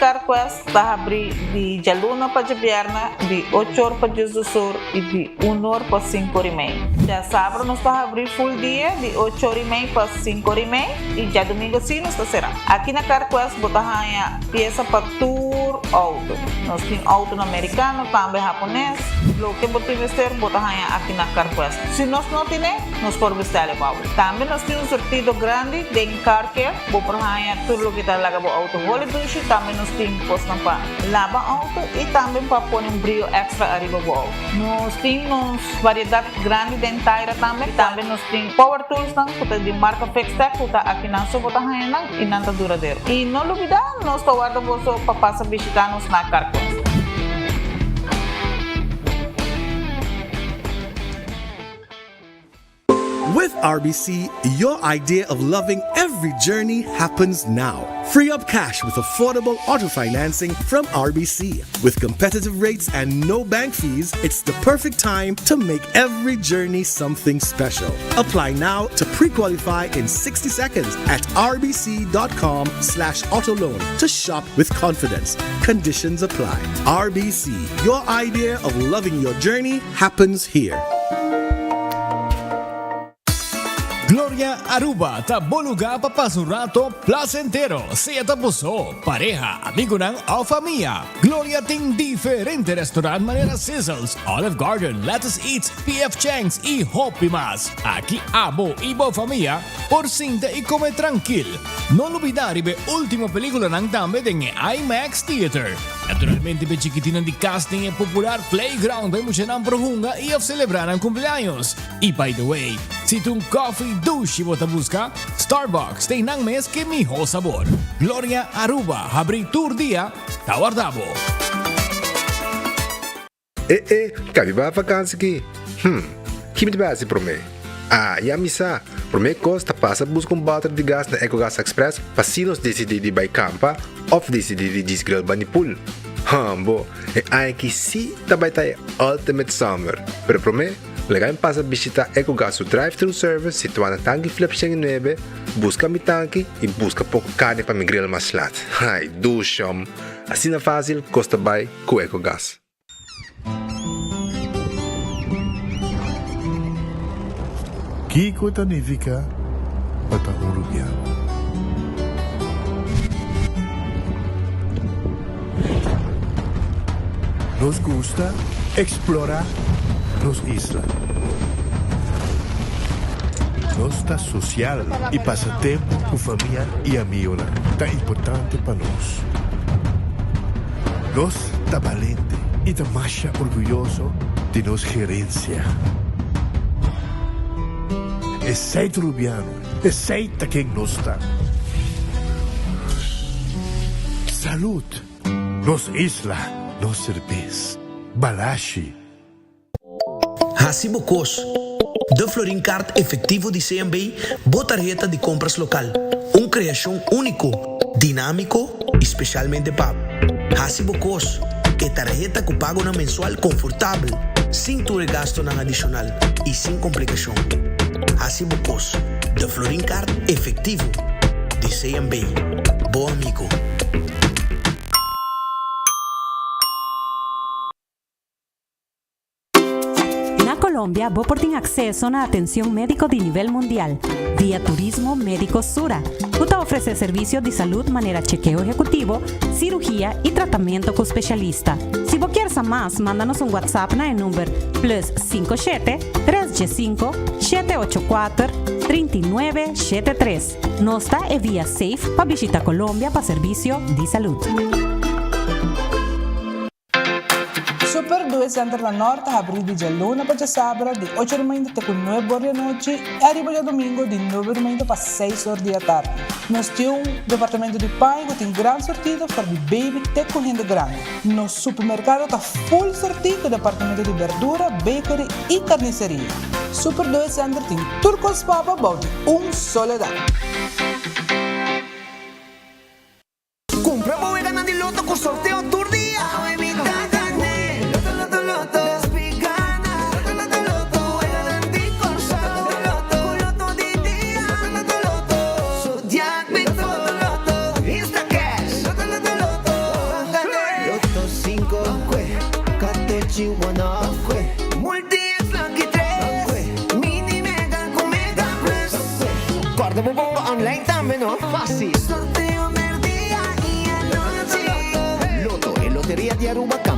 Carquest está abrir de dia luna para dia viernes, de 8 horas para dia do sur e de 1 hora para 5 horas e meia. Dia sábado nós está abrir full dia, de 8 horas e meia para 5 horas e meia, e dia domingo sim nós está será. Aqui na Carquest botar a peça para tour auto. Nós temos auto americano, também japonês. Lo que botar vestir botar aqui na Carquest. Se nós não temos, nós podemos vestir a power. Também nós temos um sortido grande de car care, botar tudo o que está lá para auto. Vale duche, também nós temos posto para lavar auto e também para pôr brilho extra arriba do auto. Nós temos variedade grande de inteira também. Também nós temos power tools de marca Fextech, que está aqui na sua botar e não está duradouro. E não olvida, nós está guardando para passar visitar-nos na Carquest. With RBC, your idea of loving every journey happens now. Free up cash with affordable auto financing from RBC. With competitive rates and no bank fees, it's the perfect time to make every journey something special. Apply now to pre-qualify in 60 seconds at rbc.com/autoloan to shop with confidence. Conditions apply. RBC, your idea of loving your journey happens here. Gloria Aruba, taboluga papasurato placentero. Siya tapuso, pareja, amigo ng o familia. Gloria ting diferente restaurant manera Sizzles, Olive Garden, Lettuce Eats, PF Chang's y Hopi Mas. Aquí abo ibo familia, por cinta y come tranquil. No olvidar ibe última película ng dame ng IMAX Theater. Naturalmente be chiquitinan di casting e popular playground by mucha ng prohunga y of celebrar ang cumpleaños. Y by the way, si tung coffee douche mo busca, Starbucks tem nang mes que miho sabor. Gloria Aruba, habri tour dia, tawardabo. Cabe ba vakansie aqui? Que base para mim? E a missa, para mim costa passa buscar balde de gás na EcoGas Express para se nós decidir de ir campa ou decidir de desgrill banipul. Bo, que sim também tá ultimate summer. Pero para mim, legal passa visitar EcoGas o drive-thru service situado na tanque flip 9, busca mi tanque e busca pouco carne para me grill mais lat. Ai, duchom. Assim na fácil, costa bem com EcoGas. Kiko Tanifica Patagorubiano. Nos gusta explorar nos islas. Nos está social e passatempo com família e amigos. Tá importante para nós. Nós tá valente e tá mais orgulhoso de nossa gerência. Aceita Rubiano, aceita quem nós está. Salud, nos isla, nos cerveza, balashi. Hacibocos, de Florin Card efectivo de CMB, botarjeta de compras local. Criação único, dinâmico, especialmente para Hacibocos, que tarjeta que paga na mensual confortável, sem tu gasto na adicional e sem complicação. Hacibocos, de Florin Card efectivo de CMB. Bom amigo. Colombia, vos tiene acceso a una atención médico de nivel mundial vía Turismo Médico Sura. Usted ofrece servicios de salud de manera chequeo ejecutivo, cirugía y tratamiento con especialista. Si vos quieres más, mándanos un WhatsApp en el número +57 3G5 784 3973. Nos está vía Safe para visitar Colombia para servicio de salud. Super 2 Center da Norte abre de luna para sábado de 8 da manhã até 9 horas da noite e arriba de domingo de 9 da manhã para 6 horas da tarde. Nós temos um departamento de pão que tem grande sortido para de baby até correndo grande. Nosso supermercado está full sortido departamento de verdura, bakery e carniceria. Super 2 Center tem turcos papa bote soledad. Compra bovega na de loto com sorteio tour dia.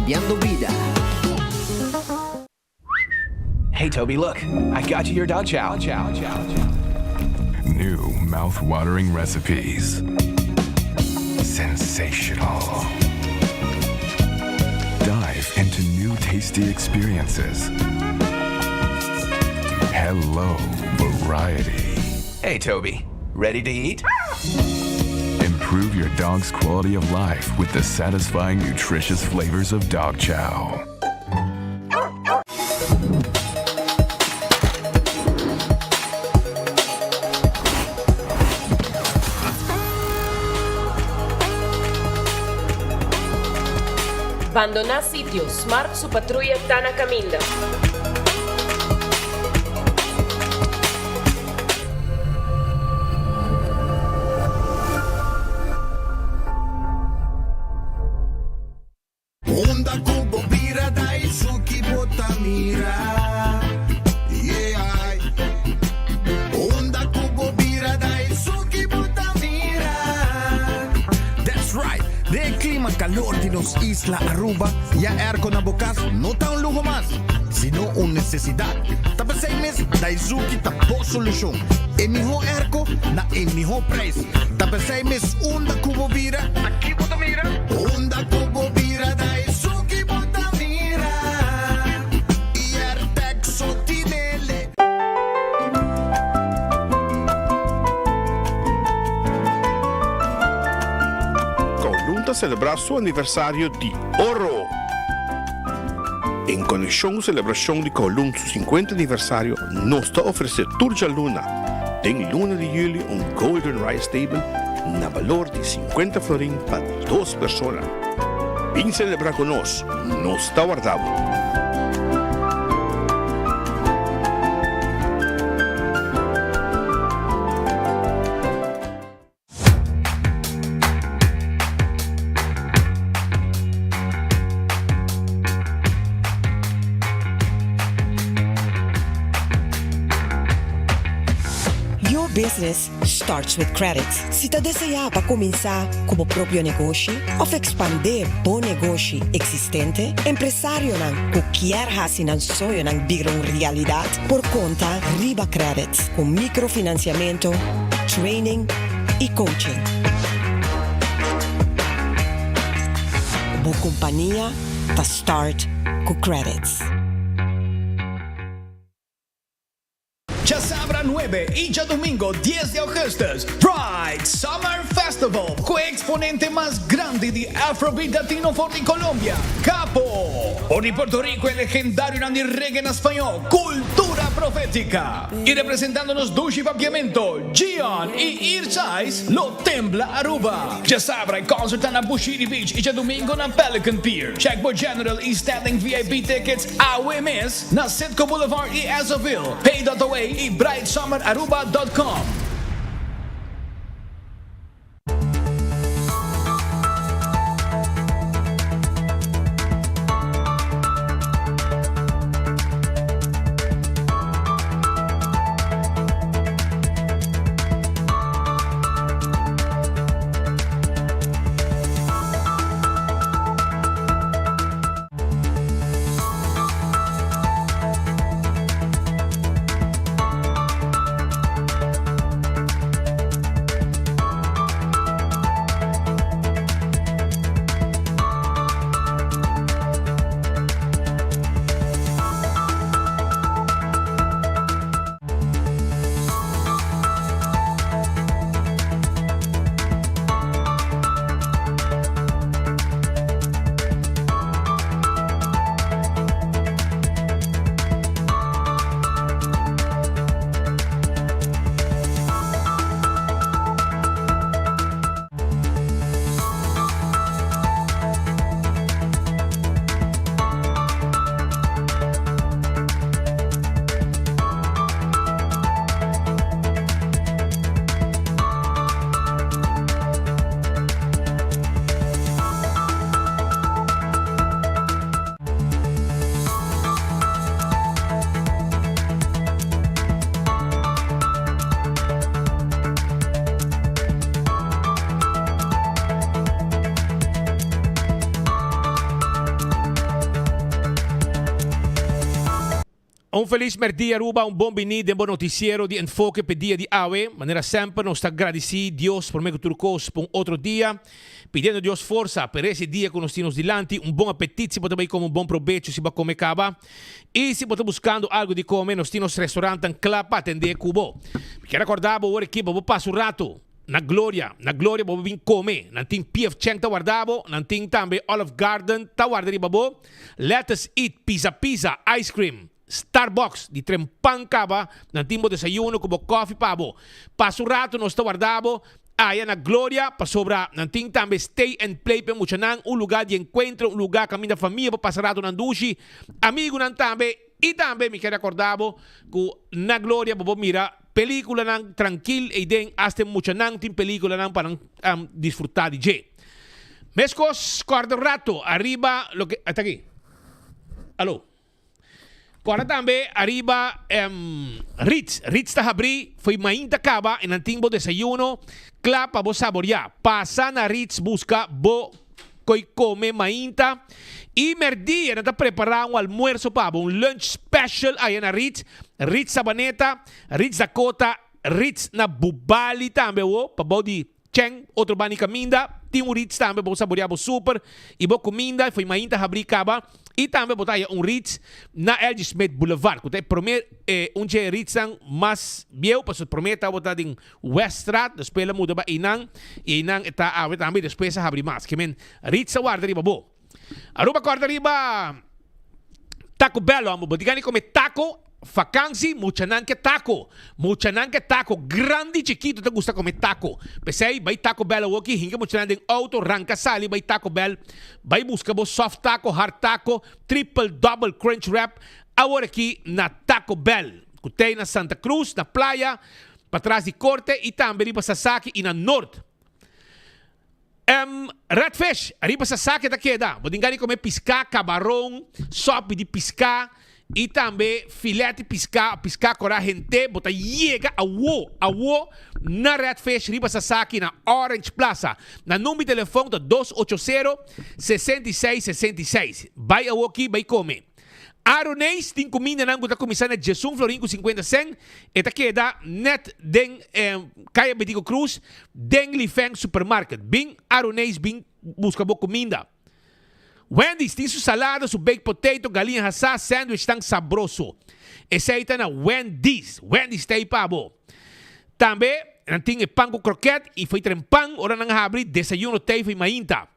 cambiando vida. Hey, Toby, look. I got you your dog chow. New mouth-watering recipes. Sensational. Dive into new tasty experiences. Hello, variety. Hey, Toby. Ready to eat? Improve your dog's quality of life with the satisfying, nutritious flavors of dog chow. Abandonar sitio, Smart su patrulla Tana Caminda. Onda Kubo Bira Daisuki Botamira. Yeah. Onda Kubo Bira Daisuki Botamira. That's right. De clima calor de los Isla Aruba, ya aircon na bukas, no ta un lujo más, sino una necesidad. Tapos 6 meses, Daisuki tapo solusyon. E miho airco na e miho price. Tapos 6 meses, onda Kubo Bira, aquí Botamira. Onda Kubo Bira Daisuki Botamira. Y Artexo Tinele. Kowloon celebrar su aniversario de oro. En conexión celebración de Kowloon su 50 aniversario, nos está ofreciendo Turja Luna. En luna de julio un Golden Rice Table na valor de 50 florín para 2 personas. Ven celebrar con nos está guardado. Your business starts with credits. Si te desea para comenzar como propio negocio o expandir buen negocio existente, empresario nan cualquier hasi nan sonho nan bigron realidad por conta Riba Credits con microfinanciamiento, training y coaching. Bu compañía ta start con credits. Ya sabrá 9 y ya domingo 10 de agosto, Pride Summer Festival, co-exponente más grande de Afrobeat Latino for de Colombia, Capo. Por Puerto Rico, el legendario Randy Reggae en español, Cultura Profética. Y representándonos Dushi Papiamento, Gian y Irchais, Lo Tembla Aruba. Ya sabrá el concert en Bushiri Beach y ya domingo en Pelican Pier. Checkboy General y standing VIP tickets a UMS, na Setco Boulevard y Azoville. Pay.away y brightsummeraruba.com. Un feliz mercado, Aruba, un bom venido, un bom noticiero de enfoque para dia de AWE. Manera sempre nos está agradecido Dios por meio turcos por outro dia. Pedindo Deus força para esse dia que nós temos delante, um bom apetite, se você comer um bom proveito, se você comer caba. E se você buscando algo de comer, nós temos restaurante claro para atender cubo. Quero recordar, vou aqui, vou passar o rato. Na Glória, vou vir comer. Não tem P.F. Cheng tá guardado, não tem também Olive Garden tá guardado, babo. Let us eat pizza, ice cream. Starbucks, di trempan caba, não temos desayuno, como coffee, pabo. Passa o rato, nós tá guardado. Aí na Glória, para sobrar, não tem também stay and play, para muito não, lugar de encontro, lugar caminho da família, para passar rato na duche. Amigo não também, e também me quero acordar que na Glória, vou mirar película não tranquilo, e den, hasta muito não tem película não para disfrutar de je. Mescos, corta rato, arriba, lo que, hasta aqui. Alô? Agora também, arriba, Ritz está abri, foi mainta caba, e não tem bo desayuno, claro para você saborear. Passa na Ritz, busca bo come mainta, e merdia, não está preparar almuerzo para um lunch special aí na Ritz Sabaneta, Ritz Dakota, Ritz na Bubali também, para bo de Cheng, outro bani caminda, tem Ritz também, bo saborear bo super, e bo comida, foi mainta abri caba. E também botar Ritz na L.G. Smith Boulevard. Que promet dia Ritz mas bieu, para prometa botar em Westrat, depois ela muda para Inang, e Inang está também depois abrir mais. Que men Ritz sa guarda riba bo. Aruba guarda riba Taco Bell, amo botigani come taco. Vacancy, mucha nan que taco, grande chiquito te gusta comer taco. Pensei, vai Taco Bell aqui, hinga mucha nan den auto, ranca sali, vai Taco Bell, vai busca bo soft taco, hard taco, triple, double crunch wrap, agora aqui na Taco Bell, que tem na Santa Cruz, na praia, para trás de Corte e também riba Sasaki e na Norte. Redfish, riba Sasaki da queda, bodingani comer pisca, camarão, sopa de pisca, e também filete piscar coragente, bota chega a wo na Redfish Riba Sasaki na Orange Plaza, na número de telefone da 280-6666. Vai aqui, vai comer. Aronês tem comida na guta comissão de Jesus Florim com 50 cent, eta queda net den Caia Betico Cruz, den Lifeng Supermarket. Bing Aronês bing busca boa comida. Wendy's tem sua salada, seu baked potato, galinha assada, sandwich tão sabroso. Esse aí tá na Wendy's tem pabo. Também, não tem pão com croquete e foi trempang, ora não abrir desayuno tem foi mainta.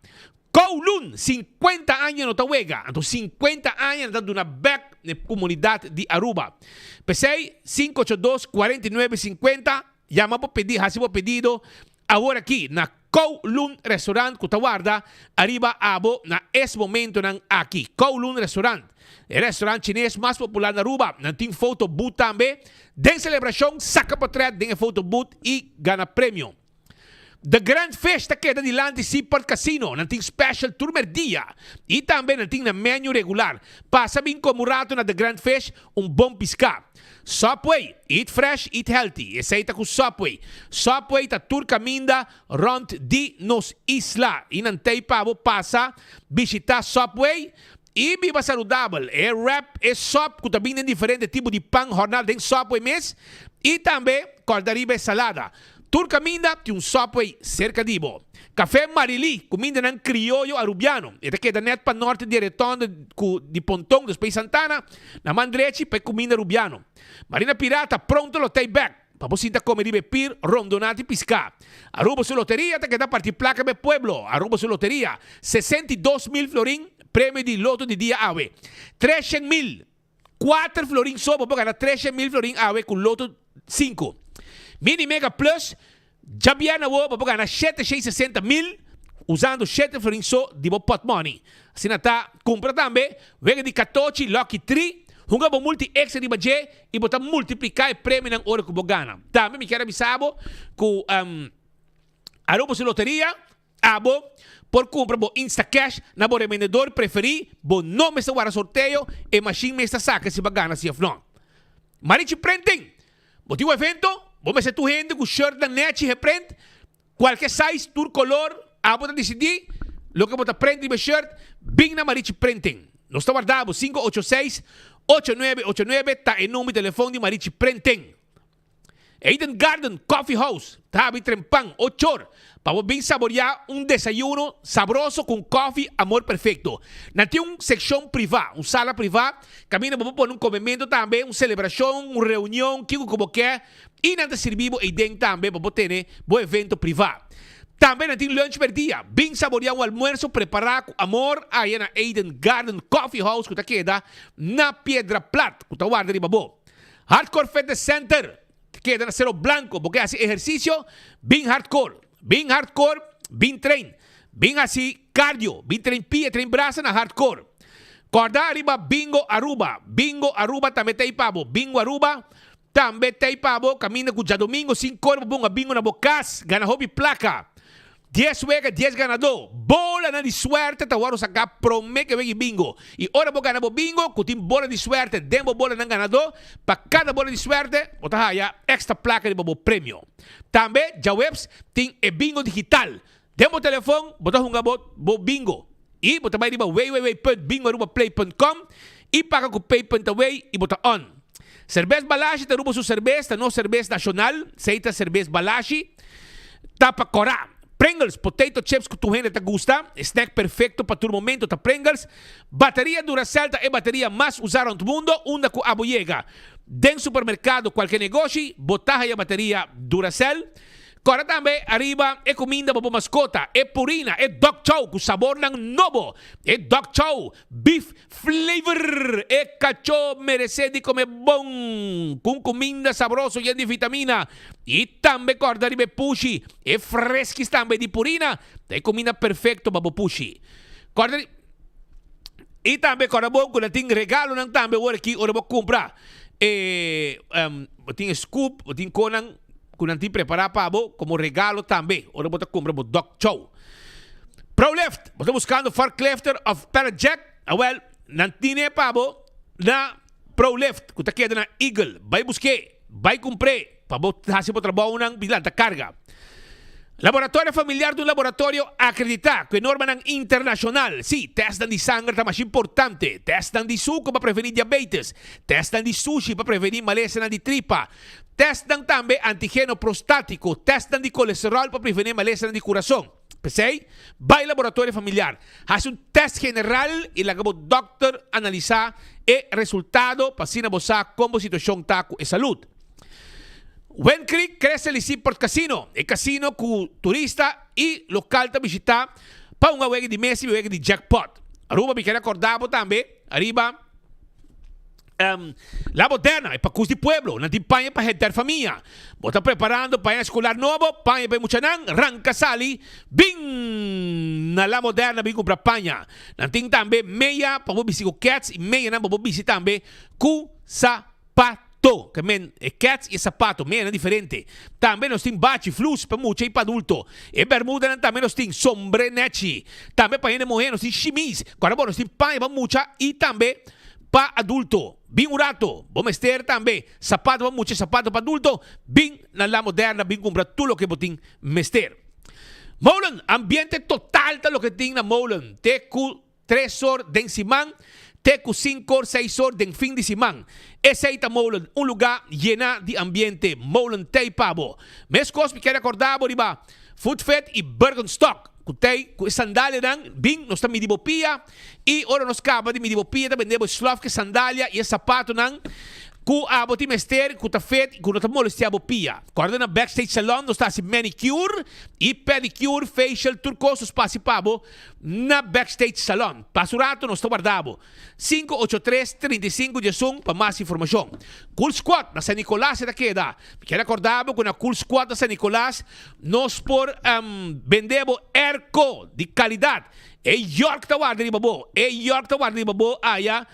Kowloon, 50 anos no Tawega. Então 50 anos dando uma back na comunidade de Aruba. Pensei 582-4950, chama para pedir, hasibo pedido. Agora aqui na Kowloon Restaurant, que guarda, arriba abo na esse momento nang aqui. Kowloon Restaurant. O restaurante chinês mais popular na Aruba. Não tem photo booth também. Den celebração, saca portrait, den photo booth e gana prêmio. The Grand Festa queda dilante Seaport Casino. Não tem special tour merdia. E também não tem na menu regular. Passa bem como rato na The Grand Fest, bom piscar. Subway, eat fresh, eat healthy. Esse aí tá com Subway. Subway tá tour caminda rond de nos isla. E não tem pavo, passa, visitar Subway e viva saudável. É wrap, é sop, que também tem diferente tipo de pão jornal de Subway mês. E também, cordariba e salada. Tour caminda tem Subway cerca de bo. Café Marili, comida ng criollo arubiano. Ito queda net pa norte de Redondo de Pontong, depois Santana, na Mandrechi, pa comida arubiano. Marina Pirata, pronto lo take back. Paposita come ribe pir, rondonati pisca. Aruba su loteria, te queda parti placa be pueblo. Aruba su loteria, 62,000 florin, premio di loto di dia ave. 300,000, 4 florin sobo, poi gana 300,000 florin ave con loto 5. Mini Mega Plus, Jabiana wo, para ganhar 760,000 usando 7 florin so de pot money. Assim tá, compra também, vega de 14, Lucky 3, hunga bo multi extra de budget e botar multiplicar o prêmio ng hora que bo gana. Também me quero avisar que Aruba se loteria, abo, por compra bo Instacash na bo revendedor preferi, bo nome sa wara sorteio e machine me esta saca se ba gana si aflon. Marichi printing, motivo evento, vamos ser tu gente com shirt da net e print, qualquer size, tur color, abo da decidir, lo que bota print e shirt, bing na Marichi Printing. Nós está guardado 586 8989 ta e número de telefone de Marichi Prenteng. Eden Garden Coffee House, tabi trempang, 8 para bem saborear desayuno sabroso com coffee, amor perfeito. Nati seção privada, sala privada, camina para pôr comimento também, celebração, reunião, que como quer, e nada servimos aí dentro também para ter bom evento privado. Também tem lunch per dia, bem saborear almoço preparado com amor, aí na Eden Garden Coffee House, que está queda na Piedra Plata, que está guarda de babo. Hardcore Fitness Center, queda na Cerro Blanco, porque hace exercício bem hardcore, bem train, bem assim cardio, bem train pia, train braço na hardcore. Corda arriba Bingo Aruba também tem pabo, Bingo Aruba também tem pabo, camina com já domingo, 5 horas, bunga bingo na bocas, gana hobby placa. 10 juega, 10 ganador. Bola na de suerte, tawaro sa ka promete que vem bingo. E ora bo ganabo bingo, kutim bola de suerte, dembo bola ng ganador. Pa cada bola de suerte, otahaya extra placa de bobo prêmio. Também, já webs, tem e bingo digital. Dembo telefone, botah hungabot bo bingo. E botah bay di ba www.bingoarubaplay.com e paga com pay.away e botah on. Cerveza Balashi, tarubo su cerveza, no cerveza nacional, seita cerveza Balashi. Tapa Corá. Pringles, potato chips que tu gente te gusta, snack perfecto para tu momento, ta Pringles. Bateria Duracell é bateria mais usada no mundo, uma com abo llega. Den supermercado, qualquer negócio, botar a bateria Duracell. Agora também, arriba, é comida para mascota, é purina, é Dog Chow, com sabor ng novo. É Dog Chow, beef flavor, é cachorro merece de comer bom, com comida sabroso e de vitamina. E também, corda arriba, pushi, é fresquis também de purina, é comida perfeito para pushi. Corda e também, corda bom, quando tem regalo, não também, ora aqui, ora vou comprar. Tem scoop, tem conan, kung nanti preparar pabo como regalo também. Ora bota compra mo Dog Chow. ProLift, bota buscando forklifter of Parajack. Well, nanti ne pabo na ProLift. Kung takeda na Eagle, vai busque, vai compre, pabo hasi po trabaho ng bilang ta carga. Laboratório familiar de um laboratório acreditado, com norma internacional. Sim, testam de sangue, é mais importante. Testam de suco para prevenir diabetes. Testam de sushi para prevenir maleza de tripa. Testam também antígeno prostático. Testam de colesterol para prevenir maleza de coração. Pensei? Vai laboratório familiar. Faz test general e o doctor analisar o resultado para si nabosa como situação está e saúde. Wen Creek cresce ali por casino. É casino com turista e local ta visitar para uma wega de Messi e wega de jackpot. Aruba me quer acordar também. Arriba La Moderna é para cus de pueblo. Não tem panha para gente família. Bota preparando panha escolar novo. Panha para mucha nang. Ranca sali. Bing! Na La Moderna bing comprar panha. Não tem também meia para visitar cats e meia não para visitar também com sapato. Que men, cats e sapato, men é diferente. Também nós temos bate, flus para mucho e para adulto. E bermuda também nós temos sombrenechi. Também para gente mulher nós temos chimis. Agora nós temos panha para mucha e também para adulto. Bem urato, vamos ter também sapato para mucho, sapato para adulto. Bem na La Moderna, bem comprar tudo o que botin mester. Molen, ambiente total de lo que tem na Molen. Teco 3 horas de simán. Teco 5 horas, 6 horas de fin de semana. Ese es Molen, un lugar lleno de ambiente. Molen Tei Pabo. Mes cosas me quiero acordar, riba. Food Fed y Bergenstock. Kutay, sandalia nang, bing, nos está midibopia. Y ahora nos acaba de midibopia, vendemos slof que sandalia y sapato nang. Ku aboti mester, ku ta fet, ku no ta molestiabo pia. Guarda na Backstage Salon, nos está si manicure e pedicure, facial, turcoso, spasi pabo na Backstage Salon. Pasurato, nos está guardabo. 583-35-11 para mais informação. Cool Squad, na San Nicolás, da queda. Me quero acordar que na Cool Squad da San Nicolás, nós por vendemos erco de qualidade. É York ta guarda de babo. É York ta guarda de babo, aya,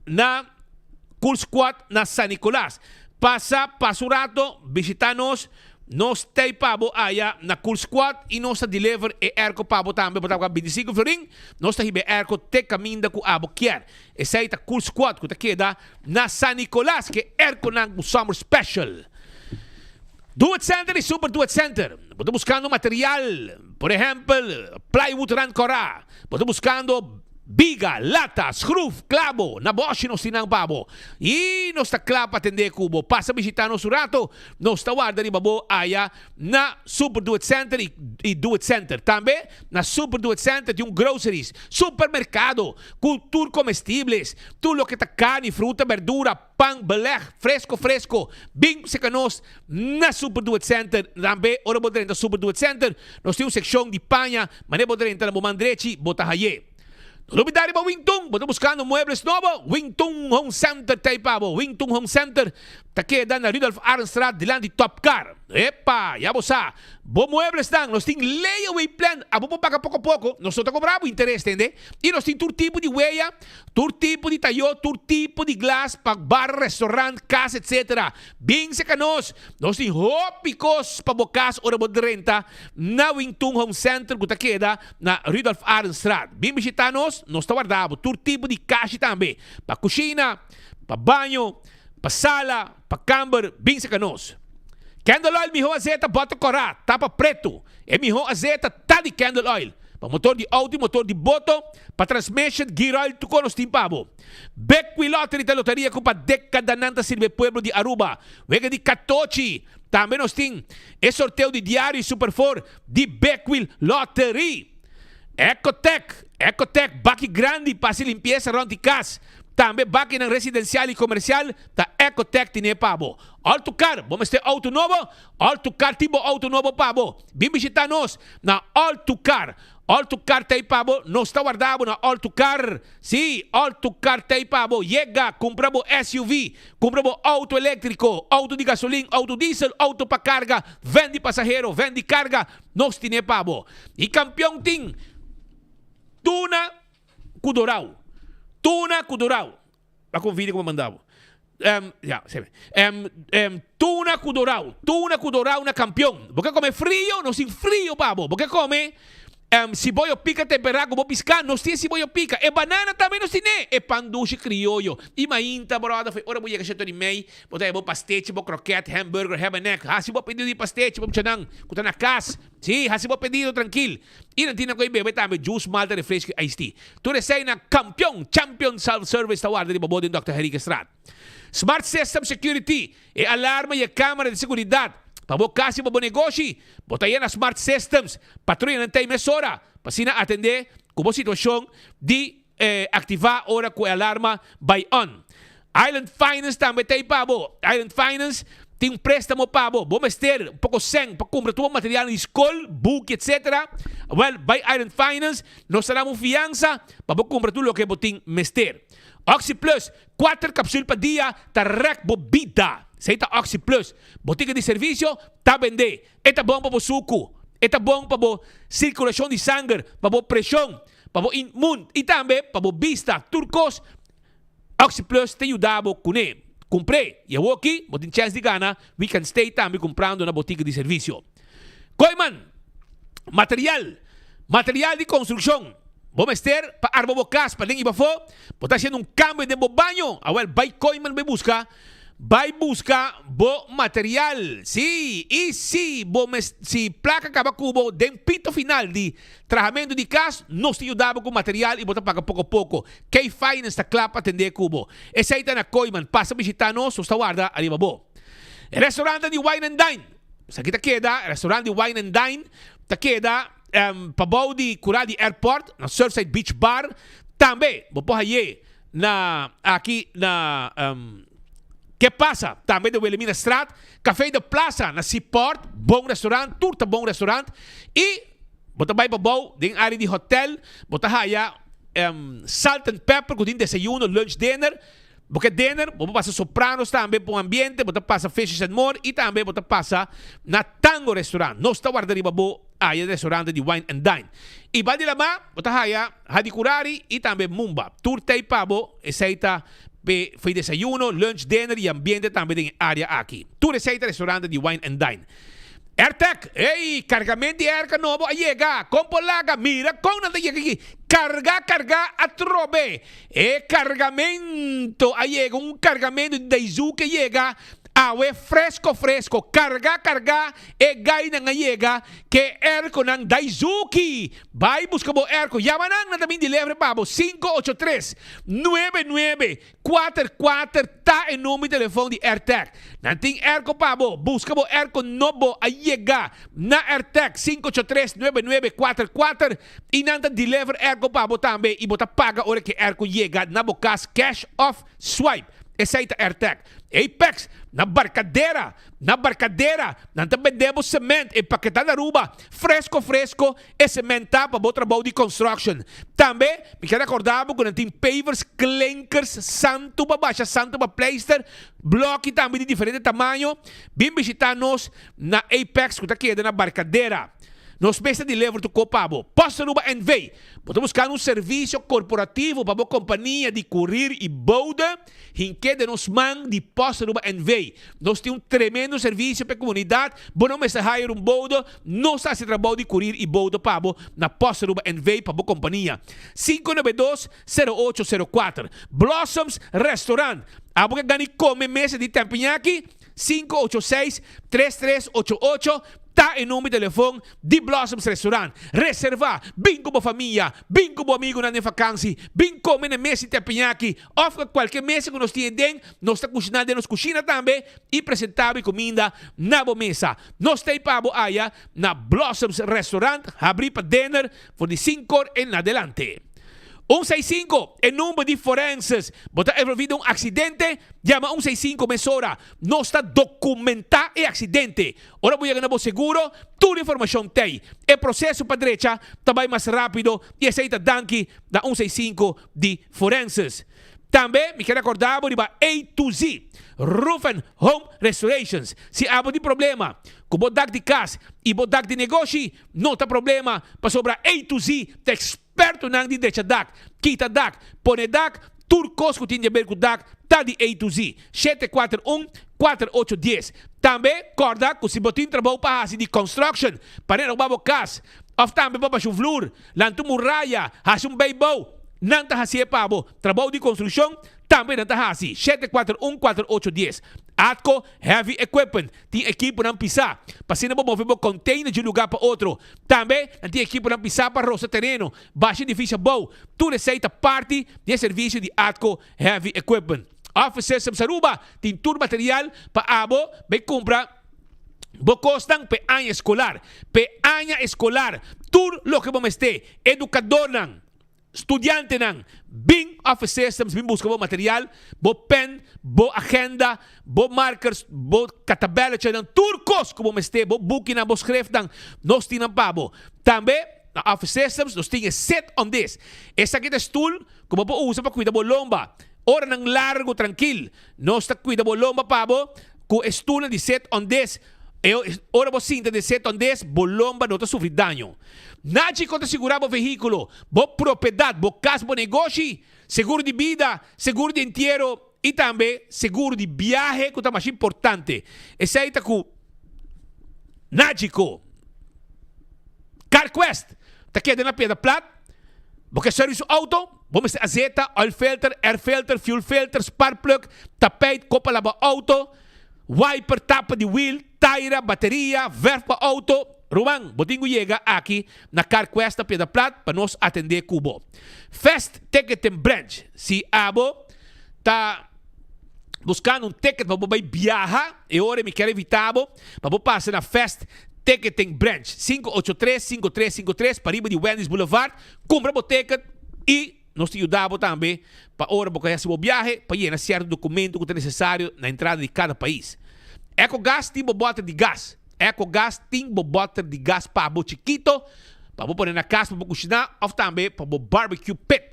na Cool Squad na San Nicolás. Passa, pasurato, visita-nos, nos tem pabo aya na Cool Squad e nos deliver e erco pabo também, botava 25 florin, nos hibe erco te caminda ku abo quer. Essa é a Cool Squad que queda na San Nicolás, que erco nang summer special. Do It Center e Super Do It Center. Estou buscando material, por exemplo, plywood rancora. Estou buscando biga, lata, screw, clavo, naboshi nos tinang pabo. E nos taklapa atender kubo. Passa visitar nosso rato, nos tawarda ni babo aya na Super Do It Center e Do It Center. Também na Super Do It Center tem groceries, supermercado, cultura comestíveis, tudo lo que tá carne, fruta, verdura, pão, beleg, fresco, bing secanos na Super Do It Center. Também, ora bo dentro da Super Do It Center, nós temos seção de panha, manebo dentro da bomandrechi, botahaye. Novidade ba Wingtung? Bota buscando muebles novo? Wingtung Home Center tayo pa bo. Wingtung Home Center takeda na Rudolph Arnstrad dilan di Top Car. Epa, yabo sa. Bo muebles lang. Nos ting layaway plan. Abo po paga pouco. Nos tá cobravo interesse, entende? E nos ting tur tipo de weia, tur tipo de tayo, tur tipo de glass, pag bar, restaurant, casa, etc. Bing sa kanos. Nos ting hopikos pabokas ora bo renta na Wingtung Home Center kutakeda na Rudolph Arnstrad. Bing bisitanos, nos tawardabo. Tur tipo de caixa também. Pa kusina, pa banho, pa sala, pa camber, bing sa kanos. Candle oil, miho azeta, bota corá, tapa preto. E miho azeta, tá de candle oil. Pa motor de auto, motor de boto, pa transmission, gear oil, tu conos timpabo. Beckwil Lottery da loteria com pa década nanta silve pueblo de Aruba. Wega de Katochi. Também nós tem e sorteio de diário Super 4 de Beckwil Lottery. Ecotec, baki grande para se limpeza around the casa. Também baki ng residencial e comercial, ta Ecotec tinepabo. Alto car, vamos ter auto novo? Alto car tipo auto novo pabo. Bim visitar nos na Alto car. Alto car tayo pabo, nos está guardado na Alto car. Sí, Alto car tayo pabo. Llega, compramos SUV, compramos auto elétrico, auto de gasolina, auto diesel, auto pa carga, vende pasajero, vende carga, nos tinepabo. E campeão ting, Tuna Kudorau. Ako video ko mandavo. Tuna Kudorau na campeão. Porque come frio, no sin frio, pabo. Porque come siboyo pica temperado, como piscar, não tem siboyo pica. E banana também não tem, e panduche criollo. E mainta, broda, foi ora mulher que chetou de mei, botar bo pastete, bo croquete, hamburger, habanek. Ha, se bo pedido de pastete, bo chanang, kuta na kas. Si, ha, se bo pedido tranquilo. E não tinha coisa bebe também juice, malta, refresco, iced tea. Tu resei na campeão, champion self-service tawar de babo din Dr. Henrique Estrada. Smart System Security, e alarma e câmara de seguridade. Pabo kasi mo negosyo, botayan na smart systems, patrulha ng tayo mesora, pasina atende kubo sitwasyon di aktiva ora ko alarma by on. Island Finance também tayo pabo. Island Finance tem préstamo pabo, bomester, pouco seng, para comprar tuwa material de escola, book, etc. Well, by Island Finance, nos daremos fiança para comprar tudo o que botin mester. Oxy Plus, 4 capsules pa dia, tarak bobida. Seita Oxy Plus, botica de serviço, tá vender. Eta bom para o suco, eta bom para a circulação de sangue, para a pressão, para o imune e também para a vista, turcos. Oxy Plus te ajudava com ele. Comprei, e eu aqui, botin chance de gana, we can stay também comprando na botica de serviço. Coiman, material de construção. Vamos ter para arma bocas, para nem ibafo, botar sendo cambio de banho. Awel, vai Coiman vai buscar bo material. Sí, e si placa acaba cubo, den pito final de tratamento de casa, nos te ajudava com material e botar paga pouco a pouco. Kay Finance ta clapa atender cubo. Essa aí tá na Coiman, passa a visitar nos, está guarda, arriba bo. Restaurante de Wine and Dine. Sa kita queda, restaurante de Wine and Dine, ta queda pabaw di Curadi Airport, na Surfside Beach Bar. Também, bopo haye na aqui na que passa? Também de Wilhelmina Strat, Café da Plaza, na Seaport, bom restaurante, turta bom restaurante. E, bota bay pabaw, din área de hotel, bota haya salt and pepper, kudin desayuno, lunch, dinner. Porque dinner, bota passa Sopranos também para o ambiente, bota passa Fishes and More, e também bota passa na Tango Restaurant. Nós está guardando babo aí restaurante de Wine and Dine. E vai de lá, bota haya Hadikurari e também Mumba. Turta e pabo, aceita foi desayuno, lunch, dinner e ambiente também em área aqui. Tu receita restaurante de Wine and Dine. AirTech, cargamento de air novo, llega, compolaga, mira, com nada llega aqui. Carga, atrobe. Cargamento, llega, cargamento de Daizu que llega awe fresco, carga, e gay na ngayega, ke airco ng Daizuki. Bay, busca mo airco. Yamanang na namin delivery pabo, 583-9944, ta e nome telefone di AirTech. Nanting airco pabo, busca mo airco nobo, ayega, na AirTech, 583-9944, inanta deliver airco pabo tambe, ibota paga ora ke airco yega, na bukas cash off swipe. Essaita AirTech. Apex, na barcadeira, nanta vendemos cement, empaquetar na Aruba, fresco, e cementa para o trabalho de construction. Também, me quero acordar com nanting pavers, clinkers, santo para baixa, santo para pleister, bloco também de diferente tamanho. Vem visitar-nos na Apex, que está aqui na barcadeira. Nos pesa de lever to copabo. Posta Aruba NV. Podemos buscar um serviço corporativo para a companhia de courier e bouda. Hinque de nos man de Posta Aruba NV. Nós temos tremendo serviço para a comunidade. Não me hire um bouda. Nós fazemos trabalho de courier e bouda pabo na Posta Aruba NV para a companhia. 592-0804. Blossoms Restaurant. Abo que gani come mesa de Tempinhaki. 586-3388. Tá em nome de telefone de Blossoms Restaurant. Reservar, bem como família, bem como amigo na vacância, bem como na mesa de Tempinhaki, ou qualquer mesa que nós temos, nós estamos cozinhando, nós cozinha também e apresentável comida na boa mesa. Nós temos para a na Blossoms Restaurant, abrir para dinner, por de 5 em adelante. 165 é número de forenses. Bota havido um acidente, llama 165 mesora. Não está documentar o acidente. Ora vou chegar no seguro, toda a informação tem. O processo para a direita também mais rápido e aceita danke da 165 de forenses. Também me quero acordar de A to Z, Roof and Home Restorations. Se há de problema com o de casa e o de negócio, não tem problema para sobrar A to Z, te experto na de deixa DAC, quita DAC, pone DAC, turcos que tinha a ver com DAC, tá de A to Z, 741-4810. Também, corda, que se botin trabalho para a de construction, para não babo casa, ou também para o flor, lanto muralha, hace beibo, não está assim pabo, trabalho de construção, também não está assim, 741-4810. Atco Heavy Equipment, tem equipe para pisar, para se não mover o container de um lugar para outro. Também tem equipe para pisar para roça terreno, baixo edifício bom. Tu receita parte de serviço de Atco Heavy Equipment. Office Systems Aruba, tem todo material para abo, bem comprar. Bocostan pe año escolar, tur lo que vamos ter, educador nang, estudiante nang, bing office systems, bing busca bo material, bo pen, bo agenda, bo markers, bo katabela nang turcos como este, bo booking na bo script nang, nos tinang pabo. Também na office systems, nos tinha set on this. Essa aqui é stool, como po usa para cuidar bo lomba. Ora nang largo, tranquil. Nos ta cuidar bo lomba pabo, com stool de set on this. Ora você sinta de set on this, bolomba não está sofrendo dano. Nada contra segurar o veículo, bo propriedade, bo casa, bo negócio, seguro de vida, seguro de entierro e também seguro de viagem, que é mais importante. Esse aí está com Nágico, CarQuest, está aqui na pedra plata, porque serviço auto, vamos ter azeta, oil filter, air filter, fuel filter, spark plug, tapete, copa lava auto, wiper, tapa de wheel, taira, bateria, verfa auto. Ruang, botingo chega aqui na CarQuest Pedra Plata para nos atender cubo. Fast Ticket and Branch. Se abo tá buscando ticket para você viajar, e ora me quer evitar para você passar na Fast Ticket and Branch. 583-5353 para riba de Wendy's Boulevard. Compra o ticket e nós te ajudamos também para ora você receber o viagem, para ir a certo documento que é necessário na entrada de cada país. EcoGás tem bota de gás. EcoGás tem bota de gás para o chiquito, para pôr na casa, para cozinhar, ou também para o barbecue pit.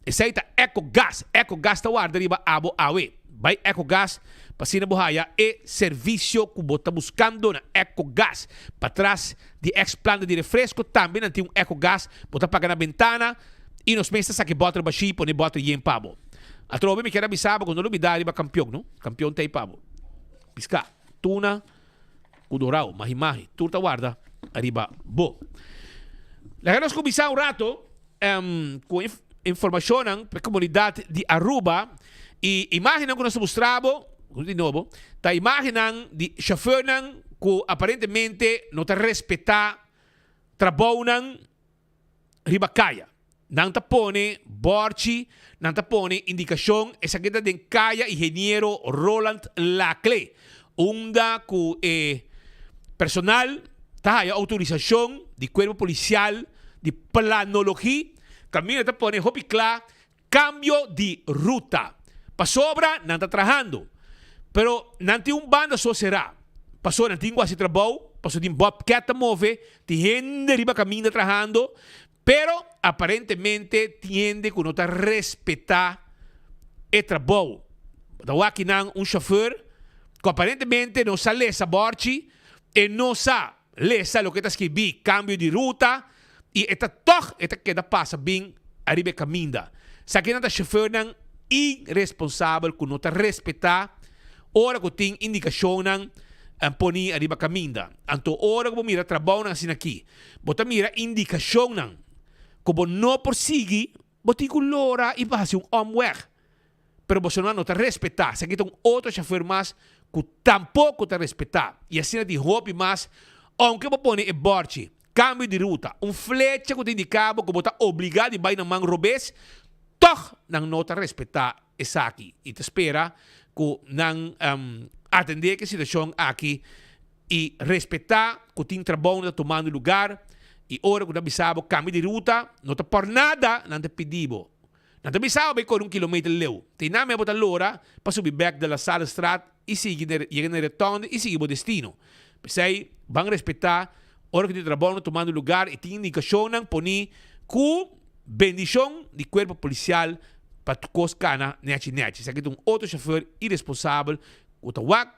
Esse aí é EcoGás. EcoGás está guardado riba abo awe. Vai EcoGás, para se não borraia, é serviço que você está buscando na EcoGás. Para trás de ex-planta de refresco, também tem um EcoGás, você paga na ventana, e nos meses aqui bota o baixi, põe bota e em pabo. A tropa me quer avisar, quando não me dá riba campeão, não? Campeão tem pabo. Pisca, tuna, Udorao, mahi-mahi, turta guarda, arriba, bo. Nós começar rato com informação para a comunidade de Aruba e imagina que nós mostramos de novo, ta imaginan di chauffeur nang que aparentemente não ta respeta trabalho nang ribakaya. Nang ta pone borchi, nang ta pone indicação essa que den kaya ingeniero Roland Lacle. Unda que personal ta haya autorização de cuerpo policial de planologia. Camina ta pone hopi klar cambio de ruta. Pa sobra, não está trabajando. Pero não tem banda só será. Passou, não tem quase trabalho. Passou de bobcat a mover. Tem gente riba caminho trabajando. Pero aparentemente tiende que não está respetar o trabalho. Então aqui não chauffeur que aparentemente não sabe ler essa borte e não sabe ler o que está escrito cambio de ruta e está toch está que passa bem a riba caminho. Sabe que não chauffeur não irresponsável que não está respetar hora que tem indicação não poni arriba caminho. Então hora que mira trabalho assim aqui, bota mira indicação não, que não persegue, bota colora e passa omweg. Pero você não está respetar. Sabe que tem outro chauffeur mais que tampouco está respetar. E assim de roupa mais, aunque você põe e borte, cambio de ruta, flecha que te indicava que você está obrigado a ir na mão robês, toch não está respetar essa aqui. E te espera que não atender que a situação aqui e respeitar que tem trabalho está tomando lugar e hora que não sabe cambio de ruta, não está por nada, não está pedido. Não te sabe com 1 kilometer leu. Tem na minha bota lora para subir back da sala strat e seguir na retorno e seguir o destino. Pensei, vão respeitar hora que te trabalho tomando lugar e tem indicação não poni com bendição de corpo policial para tu coscana nete. Sabe que tem outro chauffeur irresponsável que tá wak,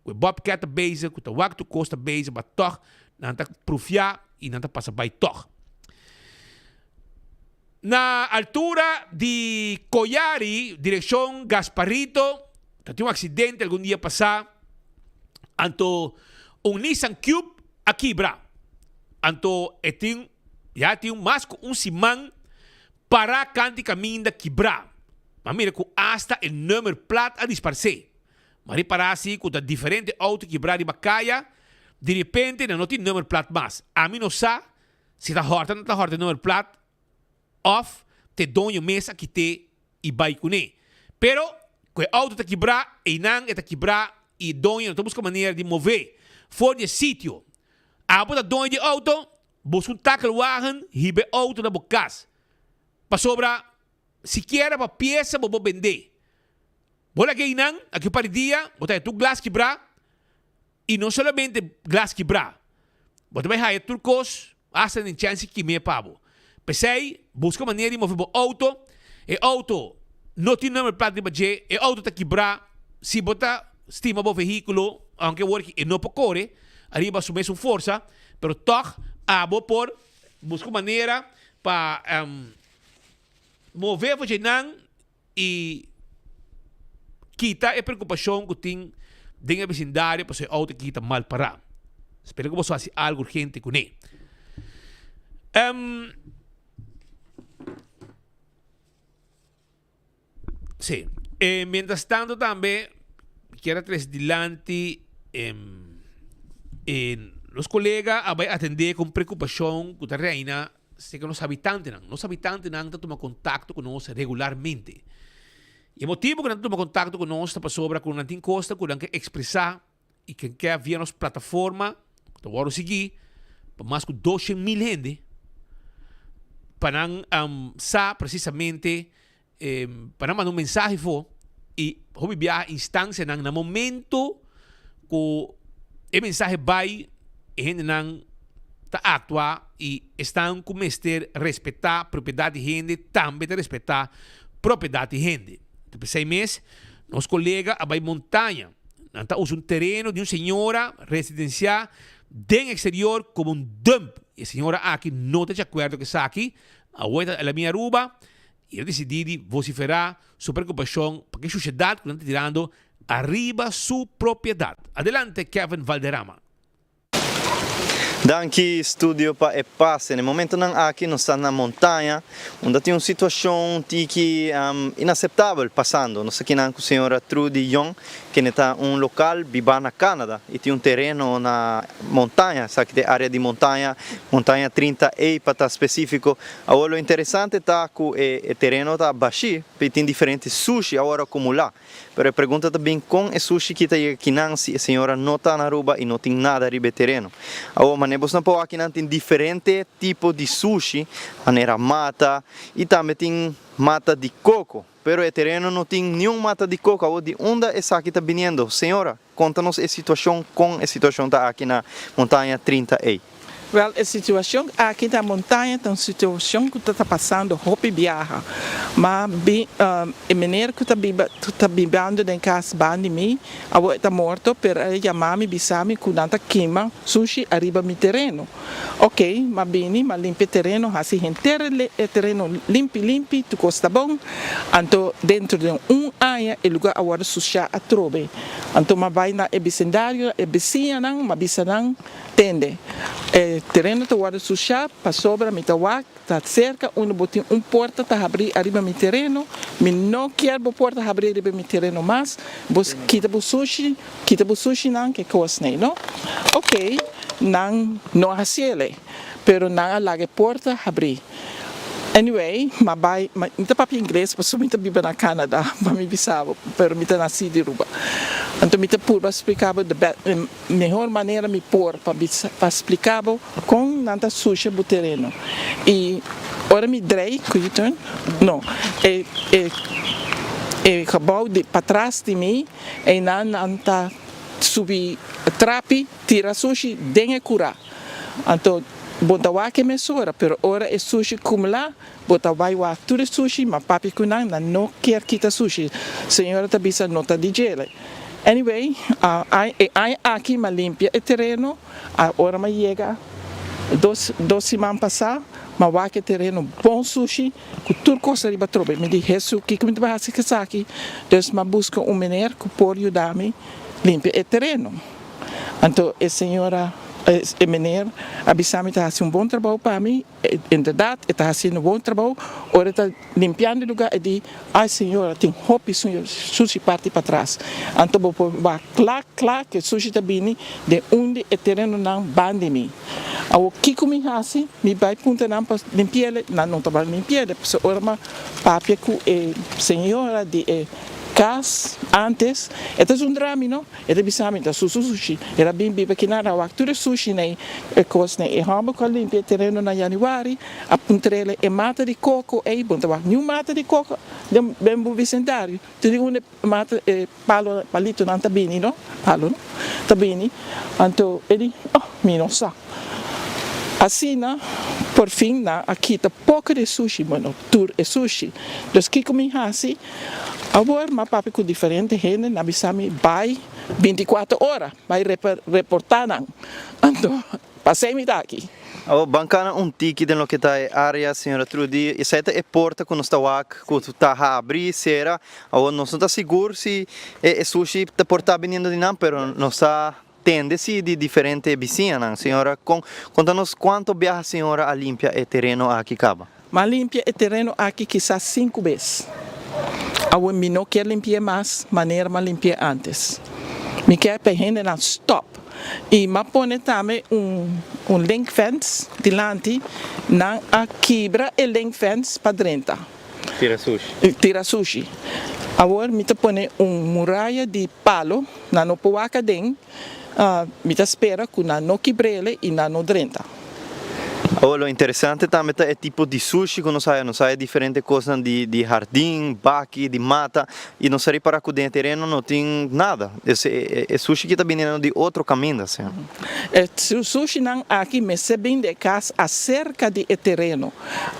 que bobcat bezig, que tá wak tu costa bezig, mas toch não tá profiar e não tá passa by toch. Na altura de Collari, direção Gasparito, teve acidente algum dia passado. Anto Nissan Cube a quebrar. Anto já tinha mais que simão para canti caminho da quebrar. Mas mira que hasta o número plat a disparar. Mas para assim, com diferente auto quebrar de bacaia, de repente não tem número plat mais. A mim não sabe se está horta, não está horta o número plat. Of te donho mesa que te e vai com ele. Pero, que o auto está quebrar, e não está quebrar, e donho não busca maneira de mover. Fora de sítio. A bota donho de auto, busca takelwagen, hibe auto na bocas. Para sobra, sequer para peça, vou vender. Bola que não, aqui para dia, botar tu glass quebrar, e não somente glass quebrar. Botar vai raia turcos, hasta nem chance que me pavo. Pensei, busca maneira de mover o auto, e auto não tem número placa de budget, e auto está quebrar, se botar estima o veículo, aunque work e não pode correr, arriba assumir sua força, pero toch, abo por, busca maneira para mover o genang e quitar a preocupação que tem dentro da vecindária para o auto quita mal parar. Espero que você faça algo urgente com ele. Sí. Mientras tanto, también quiero traer delante los colegas a atender con preocupación que la reina sé que los habitantes han tomado contacto con nosotros regularmente. Y el motivo que no toman contacto con nosotros es para que no tienen costa, que no que expresar y que había las plataformas, que voy a seguir, para más de 200,000 gente, para saber precisamente para mandar mensaje e enviar a instância no momento que o mensaje vai e gente não está atuar e estão com respeitar propriedade de gente, também respeitar propriedade de gente. Depois de 6 meses, nosso colega vai montanha, está usando terreno de uma senhora residencial dentro exterior como dump. E a senhora aqui não está de acordo com isso aqui, a vuelta a minha Aruba. E eu decidi vociferar sua preocupação para que a sociedade que está tirando arriba sua propriedade. Adelante, Kevin Valderrama. Danke studio pa e passe. No momento nang aqui nós está na montanha, onde tem uma situação que inaceitável passando. Nós aqui com a senhora Trudy Young, que está local viva na Canadá e tem terreno na montanha, sabe que tem área de montanha 30A para estar específico. Agora o interessante está que o terreno está baixo, porque tem diferentes sushi agora acumular. Mas a pergunta também com o sushi que está aqui se a senhora não está na Aruba e não tem nada ribe terreno. Agora nós não podemos aqui tem diferentes tipos de sushi, maneira mata e também tem mata de coco. Pero o terreno não tem nenhuma mata de coco. Agora de onde essa aqui está vindo? Senhora, conta-nos a situação com a situação tá aqui na montanha 30A. Well, a situação aqui na montanha é uma situação que está passando roupa e viaja. Mas a maneira que está vivendo em casa de mim, ela está morto, pero ela chamava-me, bisame, que não queima sushi arriba do terreno. Ok, mas bem, mas limpa o terreno, assim, inteiro o terreno limpo, tu costa bom. Então, dentro de ano, o lugar agora sushi a trobe. Então, mas vai na vecindário, a vizinha não, mas vizinha não, tende. Terreno está agora sushi, para sobra, me está cerca, botem porta para abrir arriba do terreno, me não quero a porta abrir arriba do terreno, mas você quita o sushi não, que coisa não? Ok, não assim, pero não alaga a porta abrir. Anyway, mas não para inglês, porque eu vivo na Canadá, mas me bisava, pero me nasci de Aruba. Então me por explicar a melhor maneira me por para explicar com nada sushi do terreno. E ora me drei, could you turn? Não. Acabou de para trás de mim e nanta subir trapi, tira sushi, dengue curar. Então botawa que mesura, pero ora é sushi como lá, botawa vai tudo sushi, mas papi kunang não quer quitar sushi. Senhora tá bisa nota de gelo. Anyway, aqui me limpia o terreno, agora me chega 2 semanas passar, mas vai que terreno bom sushi, com tudo coisa de batrobe. Me diz, Jesus, que me vai fazer isso aqui? Então, me busca maneira que pode ajudar-me a limpar o terreno. Então, a senhora a maneira, a Bissami está fazendo bom trabalho para mim, em verdade, está fazendo bom trabalho, agora está limpando o lugar e diz, ai senhora, tem roupa sushi parte para trás. Então, vai claro que o sushi está vindo de onde o terreno não bande mim. O que me faz, me vai apontar para limpar, não está para limpar, porque agora, papi, a senhora de cas antes, это un drama, no? Это бисамita sushi. Era bem biba que nada, o actor sushi nei cos nei e hamba com limpia terreno na januari, a puntrele e mata de coco e bom, tá new mata de coco, dem bembo vicendário. Tu digo une mata palo palito não tá bem, no? Palo, no? Tá bem. Então ele, mi não sa. Assim, por fim, aqui tá pouco de sushi, mano, tour é sushi. Dos que comem assim, agora, mas papi com diferente gente, na Bissami vai 24 horas, vai reportar não. Então, passei-me daqui. O bancana ticket no que está a área, senhora Trudy, e essa é porta que nós está que está a abrir, será, ou nós não está seguro se é sushi está portar vindo de não, pero nós está tende-se de diferente vizinha, senhora. Conta-nos quanto viaja a senhora a limpar o terreno aqui, Caba? Mas limpia o terreno aqui quizás 5 vezes. Eu não quero limpar mais, maneira de limpar antes. Me quer para gente não stop. E me põe também link fence delante, não quebra o link fence para dentro. Tira sushi. Agora me põe muralha de palo, não pode dentro. Me espera que não quebra ele e não dentro. O interessante também é o tipo de sushi que não sai diferente coisas de jardim, baque, de mata e não sai para que o terreno não tem nada. É sushi que está vindo de outro caminho, assim. O sushi não aqui me se bem de casa acerca de terreno.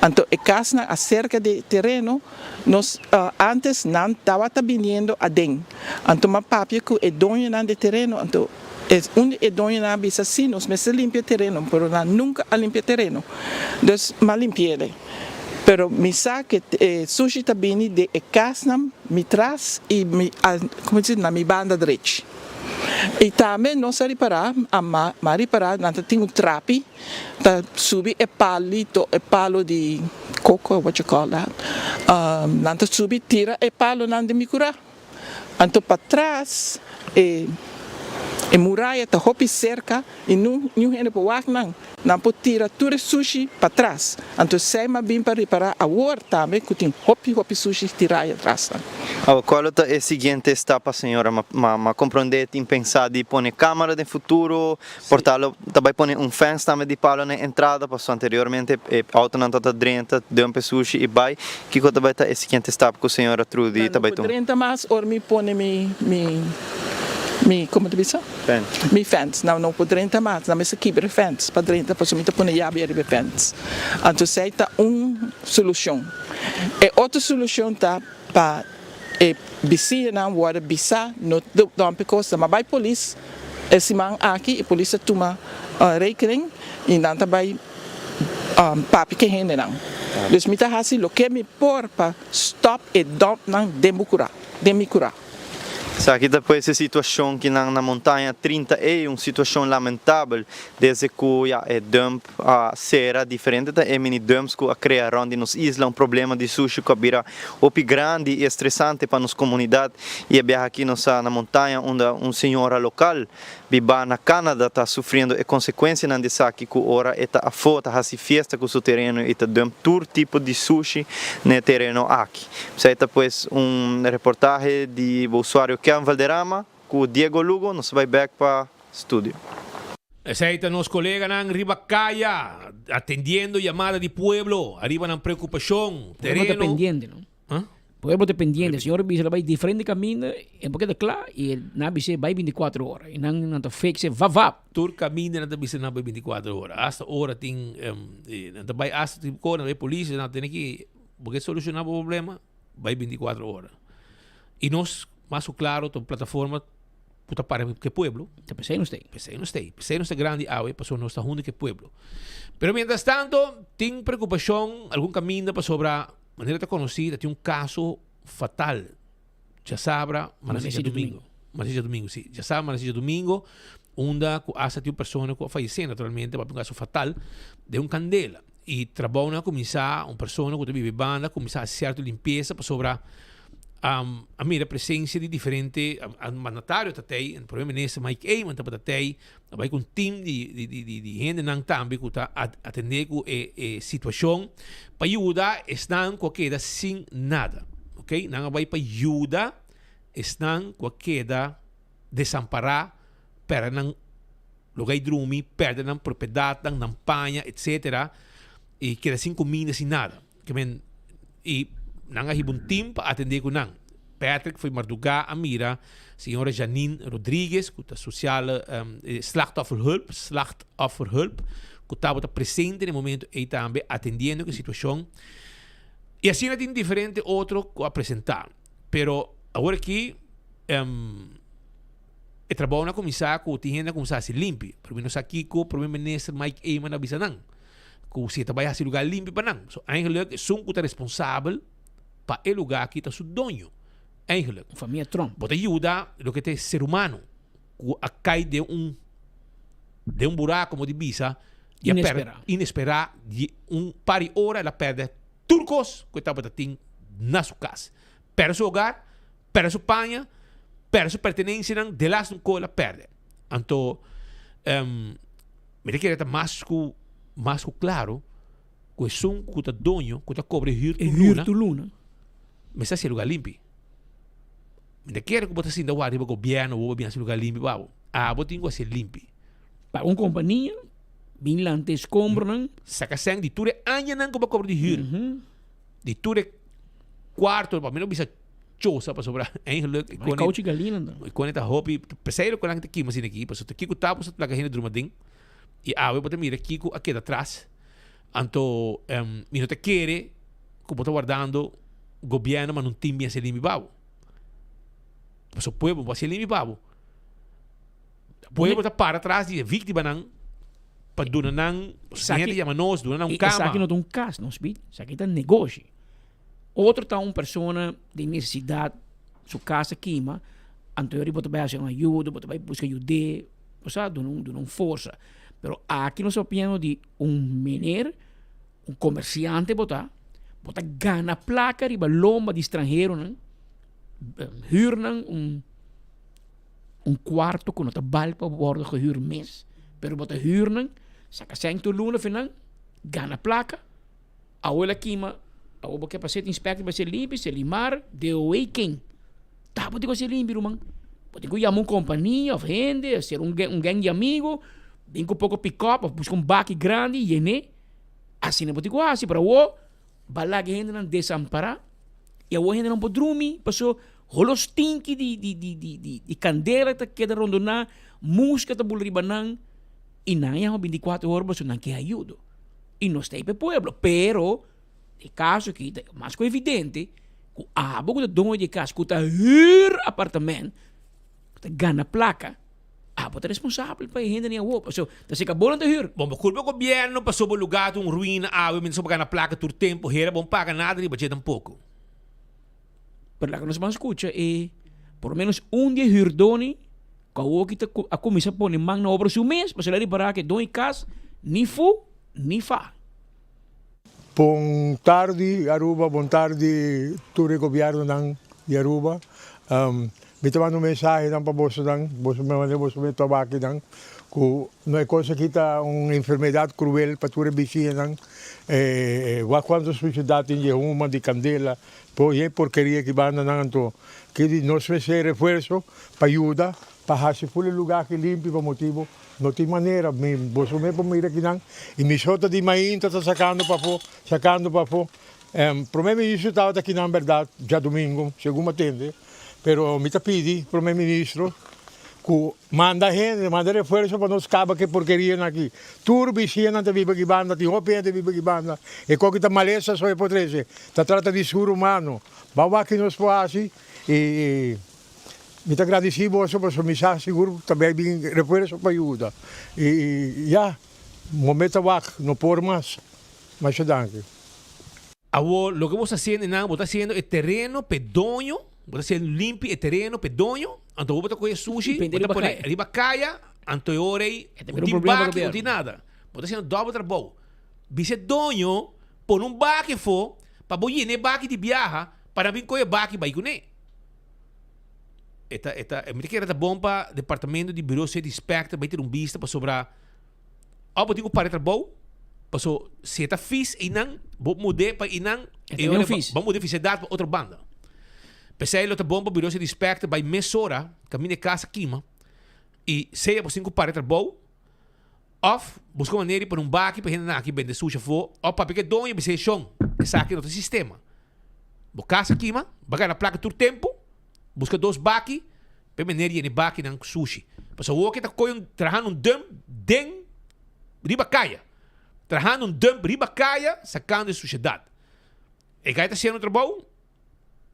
Então a casa acerca de terreno nós antes não estava vindo a dentro. Então mas papi que é dono de terreno, então onde é dono na bisa sim, nós me se limpa o terreno, pero nunca a limpa o terreno. Então, me limpa ele. Pero me sabe que sushi está vindo de casa, me traz e como diz na minha banda direita. E também nós reparar, reparar, nós temos um trapi, tá subir palo de coco, what you call that. Nós subir tira palo não de micura. Então para trás e muralha tá hopi cerca e não gente para wak não pode tirar tudo sushi para trás. Então sai mais bem para reparar a hora também que tem hopi sushi tirar atrás. Qual é a seguinte etapa, senhora? Ma compreender, tem pensado em pôr câmera no futuro, portá-lo, também pôr fence também de palo na entrada, passou anteriormente, auto não está dentro, deu sushi e vai. Que coisa vai estar a seguinte etapa que a senhora Trudy também tem? Dentro mais, ou me põe como tu disse? Fence. Mi fence, não pode dentro mais, não me se quebra fence, para dentro, para me põe a chave de fence. Então, essa é uma solução. E outra solução tá para vizinha não pode bisa no dom pecosa, mas vai polícia, esse man aqui, a polícia toma rekening e não também papi que rende não. Dus me tá assim, o que me por para stop e dump não demicura. Aqui depois essa situação que na montanha 30 é uma situação lamentável desde que é dump será diferente da mini dumps que criaram de nos isla um problema de sushi que vira opi grande e estressante para nos comunidade e é aqui na montanha onde senhora local vive na Canadá está sofrendo a consequência não dessa aqui que ora está a foto a festa com o seu terreno e está dump todo tipo de sushi no terreno aqui. Isso depois reportagem de usuário Kevin Valderrama com Diego Lugo, nos vai back para estúdio. Aceita nos colegas en Ribacaya, atendiendo llamadas de pueblo, arriba en preocupación, terreno. Pueblo dependiente, ¿no? ¿Ah? Pueblo dependiente, el señor Visa vai diferente caminho, é porque é claro, e na Visa vai 24 horas, e não tá fixe, vá. Tur caminho na Visa não vai 24 horas, hasta hora tem, não vai hasta tipo coisa, vai polícia, não tem que, porque solucionar o problema, vai 24 horas. E nós mais claro, a plataforma puta para que pueblo. Te pensei no stay. Pensei no stay grande água, passou não está junto que pueblo. Pero mientras tanto, tem preocupação, algum caminho para sobre a maneira de conhecida, tem caso fatal. Já sabe, Manasija domingo. Manasija domingo, sim. Já sabe, Manasija domingo, onde hasta tem uma pessoa que faleceu naturalmente, para um caso fatal de candela. E trabalha começar uma pessoa que vive banda, começar a certa limpeza para sobre a minha presença de diferente mandatário tatei, o primeiro-ministro Mike Eyman tatei, vai com um time de gente não também que está atender com a situação para ajudar estão com a queda sem nada, ok? Não vai para ajudar estão com a queda desamparar para não lugar de dormir, perder não propriedade, não panha, etc. E queda sem comida, sem nada, e não há um time para atender com não. Patrick foi madrugar a mira, senhora Janine Rodrigues, que está social slachtofferhulp, que estava presente no momento e também atendendo a situação. E assim não tem diferente outro que apresentar. Pero agora aqui, o trabalho na começar com a gente começar a se limpar. Por menos aqui com o primeiro-ministro Mike Eyman avisa não. Que você trabalha a lugar limpo para não. So, eigenlijk, são que responsável para o lugar que está seu dono. Eigenlijk. Família Trump. Pode ajudar o que é ser humano. A cair de um buraco como de bisa. Inesperado. De par de horas, ela perde turcos que estava na sua casa. Perde seu hogar, perde sua panha, perde sua pertenência, de lá não ela perde. Então, me queria estar mais claro que são que está dono, que está cobre hirtu luna. Mas está lugar limpo. Me quero que você assim da guarda, o governo ou bem lugar limpo, babo. Vou ter que ser limpo. Para uma companhia, bem lá antes compram, saca sangue de tudo anya não como cobre de hir. De tudo quarto, para mim não bisa chosa para sobrar. Eigenlijk, ik coach galina dan. Ik kon het hobby, pensei que lang aqui, mas aqui, para aqui que tá, para lá que drumading. E eu vou mira aqui aqui atrás. Então, não te quer, como está guardando governo, mas não tem bem ser limpo babo. Mas o povo vai ser limpo babo. O povo está para trás de vítima não, para donar não, gente chama nós, donar não cama. Isso aqui não é caso, não speed. Isso aqui é negócio. Outro está uma pessoa de necessidade, sua casa queima, Anterior bota vai fazer uma ajuda, bota vai buscar ajuda, sabe, dando força. Pero aqui nós opinamos de menino, comerciante bota gana placa riba lomba de estrangeiro, né? Huur quarto com outra balpa bordo que huur mês, pero bota huur saca 100 luna finan, gana placa, a olha quima, a oba que passet inspector vai ser limpo, se limar, de waking. Tá, pode ser limpo, irmão. Pode chamar uma companhia, of gente, ser gang de amigo, vem com pouco pick-up, buscar baque grande, e assim não pode assim, para o balag gente não desamparar, e a gente não pode dormir, passou rolos tinki de candela que queda rondona, música tá bulribanan, e não é 24 horas, mas não quer ajuda. E não está aí para o pueblo, pero, o caso que é mais evidente, que a boca de dono de casa, que está apartamento, que gana placa, pode responsável para a gente nem a roupa. So, se acabou de huur. Bom, culpa o governo passou por lugar um ruína, menos para ganhar placa todo tempo, era bom paga nada, e batia tampouco. Pero lá que nós vamos escutar é, por menos dia huur doni, que a comissão põe mão na obra do mês, para se reparar que doni casa, nem fu, nem fa. Bom tarde, Aruba, bom tarde, todo o governo de Aruba. Bitaman um mensagem para você, você tabaco, que não é coisa que está uma enfermidade cruel para toda a bichinha, quando a sociedade tem uma de candela, é porcaria que vai andando, que nós fazemos reforço para ajudar, para fazer o lugar que limpo, para motivo, não tem maneira, você mesmo mira aqui, e me solta de manhã, está sacando para fora, para mim isso estava aqui na verdade, já domingo, segundo atende. Pero me pedi para o meu ministro que manda reforço para nós acabar que porcaria aqui. Tudo bichinha não vive aqui banda, tem roupa não vive aqui banda. E qualquer tá maleza só é por trás. Tá trata de ser humano. Bawa que nos faz e me agradecido você por sua mensagem seguro também bem reforço para ajuda. E momento não por mais. Mas danke. Lo que você está haciendo é terreno pedonho. Você limpa o terreno, pedonho, então você comer sushi, você põe ribacaia, então eu orei, não tem baque, não tem nada. Você sendo dobro trabalho. Você donho, põe baque for, para você ir baque de viaja, para vir comer baque, vai comer. Me que era bom para departamento de bureau de inspector, vai ter vista para sobrar. Você tem que parar trabalho, para se está fiz e não, vou mudar para e não, vamos mudar a fidelidade para outra banda. Pensei que bom para o bureau de inspector vai mesura, caminho de casa quima, e seja por 5 para trabalho, off, busca maneira para baque, para gente aqui vender sushi for, ou para porque donho, você chão, essa aqui no sistema. Bo casa quima, bagar na placa todo tempo, busca 2 baque, para maneira ir baque na sushi. Para o que está trajando den riba caia, trajando riba caia, sacando a sociedade. E que está sendo trabalho,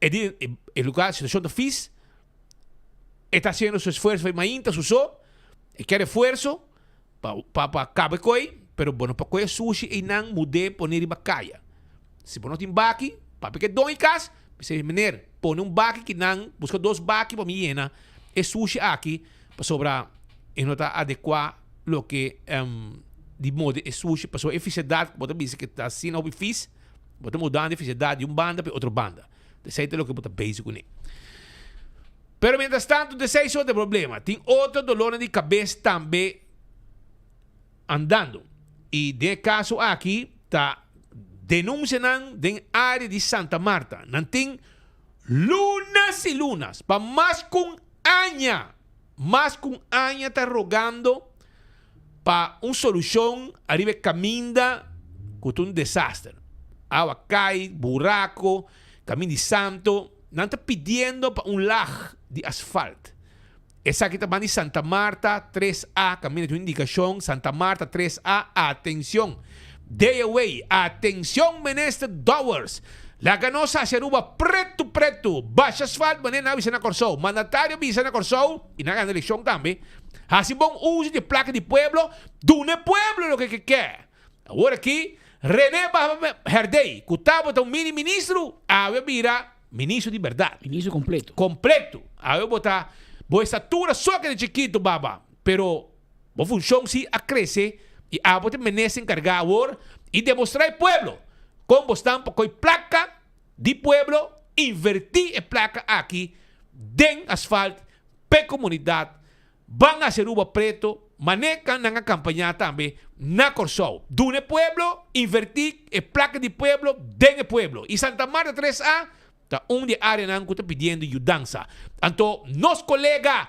el lugar, a situação da FIS, está haciendo su esfuerzo, vai mainta, usou, e quer esforço, para cabe coi, pero bueno, para coi sushi, e não mudar, poner bacaia. Se não tem baki, para porque doicas, você mener, põe baki que não, busca 2 baki para mim, e sushi aqui, para sobrar, e não está adequar lo que, de modo, é sushi, para sua eficiência, bota dizer que está assim, não fiz, bota mudando a eficiência de banda para outra banda. Deseito lo que bota basic com ele. Pero mientras tanto, deseito de problema. Tem outro dolor de cabeça também andando. E de caso aqui, tá denunciando na área de Santa Marta. Não tem lunas e lunas. Para mais com Anya. Mais com Anya está rogando para uma solução arriba caminda com um desastre. Água cai, buraco, caminho de santo, não está pedindo para lag de asfalto. Essa aqui está de Santa Marta 3A, caminho de indicação, Santa Marta 3A, atenção. Day away, atenção, Menester Dowers. La ganosa se aruba preto, baixa asfalto, maneira na na Corsou, mandatário visa na Corsou, e na grande eleição também. Assim bom uso de placa de pueblo, do pueblo o que quer. Agora aqui, René Herdei, que estava um mini-ministro, a vira ministro de verdade. Ministro completo. Completo. A botar Boa estatura só que de chiquito, baba. Pero, boa função se a crescer e a bote menese encargar agora e demonstrar ao pueblo como estão com a placa de pueblo, invertir a placa aqui, den asfalto, pe comunidade, van a ser uva preto, manecan na campanha também, na Corsol. Dune pueblo, invertir a placa de pueblo, den a pueblo. E Santa Marta 3A, tá onde a área não está pedindo ajudança. Então, nosso colega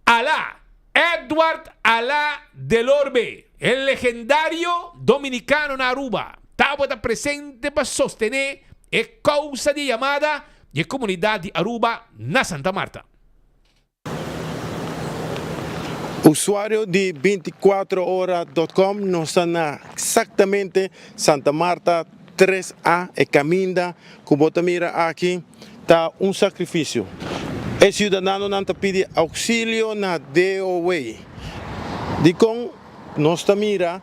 Alá, Edward Alá del Orbe, el legendario dominicano na Aruba, estava presente para sostener a causa de chamada de comunidade de Aruba na Santa Marta. Usuário de 24horas.com não está na exatamente Santa Marta 3A e caminda, como você mira aqui, está um sacrifício. O cidadão não está pedindo auxílio na DOA. De com nós mira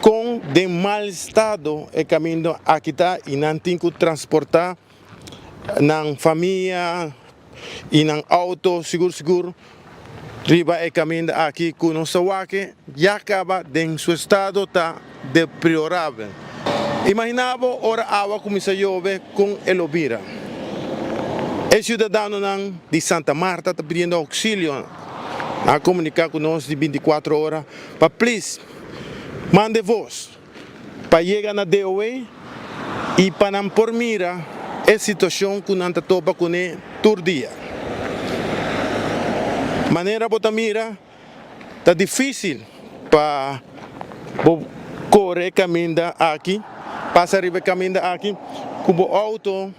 com de mal estado e caminho aqui está e não tem que transportar na família e na auto seguro. Riba e caminho aqui com nossa wake já acaba em seu estado está deplorado. Imaginava ora água começa a chover com Elobira. O cidadão de Santa Marta está pedindo auxílio a comunicar com nós de 24 horas para please mande voz para chegar na DOA e para não por mira a situação que não está topa com ele todo dia. Maneira bota mira está difícil para correr caminho aqui, passa arriba caminho aqui, como auto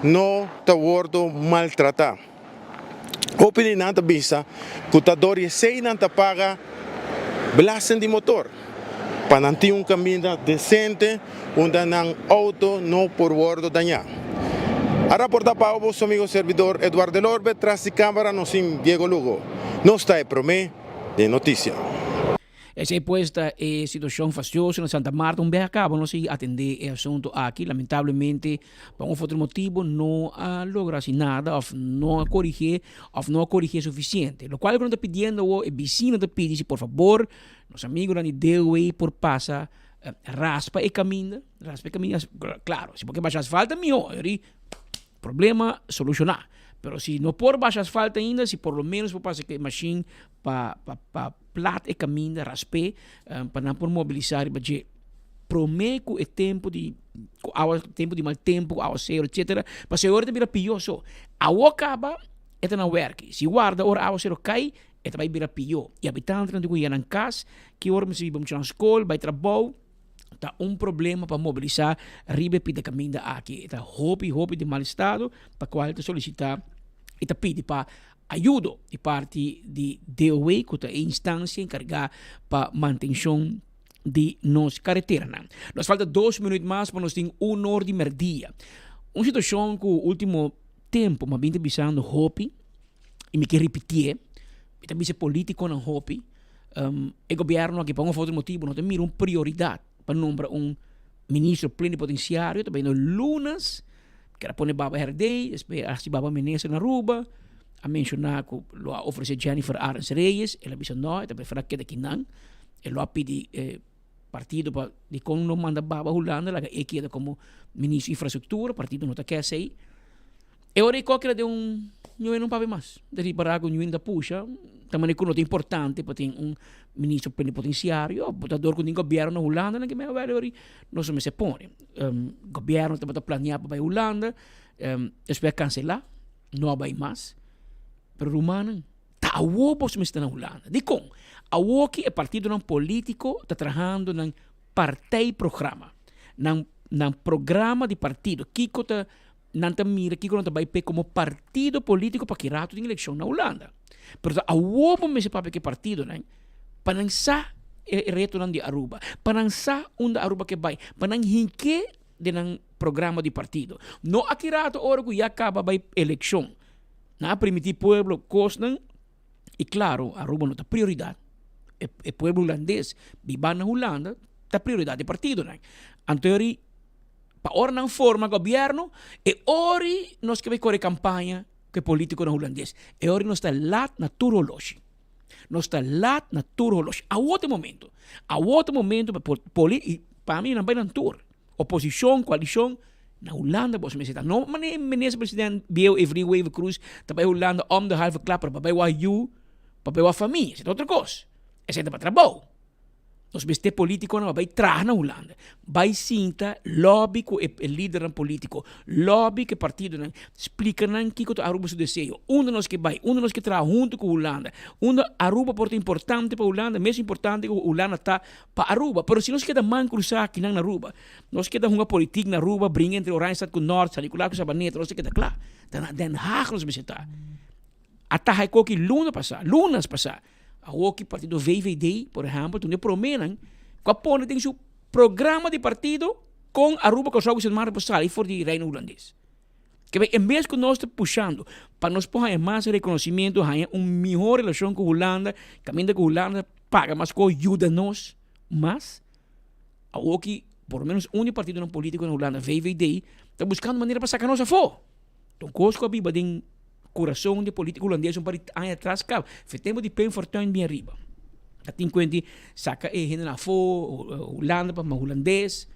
não está sendo maltratado. Opinião está vista que o tador e sei não está paga belasting de motor para não ter caminho decente onde não auto não por bordo dañar. A reportar para o vosso amigo servidor Eduardo del Orbe, tras de câmara, no sin Diego Lugo. Não está promé de notícia. Essa é posta a situação fastidiosa na Santa Marta, bem acaba não se atender o assunto aqui, lamentavelmente, por um outro motivo, não logra-se nada, ou não corrigir suficiente. Lo qual eu estou pedindo, o vecino está pedindo, por favor, nos amigos da DOA por passa, raspa e caminha, claro, se porque baixa asfalto, melhor, problema solucionar. Pero se não por baixo asfalto ainda, se por lo menos por passar que machine para plat e caminho, raspe, para não por mobilizar, porque prometo o tempo de mal tempo, ao zero, etc. Para se agora vira pior só. A acaba, é na work. Se guarda, ora ao zero cai, é vai virar pior. E habitante não tem na casa, que ora se vamos na escola, vai trabalhar, tá problema para mobilizar ribe pide caminho aqui tá hope de mal estado para qual te solicitar e te pede para ajuda de parte de DOA que é a instância encarregada para manutenção de nos carretera. Nos falta 2 minutos mais para nós ter 1 hora de merdia. Uma situação que o último tempo me vem pensando hope e me quer repetir e também ser político na hope o governo aqui por um outro motivo não tem uma prioridade para nombrar ministro plenipotenciário, também no Lunas, que era poner Baba Herdei, depois Baba Menezes na Aruba, a mencionar que lo oferece Jennifer Arens Reyes, ela disse não, também fará que daqui não, ela pedi partido para de quando não manda Baba Holanda, ela queda como ministro de infraestrutura, partido não está quer sair. Eu orei qualquer de não pabe mais, de parar com o da puxa, também é importante para ter ministro plenipotenciário, o botador com o governo na Holanda, que me vai não se põe. Governo está planeando para a Holanda, espera cancelar, não vai mais. Pero Romano, tá a uopo se está na Holanda. De com, a uoki é partido não político, está trabalhando num partei programa, num programa de partido, Kiko está nanta mira que não vai ter como partido político para que rato de eleição na Holanda. Pero a uopo me se pape que partido, né? Para não sa reto de Aruba, para não sa da Aruba que vai, para não hinque de um programa de partido. No aqui rato hora que já acaba vai eleição. Na permitir pueblo cosnan e claro, Aruba não tem prioridade. O pueblo holandês vive na Holanda, tem prioridade de partido, né? Então para ora não forma governo e ori nós que vai correr campanha que político na holandês. E ora nós está lá na turologia. Nós está lá na turologia. A outro momento, para mim, não vai na tur. Oposição, coalição, na Holanda, você me zegt, no, maar minister-president, Bill Every Wave Cruz, daarbij Holanda om de halve klapper, daarbij wa you, daarbij wa familie. Is outra coisa. É sempre para trabalho. Nós beste político não vai trazer na Holanda. Vai sinta lobby com o líder político, lobby que partido não explica não que o Aruba seu desejo. Nós que vai, nós que trabalha junto com a Holanda. Aruba porta importante para a Holanda, mais importante que a Holanda está para Aruba. Pero se nós queda man cruzar aqui na Aruba, nós queda uma política na Aruba, brinca entre Oranjestad com Norte, Sanicular com Sabaneta, nós queda claro. Den Haag nós visitar. Até aí que lunas passar. O partido VVD, por exemplo, onde promenem que tem seu programa de partido com Aruba, com Saúde Mar Postal e for de Reino Holandês. Que em vez que nós estamos puxando para nós pôr mais reconhecimento, uma melhor relação com a Holanda, caminho com a Holanda, paga, mas que ajuda-nos, mas que por menos partido político na Holanda, VVD, está buscando maneira para sacar nós a fora. Então, coisa que a tem coração de político holandês um par anos atrás cá fizemos de bem fortuin bem arriba até enquanto saca gente na Holanda para holandês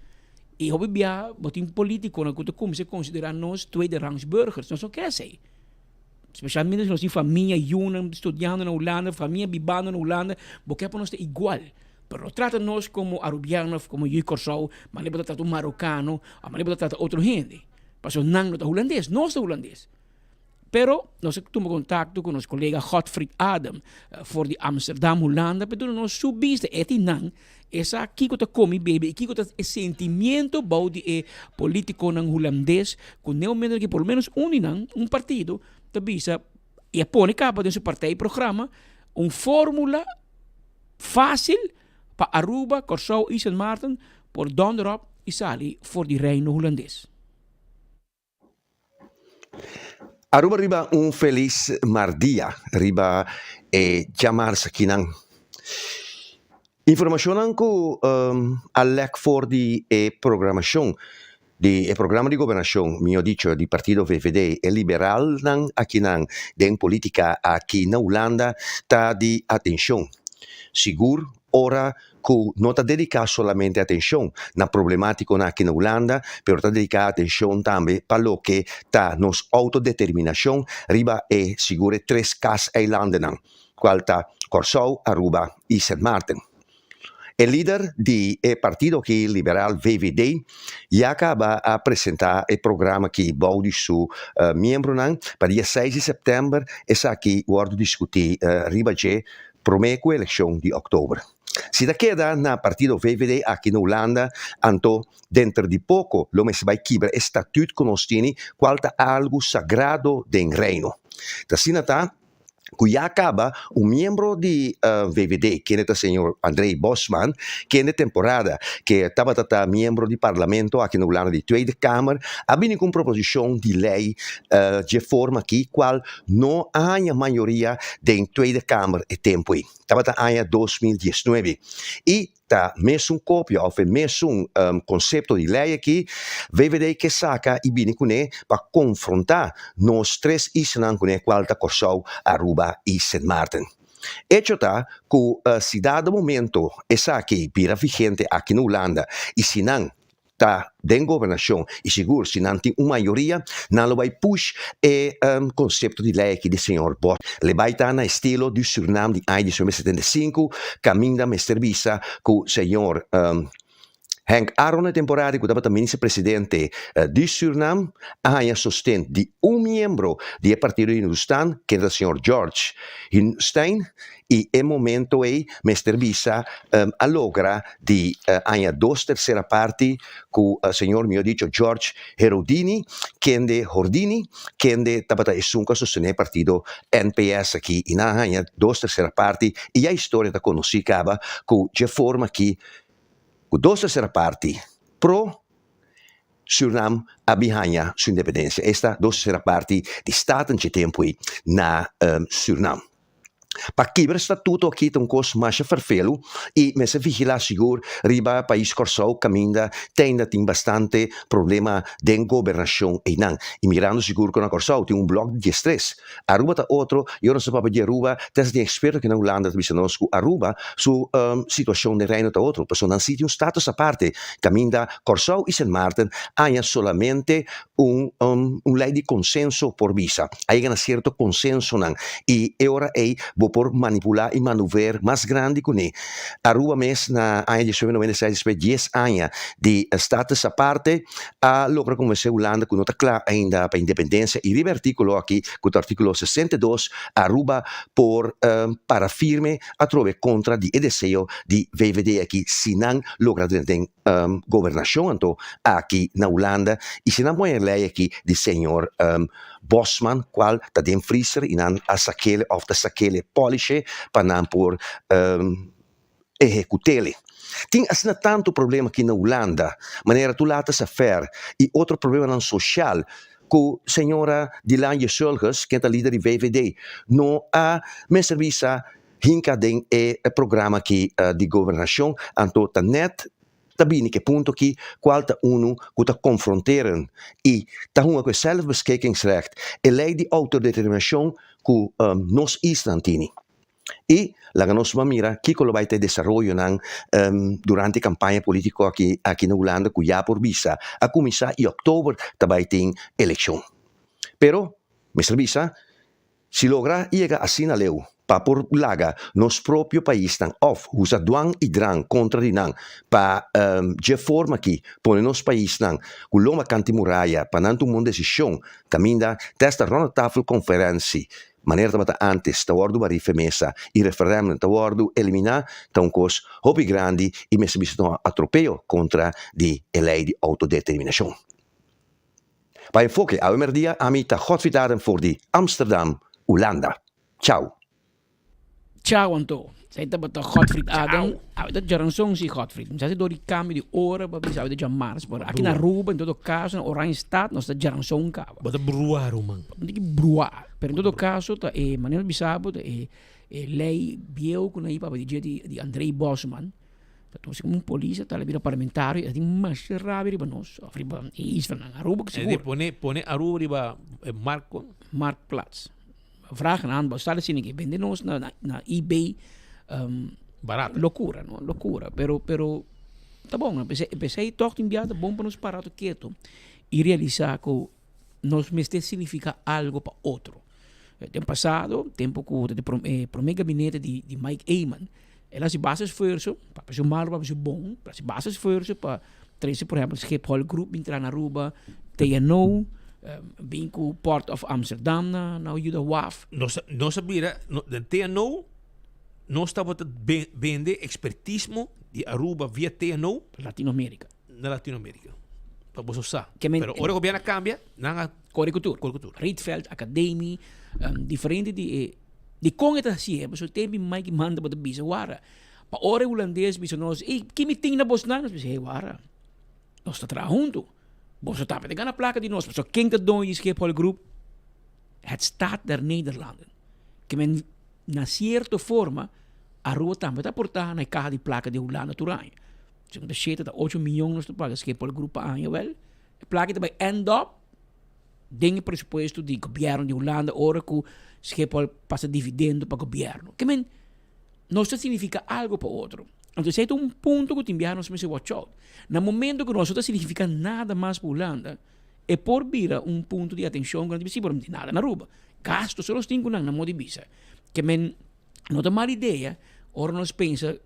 e hobby bia botin político na que como se considera nós tweede rangs burgers nós não quer sei especialmente nós em família junam estudando na Holanda família vivendo na Holanda porque para nós é igual pero trata-nos como arubianos como eu corso mas ele trata um marocano mas ele trata outro gente passou não no holandês nós holandês. Pero nós tomamos contato com nosso colega Godfried Adam for de Amsterdam, Holanda, para nós subiste não essa aqui que está come baby, aqui que está o sentimento bom de político não holandês, com neomento que por menos um partido, tabisa e põe capa de seu partido e programa, fórmula fácil para Aruba, Curaçao e Sint Maarten por Donderop e Sali for de Reino Holandês. Aruba riba feliz mardia, riba chamar-se aqui não. Informação que alec for de programação de programa de governação, mio dicho, di partido VVD e liberal não aqui não, de política aqui na Holanda, tá de atenção. Seguro, ora que não está dedicado somente atenção na problemática aqui na Holanda, mas está dedicado atenção também para o que está nossa autodeterminação, riba e segure 3 casas eilanden, qual está Curaçao, Aruba e Sint Maarten. O líder do partido aqui, liberal VVD, já acaba de apresentar o programa que boude seu membro para dia 6 de setembro, essa aqui vai discutir riba de promeco eleição de outubro. Se queda na partido VVD aqui na Holanda, então, dentro de pouco, o mês vai quebrar o estatuto que nós temos, qual é algo sagrado do reino. Assim, que já acaba membro de VVD, que é o senhor André Bosman, que na temporada que estava membro do parlamento aqui na Holanda, de Tweede Kamer, havia uma proposição de lei de forma que qual não há maioria da Tweede Kamer e tempo aí. Estava em 2019. E tá mesmo cópia ou mesmo conceito de lei aqui, VVD que saca e bine com ele para confrontar nos 3 islas com ele, qual está Curaçao, Aruba e Sint Maarten. Hecho tá que se dado momento essa aqui vira vigente aqui na Holanda e se não está em governação e seguro se não tem uma maioria, não vai push o conceito de lei aqui do senhor Bot. Le vai estar no estilo do Suriname de 1975, caminho da serviço com o senhor Henk Aaron na temporada que estava ministro-presidente do Suriname, há sustento de membro do partido de Hindustan, que é o senhor George Stein, e em momento aí, Mr. Visa logra de há 2/3 parte com o senhor mio dicho George Herodini, que é de Hordini, que é de tabata esunca sostener partido NPS aqui, e há 2/3 parte, e a história da conhecida com de forma que 2/3 parte pro Suriname abihanha sua independência. Esta 2/3 parte de Staten de tempo na Suriname. para quebrar estatuto aqui tem um coisa mais farfelo e me se vigilar seguro riba país Corsau caminha tem bastante problema de governação e não e mirando seguro que na Corsau tem um bloco de estresse Aruba tá outro eu não sei para de Aruba tem experto que na Holanda também nós Aruba su situação de reino tá outro pessoa não sítio um status à parte caminha Corsau e Saint Martin há solamente lei de consenso por visa há um certo consenso não e agora por manipular e manobrar mais grande que ele. Aruba mês na ano de 1996, depois de 10 anos de status à parte, a logra convencer a Holanda que não está claro ainda para a independência e vive artículo aqui, com o artículo 62, Aruba para firme a trove contra o desejo de VVD aqui, se não logra ter governação então, aqui na Holanda e se não põe a lei aqui de senhor Bosman, qual está den freezer e não a saquele of the saquele policy para não por executá-lo. Tem assim tanto problema aqui na Holanda, maneira tu latas a fer e outro problema não social que a senhora Dilanje Sulges, que é a líder do VVD, não há me serviço hinca den programa aqui de governação, então tá net tabini que punto que qualta uno que confronteren e ta uma com zelfbeschikkingsrecht e lei de autodeterminação que nos islantini e la nos mira que colo vai ter desarrollo durante a campanha política aqui na Holanda que já por visa a começar em outubro também tem eleição pero me serviça se logra chega assim na leu para por laga nos próprio país tan off usa duang e drang contra dinang para de forma que põe nos país nan o loma canti muralha para não tomar decisão caminda testa rona tafel conferência maneira de antes tawardo barife mesa e referendum tawardo eliminar tão cos hobby grande e me substituto atropello contra de lei de autodeterminação para enfoque a merdia a mita Godfried voor die Amsterdam Holanda ciao. Ciao Anto. Saya tak betul Godfried Adam. Ada jarang song si Godfried. Misalnya dari kami di ora, babi saya ada jam Mars. Aqui na Aruba, em todo caso, na Orange State, nós está jarang song ka. Bota brua rumang. Não brua. Pero em todo caso, tá maneira bisabo, tá lei bieu com aí para dia de Andrei Bosman. Então, se como polícia, tá vira parlamentar, e tem mais rápido para nós. Afriba isso na Aruba que seguro. Pone Aruba riba Mark Platz. Vragen aan, basta assim que vende nos na eBay barato. Loucura, não? Loucura. Pero tá bom, pensei toch enviar bom para nos parar quieto e realizar que nos mestre significa algo para outro. Tempo passado, tempo que o meu gabinete de Mike Eyman, ela se basa esforço para ser malo, para ser bom, para se basa esforço para trazer, por exemplo, Schiphol Group entrar na Aruba, TNO, bem com o Port of Amsterdam na Uda WAF. Não sabia, de TNO, nós estamos vender expertismo de Aruba via TNO Latinoamérica. Na Latinoamérica. Para você usar. Pero agora o governo cambia, na Coricultura. Rietveld, Academie, diferente de como está assim, mas o tempo mais que manda para o bisa wara. Para ora holandês bisa nós, que me tem na Bosna, nós bisa wara. Nós está trabalhando. Você está pegando a placa de nós, mas quem que doe is Schiphol Group? Het staat der Nederlanden. Que men na certa forma a rua também está portada na carro de placa de Holanda Turanha. Se você chega a 8 milhões de placa Schiphol Group para ano, well, a placa também end up dentro do presupuesto do governo de Holanda, ora que Schiphol passa dividendo para o governo. Que men não significa algo para outro. Então, esse é um ponto que o enviar nos meus watch out. No momento que nós não significa nada mais para a Holanda, é por vir um ponto de atenção que não tem nada na Aruba. Gastos só nós temos na moda de visa. Que men não tem má ideia, ora nós pensa,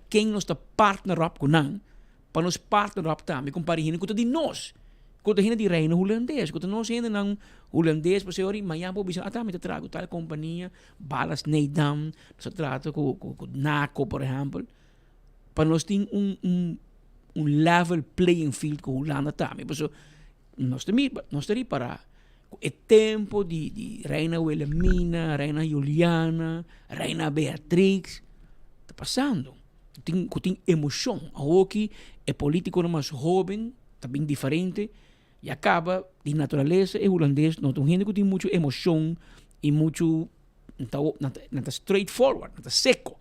quem nós está partner up com nós, para nós partner up também com parihina com de nós. Com a de reino holandês, com nós ainda não holandês, para ser ori, mas já vou dizer, me trago tal companhia, balas Neidam, nós trato com NACO, por exemplo. Para nós ter level playing field com a Holanda também. Por isso, nós temos para o tempo de Reina Wilhelmina, Reina Juliana, Reina Beatrix, está passando. Tem emoção. Aqui é político mais jovem, também diferente, e acaba, de natureza, é holandês, não tem gente que tem muita emoção e muito Nata straightforward, nata seco.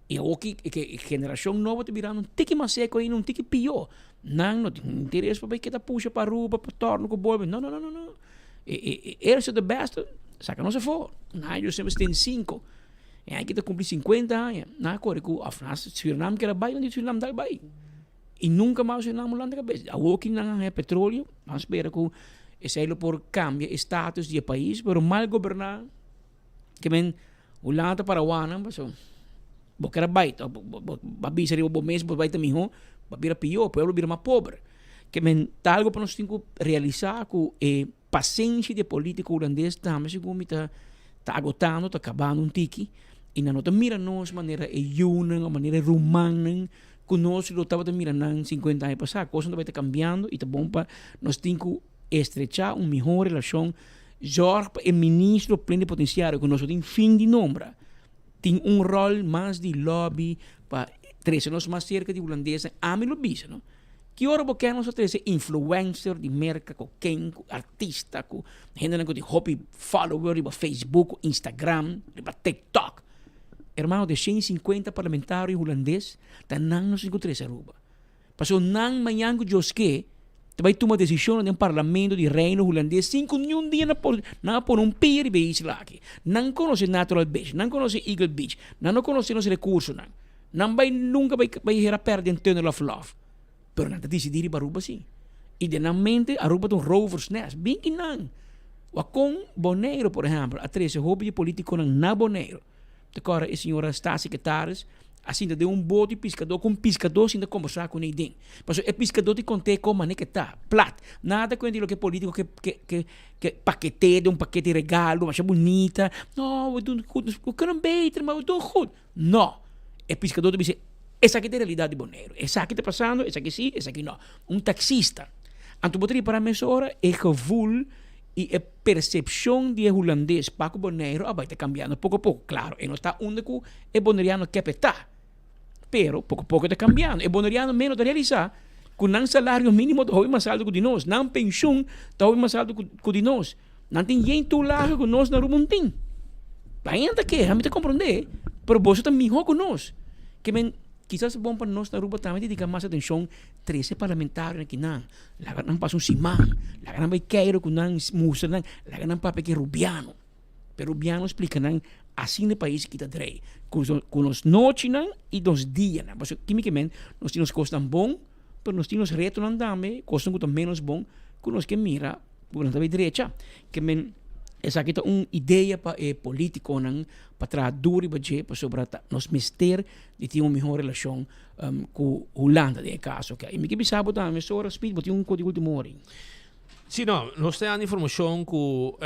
E ook que geração nova te virando tiki mais seco e um tiki pior. Não tem interesse para que ta puxa para rua, para torno com boy. Não. Eles são the best. Saca não se for. Não, eu sempre tem 5. E aí que te cumprir 50 anos. Não, corre com a França, Suriname que era baixo, não Suriname dá baixo. E nunca mais Suriname lá na cabeça. A walking não é petróleo, mas espera que esse por cambia status de país, pero mal governar, que men Holanda para Wana, mas porque era baita, babi seria o bom mês, baita miho, babi era pior, o povo vira mais pobre. Que men algo para nós temos que realizar com paciência de político holandês, também se como está agotando, está acabando um tiki, e não está mirando maneira uma maneira romana, conosco lo estava mirando 50 anos passados, coisa não vai estar cambiando, e está bom para nós temos que estrechar uma melhor relação. Jorge, o ministro plenipotenciário, que nós temos fim de nombra, tem rol mais de lobby para trazer-nos mais cerca de holandesa, a mim lo bisa, não? Que hora porque nós trazer influencer de merca, com quem, artista, com gente que tem hobby follower, para Facebook, Instagram, para TikTok. Hermano, de 150 parlamentários holandeses, tá não nos encontramos Aruba. Passou não manhã que eu que vai tomar decisão no parlamento de reino holandês 5 dias na por um pier de lá aqui. Não conhece Natural Beach, não conhece Eagle Beach, não conhece os recursos, não vai nunca vai ir a perder em Tunnel of Love. Pero não decidir ir para Aruba sim. E de na mente Aruba tem rovers nest, bem que não. O com Bonaire, por exemplo, a 13 hobby político na Bonaire. Agora a senhora está secretária assim de bote pescador com pescador assim de conversar com ninguém. Mas o pescador te contei como é que está, plat. Nada com aquilo que político que paquete de paquete de regalo, mas é bonita. Não, we doen goed, we kunnen beter, maar we doen goed. Não. O pescador te diz, essa aqui é a realidade de Bonaire. Essa aqui está passando, essa aqui sim, essa aqui não. Um taxista. Então, botaria para mim hora é gevoel e a percepção de holandês para o Bonaire vai estar cambiando pouco a pouco. Claro, e não está onde o bonaireano quer estar. Pero pouco a pouco está cambiando. O bonaireano menos de realizar com um salário mínimo está mais alto que nós, não pensão está mais alto que nós. Não tem gente lá com nós na Rumuntim. Ainda que, a mim te compreender, pero você está melhor que nós. Que quizás é bom para nós na Aruba também dedicar mais atenção 13 parlamentares aqui não. Lá não passa simão, lá não vai querer com não musa não, lá não papai que rubiano. Pero rubiano explica não assim no país que está drei. Com os noites não e os dias não. Mas quimicamente nós temos costas bom, pero nós temos reto não também, costas muito menos bom, com nós que mira por não também direita. Que essa aqui é uma ideia para político para traduzir para sobre nós mister de ter uma melhor relação com a Holanda de caso que e me que sabe também sobre speed botar um código de mori. Sim, não, nós temos informação com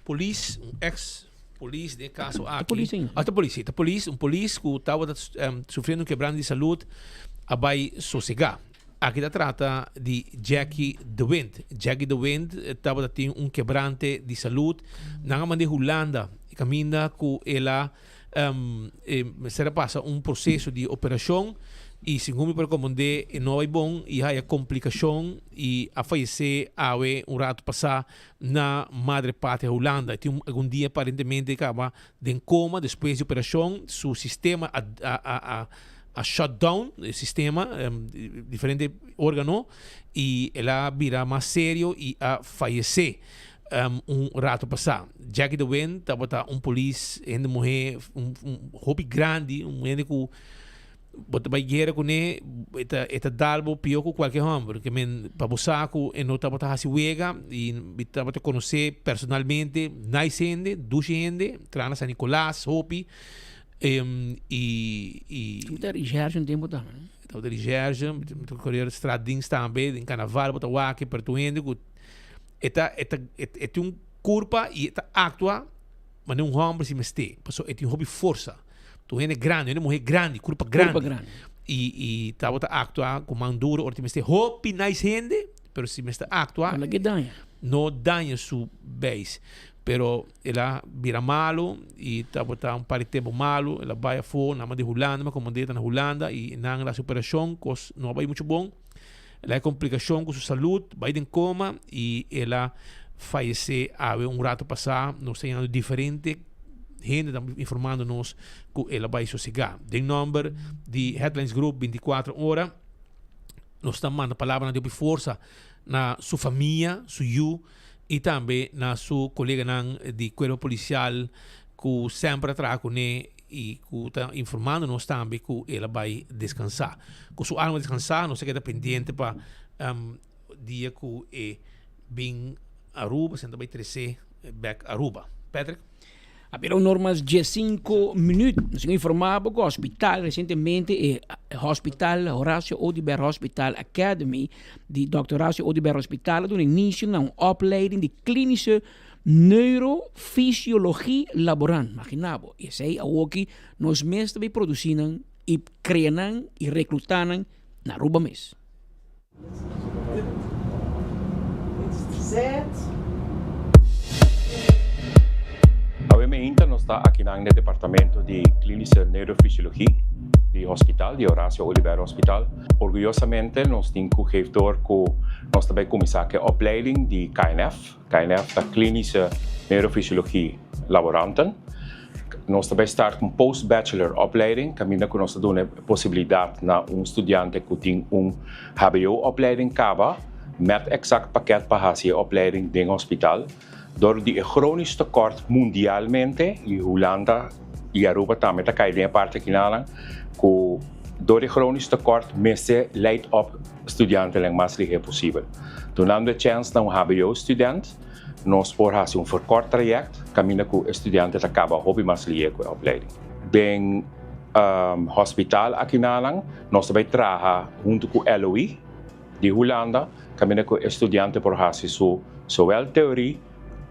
police, ex-police de caso aqui. Um police que estava sofrendo quebranto de saúde a vai sossegar. Aqui se trata de Jackie de Wind. Jackie de Wind estava tendo quebrante de saúde. Na de Holanda, caminha com ela, será passa processo de operação e segundo me recomendei, não é bom e há complicação e a falecer rato passar na madre pátria Holanda. Tem algum dia aparentemente acaba de coma depois de operação, seu sistema a shutdown do sistema, diferente órgano, e ela vira mais sério e a falecer rato passado. Jackie de Wind estava polícia, ainda morrer, hobby grande, mulher que vai guerra com ele, eta dalbo pior que qualquer homem, porque para buscar que não estava a se uega e estava a conhecer personalmente, nascende, duas gente, trana San Nicolás, hobby. Muita rigérgia um tempo também. Muita rigérgia, muita correr estradinhos também, em carnaval, muita waki, pertuendo. É um curva e é atua, mas não é um homem se meste. É um hobby força. Tu é grande, é uma mulher grande, curva grande. E estava a actuar com manduro, orte meste hobby nice gente, pero se meste actuar, não danha sua base. Pero ela vira malo e estava par de tempo malo, ela vai a fora, na de Holanda, mas como na Holanda e na superação, não vai muito bom. Ela é complicação com sua saúde, vai em coma e ela fallece ave um rato passar, nós temos diferente gente informando-nos que ela vai sossegar. De número de Headlines Group 24 horas, nós estamos mandando palavra de força na sua família, e também na sua colega de corpo policial que sempre traz com ele e que está informando-nos também que ela vai descansar. Com sua alma descansar, nós estamos pendente para dia que é bem Aruba, sendo bem 13 back Aruba. Patrick? Haveram normas de 5 minutos. Nos informava que o hospital, recentemente, o Hospital Horácio Odiber Hospital Academy, de Dr. Horácio Odiber Hospital, do início na opleiding de klinische neurofisiologie laborant. Imaginavo. E sei a que nós mesmos também produzimos e criamos e recrutamos na Aruba mesmo. Obviamente, nós estamos aqui no departamento de clínica neurofisiologia do hospital, de Horácio Oliveira Hospital. Orgulhosamente, nós temos o gestor que nós também começamos a opleiding de KNF. KNF é Clínica Neurofisiologia Laboranten. Nós também estamos com post-bachelor opleiding, que nós damos a possibilidade para estudante que tem HBO-opleiding caba, met exact pakket para fazer a opleiding no hospital. Door die chronisch tekort mundialmente, e Holanda e Aruba também está caindo em parte aqui na que door die chronisch tekort mensen leidt op studenten lang mais ligeiro possível. Donando a chance na HBO-student, nós por fazer verkort traject, caminha que o estudante acaba hobby mais ligeiro com a opleiding. Bem hospital aqui na nós também trabalhamos junto com o LOI de Holanda, caminha que o estudante por fazer zowel teorie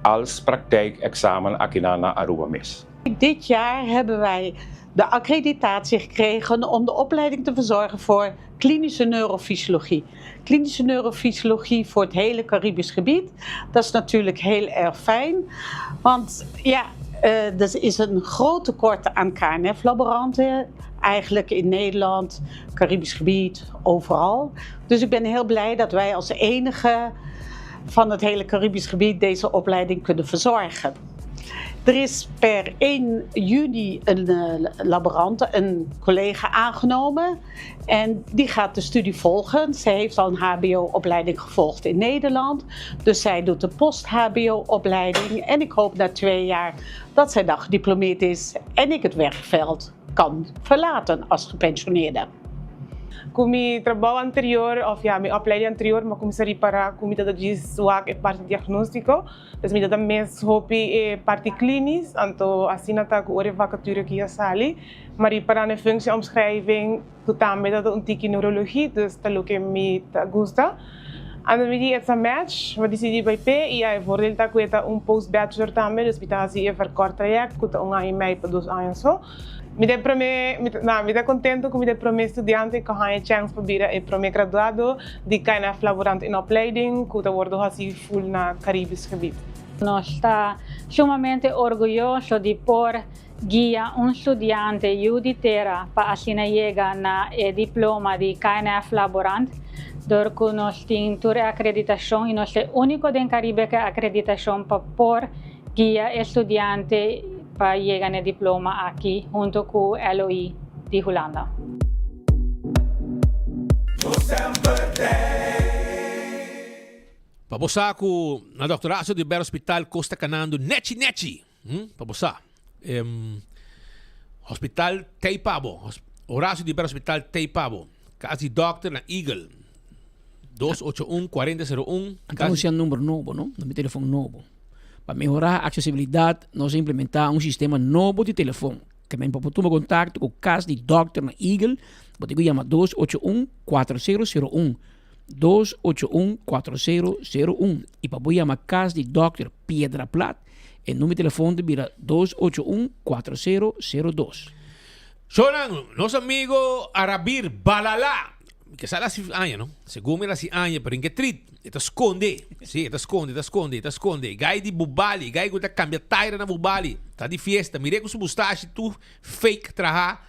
als praktijkexamen Akinana Aruba mis. Dit jaar hebben wij de accreditatie gekregen om de opleiding te verzorgen voor klinische neurofysiologie. Klinische neurofysiologie voor het hele Caribisch gebied. Dat is natuurlijk heel erg fijn, want ja, er is een groot tekort aan KNF-laboranten. Eigenlijk in Nederland, Caribisch gebied, overal. Dus ik ben heel blij dat wij als enige van het hele Caribisch gebied deze opleiding kunnen verzorgen. Er is per 1 juni een laborante, een collega aangenomen en die gaat de studie volgen. Zij heeft al een HBO-opleiding gevolgd in Nederland, dus zij doet de post-HBO-opleiding en ik hoop na 2 jaar dat zij dan gediplomeerd is en ik het werkveld kan verlaten als gepensioneerde. Com meu trabalho anterior, ou ja, minha opleiding anterior, mas comecei para comida de SWAC e parte diagnóstico. Dus me dá mais hobby e parte klinisch, então assim não tá com a vacature que já sali. Maar para a functieomschrijving, tu também dá tiki neurologie, dus dat lo que me gusta. En dan weet je, match, wat decidi bij P, e voordeel dat ik post-bachelor também, dus ik zie een verkort traject, ik heb een mij per 2 anos zo. Me dá contento com me dá estudante que ganha chance para vir para me graduado de KNF laborante em opleiding, que wordt assim full na Caribisch gebied. Nós está sumamente orgulhoso de por guia estudante juditera para assim chegar na diploma de KNF laborante. Door que nós temos a acreditação e nós é o único do Caribe que acreditação para por guia estudante para chegar no diploma aqui, junto com o LOI de Holanda. Para você que na Dr. Horácio Odiber Hospital Costa Canando, Nechi, para você. Hospital Teipabo, Horácio Odiber Hospital Teipabo, casa doctor na Eagle, 281-4001. Estamos usando número novo, não? No meu telefone novo. Para melhorar a acessibilidade, nós implementamos sistema novo de telefone. Que também para tomar contato com o caso de Dr. na Eagle, você chama 281-4001. 281-4001. E para chamar caso de Dr. Piedra Plat, o número de telefone vira 281-4002. Sonan, nosso amigo Arabir Balala, que sala si año, ¿no? Según era si año, pero en que treat, te esconde, sí, te esconde. Gai di bubali, gai que cambia taira na bubali, tá de fiesta, mire com su mustache, tu fake traha,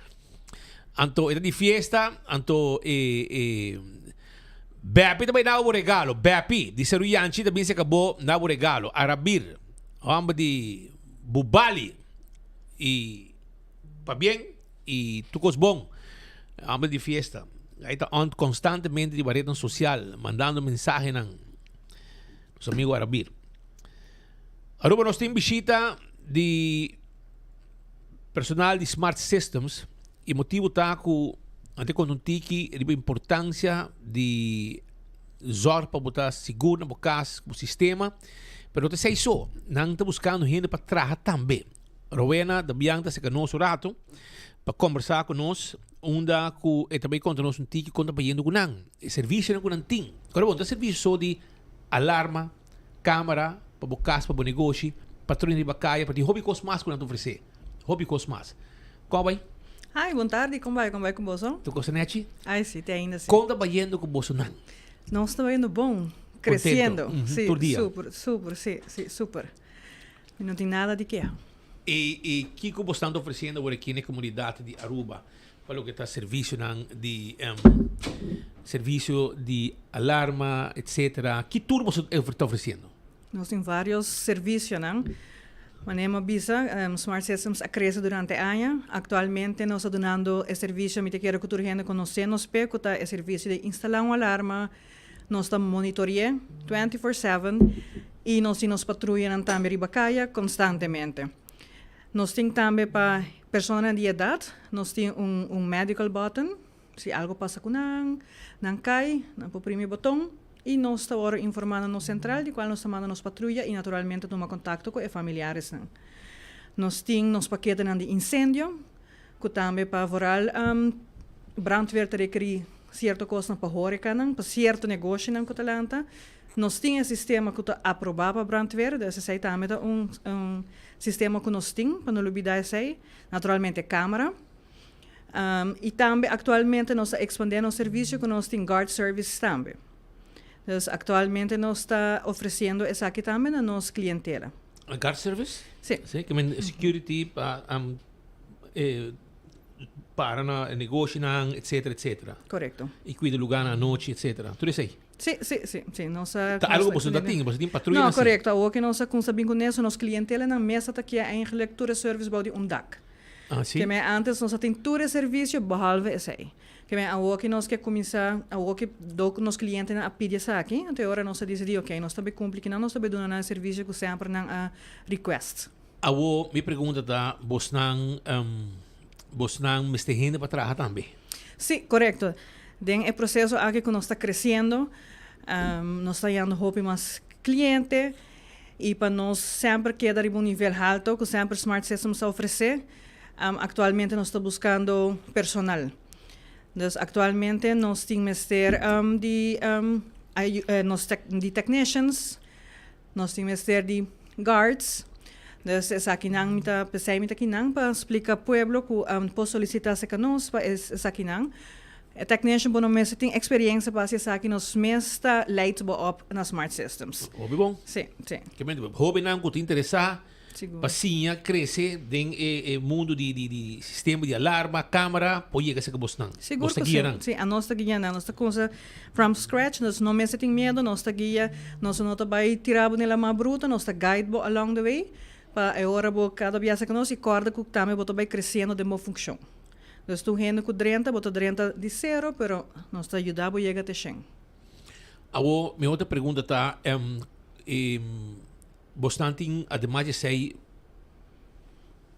anto era de fiesta, anto Bepi também dá o regalo. Bepi, de Seruyanchi também se acabou dá o regalo. Arabir, amba de Bubali e pa bem e tucos bom. Amba de fiesta. Aí está constantemente de barreira social, mandando mensagem a os amigos Arabir. Aruba nós temos visita de personal de Smart Systems e motivo está com ante quando tiki a importância de zorg para botar seguro no caso o sistema, pero te sei só, não está buscando gente para trabalhar também. Rowena da Bianca se conosco rato para conversar conosco, onde e também conta nós tiki conta para indo com não, serviço não com não tem. Agora bom, serviço só de alarma, câmera para o caso para o negócio, patrulha de bacaia para de hobby cost mais que não oferecer, hobby cost mais. Qual vai? Ai, boa tarde, como vai com você? Tu gosta, Nechi? Ai, sim, tem ainda sim. Como está indo com você, não? Não está indo bom, crescendo. Sim, todo dia. Super, sim, super. E não tem nada de que. E que você está oferecendo aqui na comunidade de Aruba? Para o que está serviço de serviço de alarma, etc. Que turno você está oferecendo? Nós temos vários serviços, não? Manema bisa Smart Systems a cresce durante o ano. Atualmente nós estamos dando o serviço, me te quero que tu gente conhecemos, que é o serviço de instalar uma alarma, nós estamos monitoreando 24/7 e nós temos patrulha também em Bacaia constantemente. Nós temos também para pessoas de idade, nós temos medical button, se algo passa com não cai, não oprime o botão. E nós estamos informando no central, de qual nós estamos mandando nos patrulha e naturalmente tomamos contato com os familiares. Nós temos paquetes de incêndio, que também para vorar brandweer te requerir certa coisa para horeca, para certo negócio em Catalanta. Nós temos um sistema que está aprovado para brandweer, desse sei também sistema que nós temos, para não olvidar isso, naturalmente câmera. E também atualmente nós estamos expandindo o serviço que nós temos guard service também. Então, atualmente nós estamos oferecendo isso aqui também a nossa clientela. A guard service? Sim. Sim, que é security para o negócio, etc. Correto. E cuida do lugar à noite, etc. Tudo isso aí? Sim. Nossa, algo você tem patrulha? Não, correto. O que nós conseguimos com isso, nossa clientela na mesa está aqui eigenlijk todo service bij de DAC. Ah, sim? Que antes nós temos todo serviço, behalve isso aí. Que que nós que começar a que nos clientes a pedir isso aqui, até agora nós decidimos, ok, nós também cumprimos, nós também dando um serviço que sempre não a request. Me pergunta da você não me está indo para trabalhar também? Sim, correto. Den o processo aqui que nós está crescendo, nós está indo hope mais cliente e para nós sempre quedar em nível alto, que sempre Smart Systems oferece. Atualmente nós estamos buscando personal. Então, atualmente nós temos de technicians, nós temos de guards. Então, aqui não está pensando aqui não para explicar ao povo que pode solicitar-se conosco para esse aqui não. A technician bom mesmo tem experiência para ser aqui nos mesta leite op na Smart Systems. Hobby bom? Sim. Que bem, hobby não que te interessar. Pasinha cresce dentro do mundo de sistema de alarma, câmera, pode ser que você não. Seguro que sim. A nossa guia, a nossa coisa from scratch, nós não mesmo tem medo, nossa guia, nós não vai tirar nela mais bruta, nossa guide along the way, para agora cada vez que nós e corda que também vai crescendo de uma função. Então, estou vendo que 30, bota 30 de zero, pero nós está ajudando a chegar até 100. Minha outra pergunta está bastante, además de ser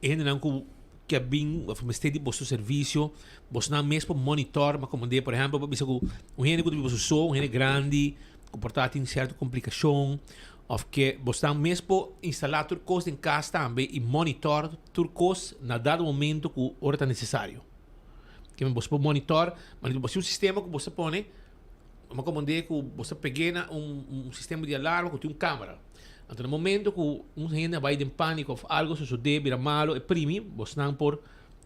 ainda não que bem você de vosso serviço, você não mesmo monitor, mas como por exemplo, você gente que você sou, gente grande, que portar em certa complicação, ou que você mesmo instalar turcos em casa também e monitor turcos na dado momento que hora está necessário. Que você pode monitor, mas você um sistema que você põe, mas como que você pega sistema de alarma que tem câmera. Então, no momento que gente vai em pânico ou algo sucede, vira malo, você não pode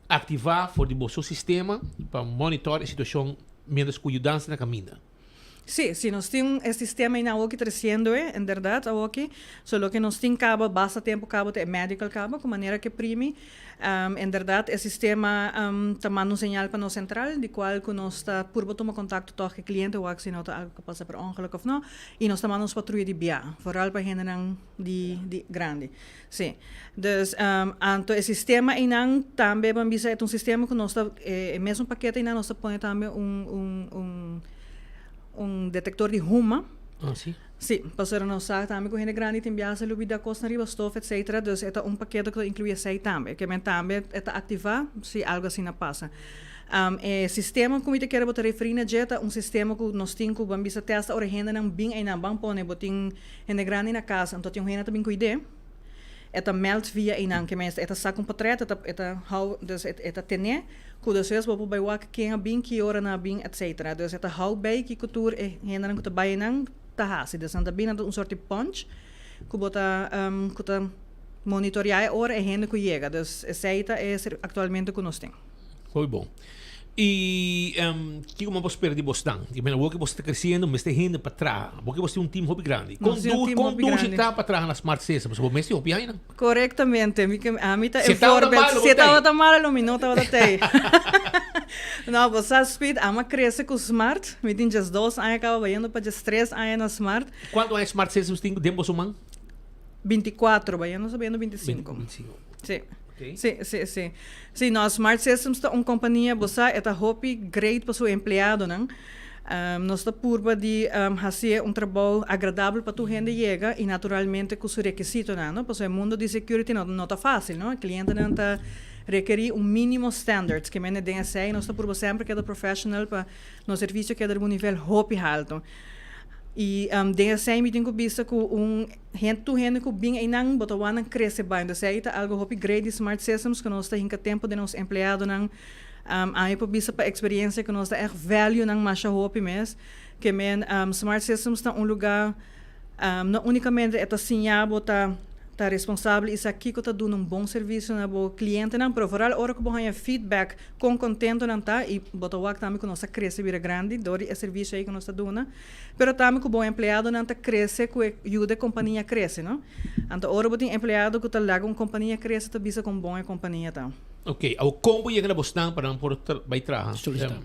ativar o seu sistema para monitorar a situação menos cuidando na caminha. Sí, sí, nós temos esse sistema ainda aqui crescendo, em verdade, aqui. Só que nós temos cabo, basta tempo cabo, é medical cabo, com maneira que prime. Em verdade, esse sistema também nos señal para nós central, de qual que nós está por tomar contato com o cliente, ou se não está algo que passa por ongeluk ou não, e nós também nos patrulha de BIA, vooral para gente de grande. Sim. Dus, então, esse sistema ainda também, é um sistema que nós está, mesmo paquete ainda nós põe também detector de huma. Ah, sim? Sim, para nós saber também que a gente grande tem viagem, lubida, costa, riba, stof, etc. Dus é paquete que inclui isso também, que também é ativar se algo assim não passa. O sistema, como eu quero botar referir na jeta, sistema que nós temos que vamos testar a gente não bem aí não vamos pôr, botem gente grande na casa, então tem gente também cuidar. Eta meld via inang que mensen eta sac patret eta hou dus eta tene ku dus is bobo by wak ken bin ki ora na bin etc. Dus eta hou by ki kultuur hendran ku by nang ta hasi dus anda bin een soort punch ku bota ku monitorear ora hende ku llega. Dus essa é atualmente que nós tem. Foi bom. E que como você perde bostan? Que bem, o que você está crescendo, mas tem gente para trás. Porque você tem um time hobby grande. Quando você está para trás na Smart System, você vai hobby ainda? Correctamente. A mim tá se estava tão mal, o minuto estava até. Não, você speed, ama cresce com Smart. Me tem just 2 anos acaba indo para just 3 anos na Smart. Quanto é Smart System tem tempo sumando? 24, vai indo sabendo 25. 25. Sim. Okay. Sim. Sim, nós Smart Systems é uma companhia, você é hobby great para o seu empregado, não? Nós está purba de fazer trabalho agradável para tu gente chega e naturalmente com seu requisito, não? Porque o mundo de security não está fácil, não? O cliente não está requerir mínimo standards que mene den sei, nós está purba sempre que é profissional para no serviço que é de nível hobby alto. E den sei me tenho visto com gente que bem ainda botawana cresce bem, então sei tá algo hobby grade Smart Systems que nós está em tempo de nos empregado não aí por vista para experiência que nós está value não mais hobby mes que men Smart Systems está lugar não unicamente é sinal botar tá responsável isso aqui que tá dando bom serviço na bo cliente não provar hora que bom feedback com contento não tá e botar o também que nossa cresce vira grande dori é serviço aí que nós tá dando pero também que bom empregado não tá cresce que ajuda a companhia cresce não então hora botem empregado que tá lá com companhia cresce tá bisa com bom a companhia tá. Ok, o combo chega na bostan para por vai trabalhar.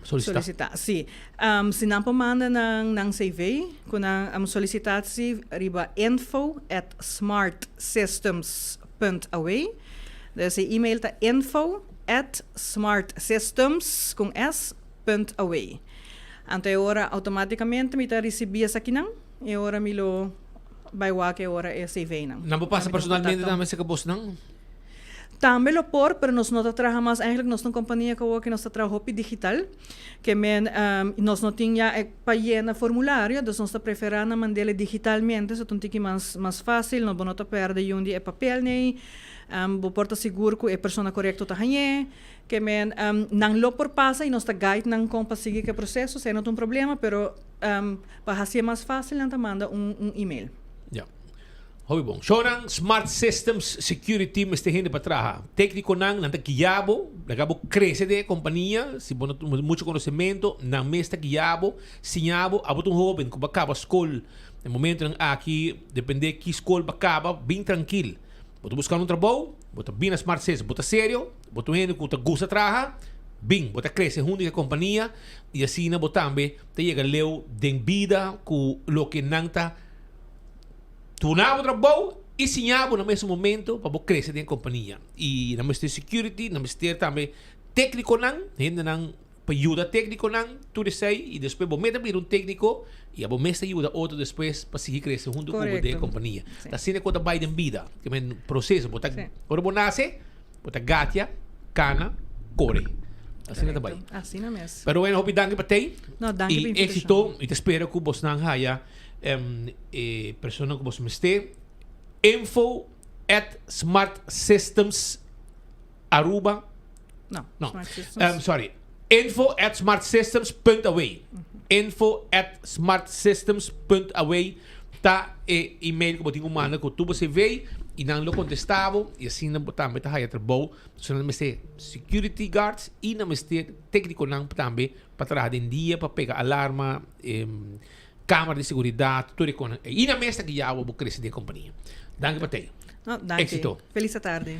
Solicitar. Sim. Se não manda nang CV, quando solicitar-se riba info@smartsystems.away. Dus e-mail tá info@smartsystems.away. Então agora automaticamente me tá receber essa aqui não, e agora me lo vai lá que agora é CV não. Não passa personalmente também se acabou não. Também lo por, pero nós não trabalhamos eigenlijk nós uma companhia que nós trabalhamos digital, que nós não tinha para llenar formulário, então nós preferimos mandar digitalmente, so que mais fácil, não vamos perder onde é papel nem, vou portar seguro que é pessoa correta tá hanhe, que não lo por passa e nós guide não como seguir que processo, sem não tem problema, pero para fazer mais fácil, não manda e-mail. Hoi bom. Shonang Smart Systems Security mas tem para trás. Técnico nang nanta guiabo, nagabo cresce de companhia, se bono muito conhecimento, na mesta guiabo, sinhabo, abotum jovem que acaba escola. No momento aqui depende que escola acaba bem tranquilo. Boto buscar trabalho, boto bem na Smart Systems, boto sério, boto gente que gosta trabalhar, bem, boto cresce junto com a companhia e assim na botambe te chega leu den vida com lo que nanta tunavo trabalho e sinhavo no mesmo momento para crescer dentro da companhia. E na mesma security, na mesma também técnico não, ainda não para ajuda técnico não, tudo isso aí, e depois vou meter técnico e a mesma ajuda outro depois para seguir crescer junto com a companhia. Da cena quando vai em vida, que é um processo, botar quando você nasce, botar gatia, cana, core. Assim não vai. Assim não mesmo. Pero bueno, hope danke para ti. No, danke e éxito, e te espero que você não haya persona que você me esteja info@smartsystems.aruba info@smartsystems.away info@smartsystems.away tá e-mail que você manda que tu você vê e não lo contestava e assim não também tá aí trabalho so não me security guards e não me técnico não também para trás de dia para pegar alarma Câmara de Seguridade, tudo com e na mesa que já vou crescer de companhia. Danke para ti. Danke. Éxito. Feliz tarde.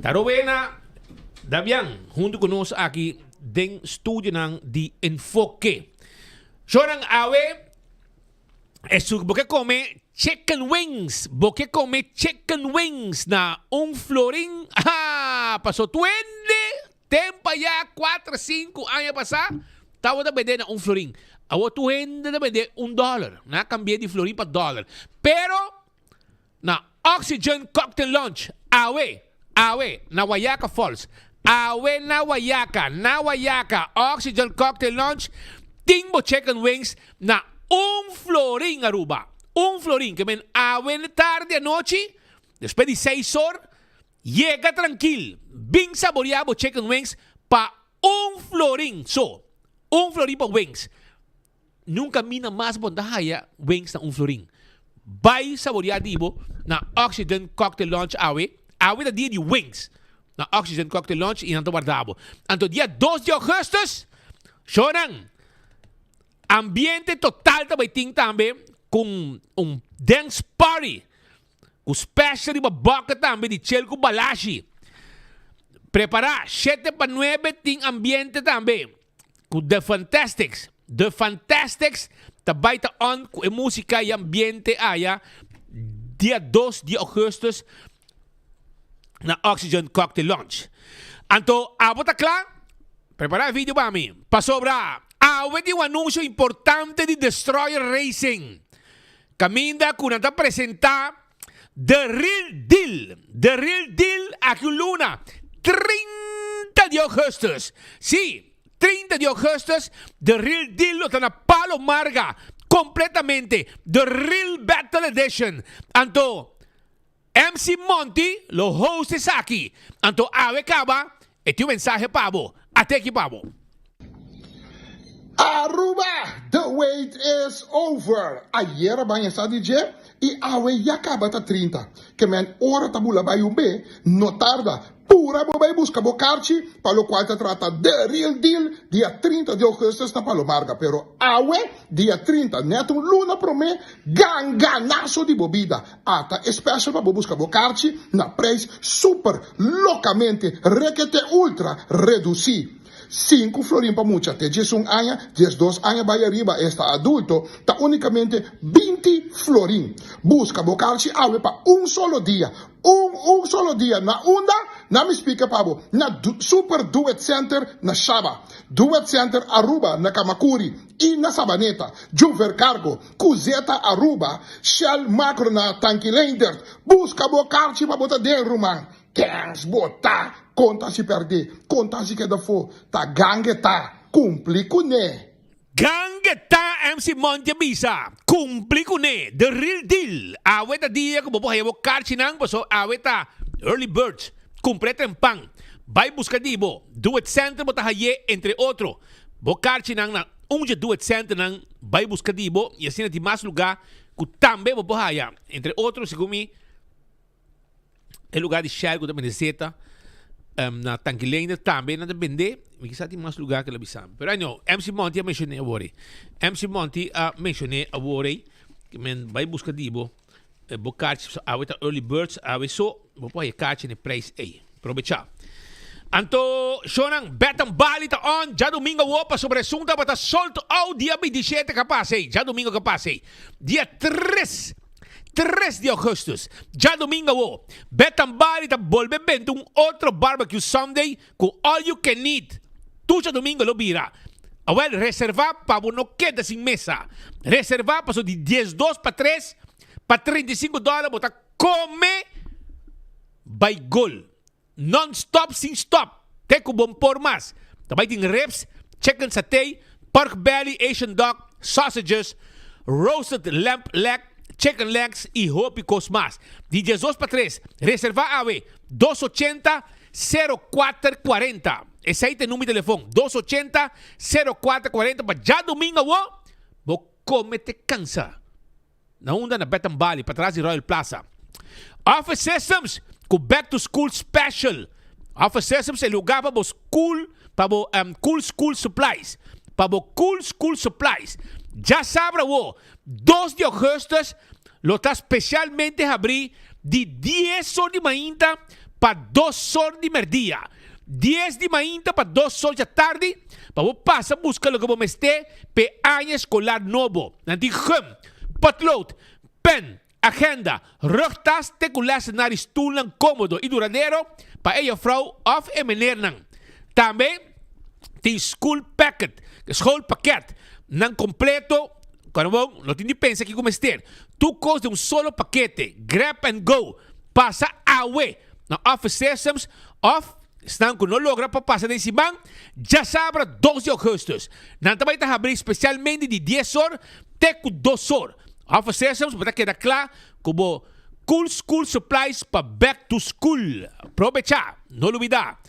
Tarobena, Davian, junto conosco aqui den estúdio de enfoque. Choran awe, porque come chicken wings. Porque come chicken wings na florin. Passou 20 tempo já, 4, 5 anos passar. Estava a vender na florin. Agora tu ainda a vender $1. Na cambiei de florin para dólar. Pero, na Oxygen Cocktail Lounge, awe, na Wayaka Falls. Awe na Wayaka, Oxygen Cocktail Lounge, Timbo Chicken Wings na florin Aruba. Florin, que men awe na tarde a noche, después de 6 horas, llega tranquilo, bien saboreado Chicken Wings pa florin. So, florin pa wings. Nunca mina mais bondahaya wings na florin. Vai saboreado na Oxygen Cocktail Lounge awe da dia de wings. Na Oxygen Cocktail Lounge in Anto Guardabo. Anto dia 2 de agosto, choran. Ambiente total também tem também com dance party. O special de baboca também de Chelco Balashi. Preparar 7 para 9 tem ambiente também. Com The Fantastics. The Fantastics também tá on com música e ambiente aí. Dia 2 de agosto na Oxygen Cocktail Lounge. Anto, tá claro? Prepara o vídeo para mim. Passou pra de um anúncio importante de Destroyer Racing. Caminda com a apresentar The Real Deal. The Real Deal aqui Luna. 30 de agosto. Sim, 30 de agosto. The Real Deal está na Palo Marga. Completamente. The Real Battle Edition. Anto, MC Monty, lo hostes aqui. Anto, ave caba, este mensaje pavo. Até aqui, pavo. Aruba, the wait is over. Ayer banha sa DJ e awe ya acaba ta 30. Que men ora tabula vai B, no tarda. Pura bobai busca bocarci, palo qual te trata The Real Deal, dia 30 de agosto na Palo Marga. Pero awe, dia 30, neto luna pro me, ganganazo di bobida. Ata special pa busca bocarci, na preço super, locamente, requete ultra, reduci. 5 florin para mucha, te 11 años, 12 años vaya arriba, está adulto, está únicamente 20 florin. Busca bocarci ave para un solo día. Un solo día. Na onda, na me explica pavo, na Super Duet Center na Shaba, Duet Center Aruba na Kamakuri e na Sabaneta, Juver Cargo, Cuzeta Aruba, Shell Macro na Tanquilander. Busca bocarci para botar dentro, man. Tens botar. Conta se perder, conta se queda for, tá gangue tá, cumpli com né. Gangue tá MC Monte Bisa, cumpli com né, The Real Deal. Awe ta dia como bohay bo karchinang paso awe ta Early Birds, completa en pan. Vai buscar dibo, Do It Center mo tahaye entre outro. Bo karchinang na unje Do It Center nang vai buscar dibo e assim de mais lugar que também bo bohaya, entre outros segumi el lugar de Shergo também de Zeta. Na Tanquilander também na vender, mas quizá tem mais lugar que ela bisa. Pero ano, MC Monty a mencionei agora. MC Monty a mencionei agora que men vai buscar dibo, bocarchi, aveta early birds, aveso, vou pôr carchi ne price aí. Aproveitar. Anto, Shonang, Betang Bali ta on, já domingo wopa sobre assunto para solto ao dia 27 capaz, já domingo capaz, dia 3 de agosto, já domingo, Betambari está volvendo outro barbecue Sunday com all you can eat. Tu já domingo lo vira. Awel, reservar para não queda sem mesa. Reservar para de 12 para 3, para $35, botar come by gol. Non-stop, sin stop. Teco bom por mais. Também tem reps, chicken satay, pork belly, Asian dog, sausages, roasted lamb leg, chicken legs y hopicos más. De 12 para 3. Reserva AVE 280-0440. Ese ahí te número de teléfono. 280-0440. Para ya domingo, vos comete cansa. Na onda na Betang Bali, para trás de Royal Plaza. Office Systems, com Back to School Special. Office Systems é lugar para vos cool, para vos cool school supplies. Para vos cool school supplies. Ya sabrá vos, 2 de agosto, lo está especialmente abrir de 10 horas de manhã para 2 horas de meio-dia. 10 de manhã para 2 horas da tarde, para vos passar a buscar o que vos este pe ano escolar novo. Nanti potlood, pen, agenda, rugtas, teculas naar stoelen cómodo e duradeiro para ella vrouw of meneer. Também tem schoolpakket, não completo, quando não tem de pensar que como este. Tu costa de solo paquete, grab and go, passa away na Office Systems of estão que não logra para passar em cima, já sabe 12 de agosto. Não também está abrindo especialmente de 10 horas até 2 horas. Office Systems vai quedar claro como cool school supplies para back to school. Aproveitar, não olvidar.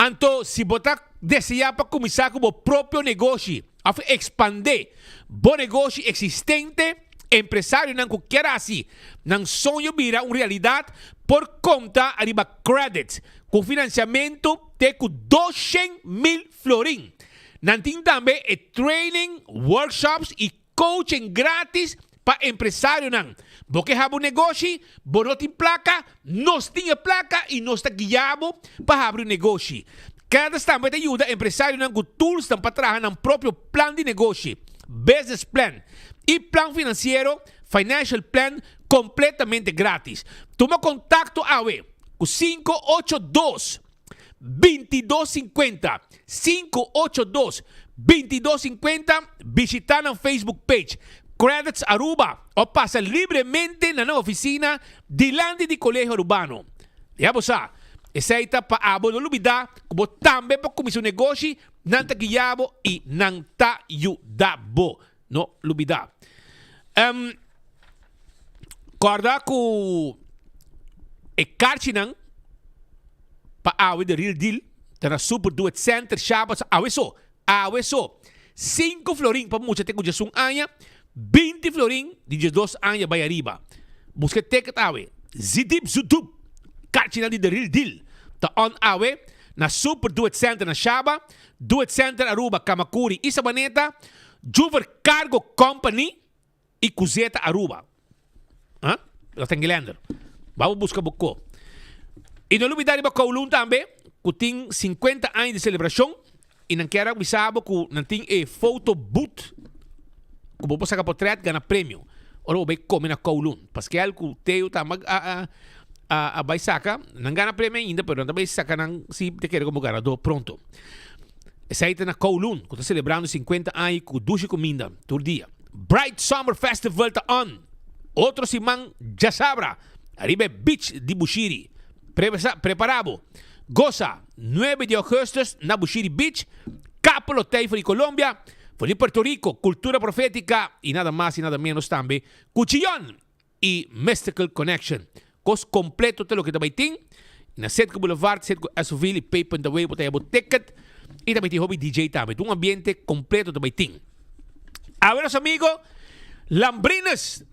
Então, se você desejar para começar com o próprio negócio, a expandir bom negócio existente, empresário não quer assim, não sonho virar uma realidade por conta de credit, com financiamento de 200,000 florim. Não tem também training, workshops e coaching grátis para empresário não. Porque have um negócio, você não tem placa, nós temos placa e nós está guiado para abrir um negócio. Cada também ajuda empresário não com tools para trabalhar no próprio plano de negócio, business plan e plano financeiro, financial plan completamente grátis. Toma contato com 582 2250 582 2250, visitar na Facebook page Credits Aruba ou passa livremente na oficina delante do Colégio Urbano. Já você essa está para a boa olvidar, como também para começar um negócio, não está guiado e não está ajudado. Não olvidar. Corda com e cartinang para a The Real Deal, na Super Do It Center, Shabbat, aweso. 5 florim para mucha te cuja sun anya, 20 florim de 2 anya by arriba. Busque ticket awe. Zidip zudub. Cartina de The Real Deal. Ta on awe na Super Do It Center na Shaba, Do It Center Aruba, Kamakuri, Isabaneta, Juver Cargo Company e Cuzeta Aruba. La Tengelander. Vamos buscar buco. E não olvidar ba Kowloon também, que tem 50 anos de celebração e não quero avisar que não tem photo booth. Que vou passar portrait ganha prêmio. Ora vou comer na Kowloon. Porque algo teu tá a vai saca, não ganha prêmio ainda, mas também saca não se te quer como ganador pronto. Essa aí tá na Kowloon, que está celebrando 50 anos com ducha comida todo dia. Bright Summer Festival tá on. Outro simão já sabra. Arriba Beach de Bushiri. Preparado. Goza, 9 de agosto na Bushiri Beach. Capo Hotel de Colômbia. Foi de Puerto Rico, cultura profética e nada mais e nada menos também. Cuchillón e Mystical Connection. Cos completo de lo que também tem. Na Setco Boulevard, Setco Asoville e Pay Point Away, botei a ticket. E também tem hobby DJ também. Um ambiente completo também tem. A ver, amigos, Lambrinas.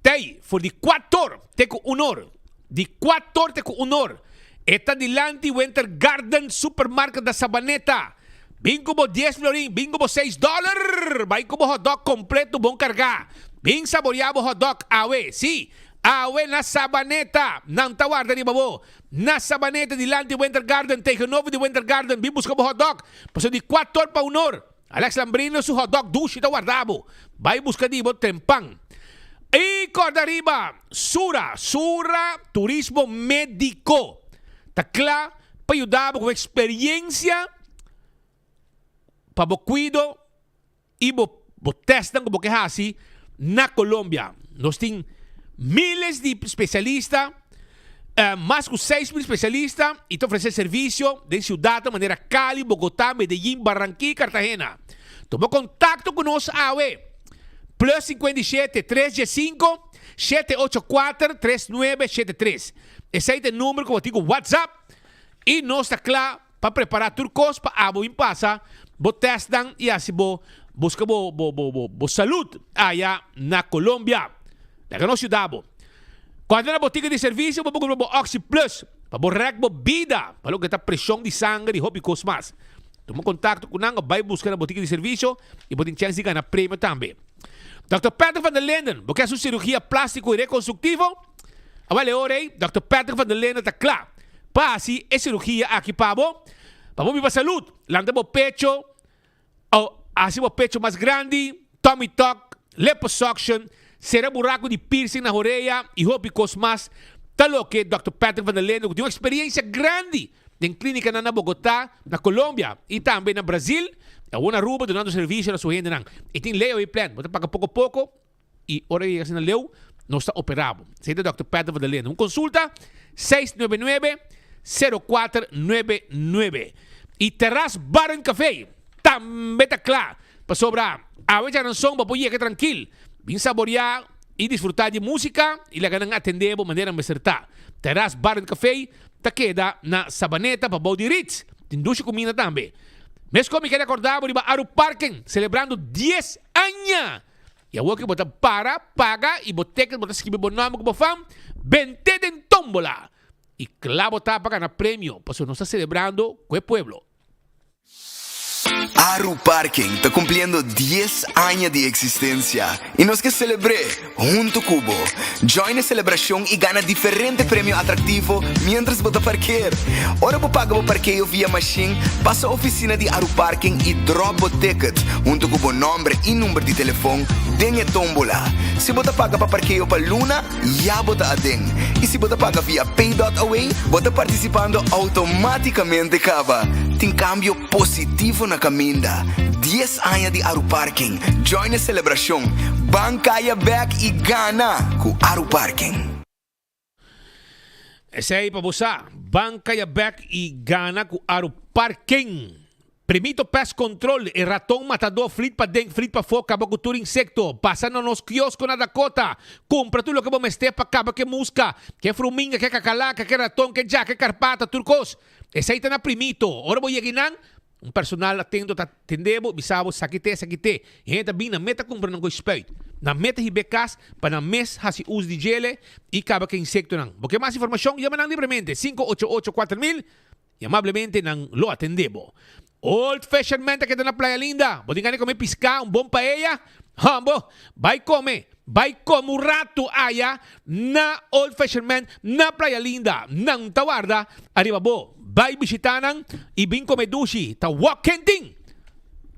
Tem, for de 4 te com honor. De 4 te com honor. Está delante Winter Garden Supermarket da Sabaneta. Bem como 10 florim, bem como $6. Vai como hot dog completo, bom cargar. Bem saboreado hot dog, awe, sim. Awe na Sabaneta. Não tá guarda ni babo. Na Sabaneta, delante Winter Garden, tegen novo de Winter Garden, bem busca hot dog. Passou de 4 para honor. Alex Lambrino, su hot dog, dushi, tá guardado. Vai buscar de trempang. E corda arriba, Sura Turismo Médico. Tá claro, para ajudar com experiência, para o cuido e o testam como que é assim na Colômbia. Nós temos miles de especialistas, mais de 6,000 especialistas, e te oferecem serviço de cidade de maneira Cali, Bogotá, Medellín, Barranquilla e Cartagena. Toma contato conosco, AWE. Plus 57 315 784 3973. Esse aí é o número que eu digo WhatsApp. E nós está claro para preparar turcos para a boa passa. Bo testam e assim busca bo saúde aí na Colômbia. Daí nós ajudamos. Quando na botica de serviço, vou comprar o Oxy Plus para borrar a vida. Para o que está pressão de sangue e hobby cosmas. Toma contato com nós, vai buscar na botica de serviço e pode ter chance de ganhar prêmio também. Dr. Patrick van der Linden, porque é sua cirurgia plástico e reconstructivo. Agora, orei, Dr. Patrick van der Linden está claro. Para assim, é cirurgia aqui para viva saúde. Landa o pecho, ou assim o pecho mais grande, tummy tuck, liposuction, será buraco de piercing na orelha e hobicos mais. Talo que Dr. Patrick van der Linden tem uma experiência grande em clínica na Bogotá, na Colômbia e também no Brasil. É uma Aruba donando serviço na sua gente. E tem lei e plano. Você paga pouco a pouco e hora que assim na lei, não está operado. Você é Dr. Patrick van der Linden. Consulta 699-0499. E Terrace Bar and Café também está claro. Para sobrar, a vez não são para poder tranquilo. Vim saborear e desfrutar de música e lá ganhar atender de maneira mais certa. Terrace Bar and Café está queda na Sabaneta para Body Ritz. Tem duas comidas também. Mas como quer recordar, vou Aru Parking celebrando 10 anos. E agora que você paga e você escreve o nome que você faz, vende em tombola. E claro, você paga na prêmio, porque nós estamos celebrando com o pueblo. Aru Parking está cumpliendo 10 años de existencia y nos que celebre junto Cubo. Join la celebración y gana diferentes premios atractivos mientras vota parquear. Ahora vos paga parqueo vía machine, pasa a oficina de Aru Parking y drop o ticket junto con el nombre y número de teléfono dengue tómbola. Si vota paga para parqueo para Luna, ya vota a den. Y si vota paga vía Pay.away, vota participando automáticamente caba. Tem cambio positivo na caminda. 10 anos de Aru Parking. Join a celebração. Bancaya back e gana com Aru Parking. Esse aí para você. Bancaya back e gana com Aru Parking. Primito Pest Control e ratão matador flit para dengue, flit para foca, abacultura insecto. Passando nos quioscos na Dakota. Compra tudo que você esteja para acaba que musca, que fruminga, que cacalaca, que ratão, que já, que carpata, turcos. Esse aí está na Primito. Ora vou chegar personal atendemos, bisabo, sakite. E gente bem na meta comprando com respeito. Na meta hibecas, para na mes hasi uso de gele e acaba que insecto não. Porque mais informação, chama livremente 588-4000 e amablemente não lo atendemos. Old Fashioned Menta que está na Playa Linda. Pode ganhar comer piscar, bom paella. Vai comer um rato allá na Old Fashioned Man, na Playa Linda. Não ta guarda, arriba vai visitar e vem comer dushi. Ta walking.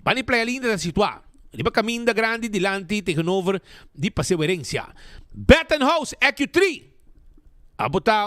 Vai na Playa Linda da situar. Arriba caminda grande, dilante, tegenover, di Paseo Herencia. Baton House, EQ3. Abota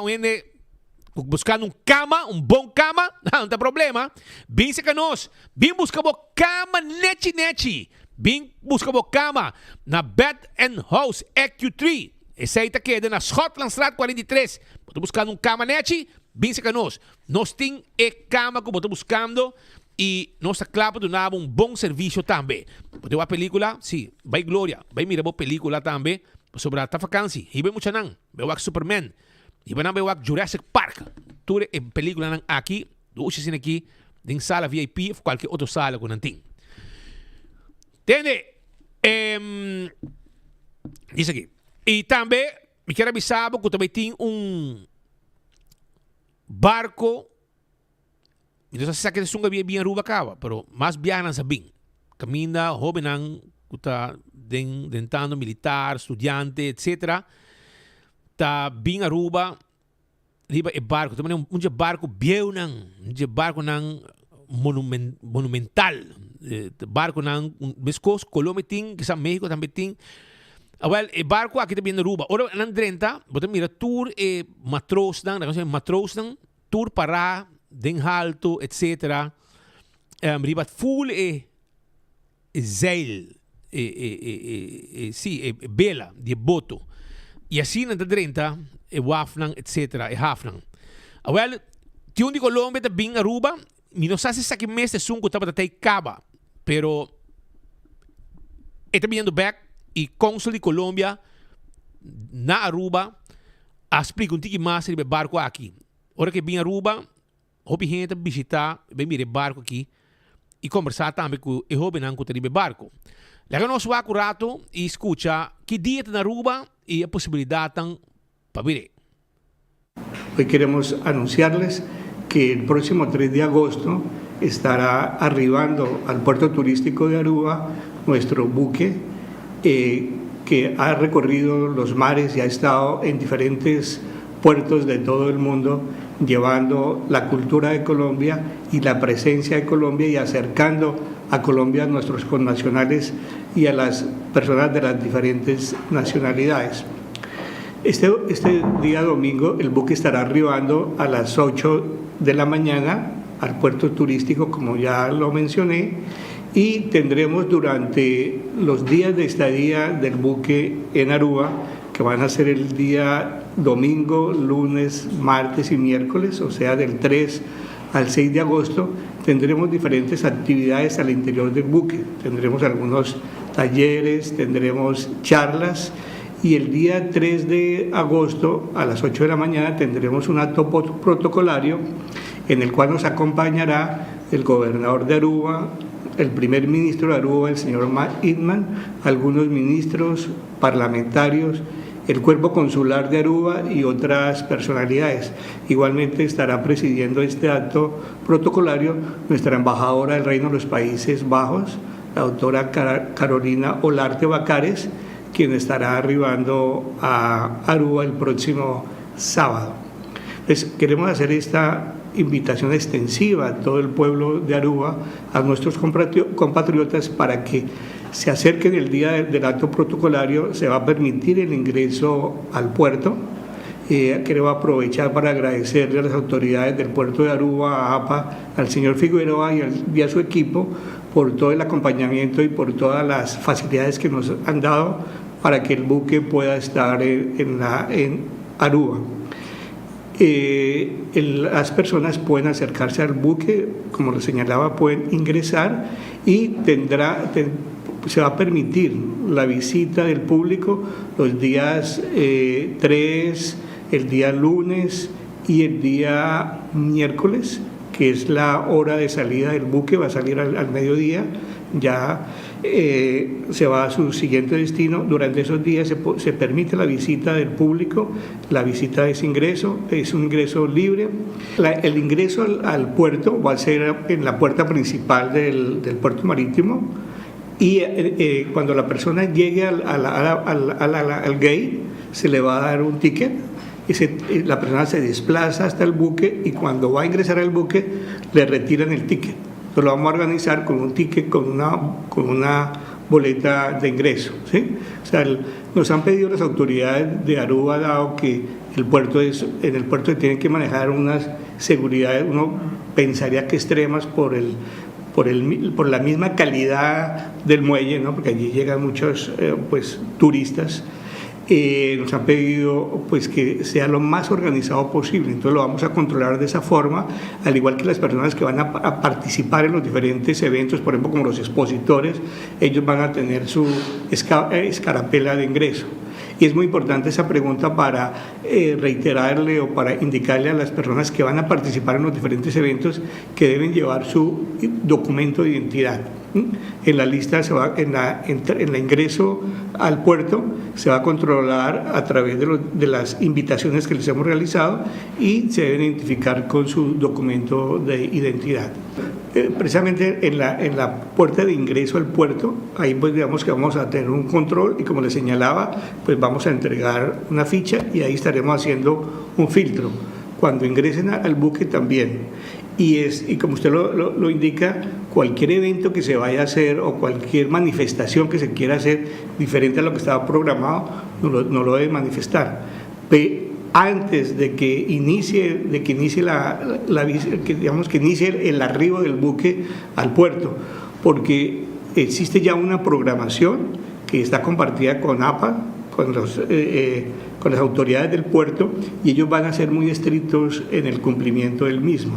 buscando cama, bom cama, não tem problema. Vem se canos, vem buscar cama neti. Vem buscar cama na Bed and House EQ3. Esse aí está queda na Scotland Street 43. Estou buscando cama neti, vem se canos. Nós temos cama que estou buscando e nós claro para dar bom serviço também. Pode ver a película, sim, vai Glória, vai mirar a película também sobre a vacância. E vai muito não, vai ver Superman. E vai ver Jurassic Park. Tudo é película aqui, duas aqui, em sala VIP ou qualquer outra sala que não tem. Entende? Diz aqui. E também, me quero avisar que também tem barco. Então, você sabe que sunga bem Aruba acaba, pero mais bianan sa bing. Caminda, jovem nang, kuta dentando militar, estudiante, etc. Ta bem Aruba, riba e barco. Também barco bieu nang, barco nang monumental. Barco nang mescos, Colômbia tem, que sa México também tem. Well, e barco aqui também na Aruba. Ora, nang 30, você mira tour e matros nang, tour para den halto, etc. Riba full zeil, bela, de boto. E assim na 30, wafnang, etc. Hafnang. Well, tiun di Colômbia também Aruba, não sei se aqui mês de sunco estava até caba, pero também indo back e cônsul de Colômbia na Aruba explica um pouco mais sobre barco aqui. Ora que vem Aruba, houve gente visitar, vem mirar barco aqui e conversar também com o jovem que tem barco. Lega nós o rato e escuta que dia na Aruba e a possibilidade para vir. Hoy queremos anunciarles que el próximo 3 de agosto estará arribando al puerto turístico de Aruba nuestro buque que ha recorrido los mares y ha estado en diferentes puertos de todo el mundo llevando la cultura de Colombia y la presencia de Colombia y acercando a Colombia a nuestros connacionales y a las personas de las diferentes nacionalidades. Este día domingo el buque estará arribando a las 8 de la mañana al puerto turístico, como ya lo mencioné, y tendremos durante los días de estadía del buque en Aruba, que van a ser el día domingo, lunes, martes y miércoles, o sea, del 3 al 6 de agosto, tendremos diferentes actividades al interior del buque. Tendremos algunos talleres, tendremos charlas, y el día 3 de agosto a las 8 de la mañana tendremos un acto protocolario en el cual nos acompañará el gobernador de Aruba, el primer ministro de Aruba, el señor Matt Eastman, algunos ministros, parlamentarios, el cuerpo consular de Aruba y otras personalidades. Igualmente estará presidiendo este acto protocolario nuestra embajadora del Reino de los Países Bajos, la doctora Carolina Olarte Bacares, quien estará arribando a Aruba el próximo sábado. Entonces, queremos hacer esta invitación extensiva a todo el pueblo de Aruba, a nuestros compatriotas, para que se acerquen el día del acto protocolario. Se va a permitir el ingreso al puerto. Quiero aprovechar para agradecerle a las autoridades del puerto de Aruba, a APA, al señor Figueroa y a su equipo por todo el acompañamiento y por todas las facilidades que nos han dado para que el buque pueda estar en Aruba. Las personas pueden acercarse al buque, como lo señalaba, pueden ingresar y se va a permitir la visita del público los días 3, el día lunes y el día miércoles, que es la hora de salida del buque. Va a salir al mediodía, ya se va a su siguiente destino. Durante esos días se permite la visita del público. La visita es un ingreso libre. El ingreso al puerto va a ser en la puerta principal del puerto marítimo, y cuando la persona llegue al gate se le va a dar un ticket y la persona se desplaza hasta el buque, y cuando va a ingresar al buque le retiran el ticket. Entonces lo vamos a organizar con un ticket, con una boleta de ingreso, ¿sí? O sea, nos han pedido las autoridades de Aruba, dado que en el puerto se tienen que manejar unas seguridades, uno pensaría que extremas por la misma calidad del muelle, ¿no? Porque allí llegan muchos turistas. Nos han pedido pues que sea lo más organizado posible, entonces lo vamos a controlar de esa forma, al igual que las personas que van a participar en los diferentes eventos, por ejemplo como los expositores, ellos van a tener su escarapela de ingreso. Y es muy importante esa pregunta para reiterarle o para indicarle a las personas que van a participar en los diferentes eventos que deben llevar su documento de identidad. En la lista, en la ingreso al puerto, se va a controlar a través de las invitaciones que les hemos realizado, y se deben identificar con su documento de identidad. Precisamente en la puerta de ingreso al puerto, ahí pues digamos que vamos a tener un control, y como les señalaba, pues vamos a entregar una ficha y ahí estaremos haciendo un filtro. Cuando ingresen al buque también. Y como usted lo indica, cualquier evento que se vaya a hacer o cualquier manifestación que se quiera hacer diferente a lo que estaba programado, no lo debe manifestar. Antes de que inicie el arribo del buque al puerto, porque existe ya una programación que está compartida con APA, con las autoridades del puerto, y ellos van a ser muy estrictos en el cumplimiento del mismo.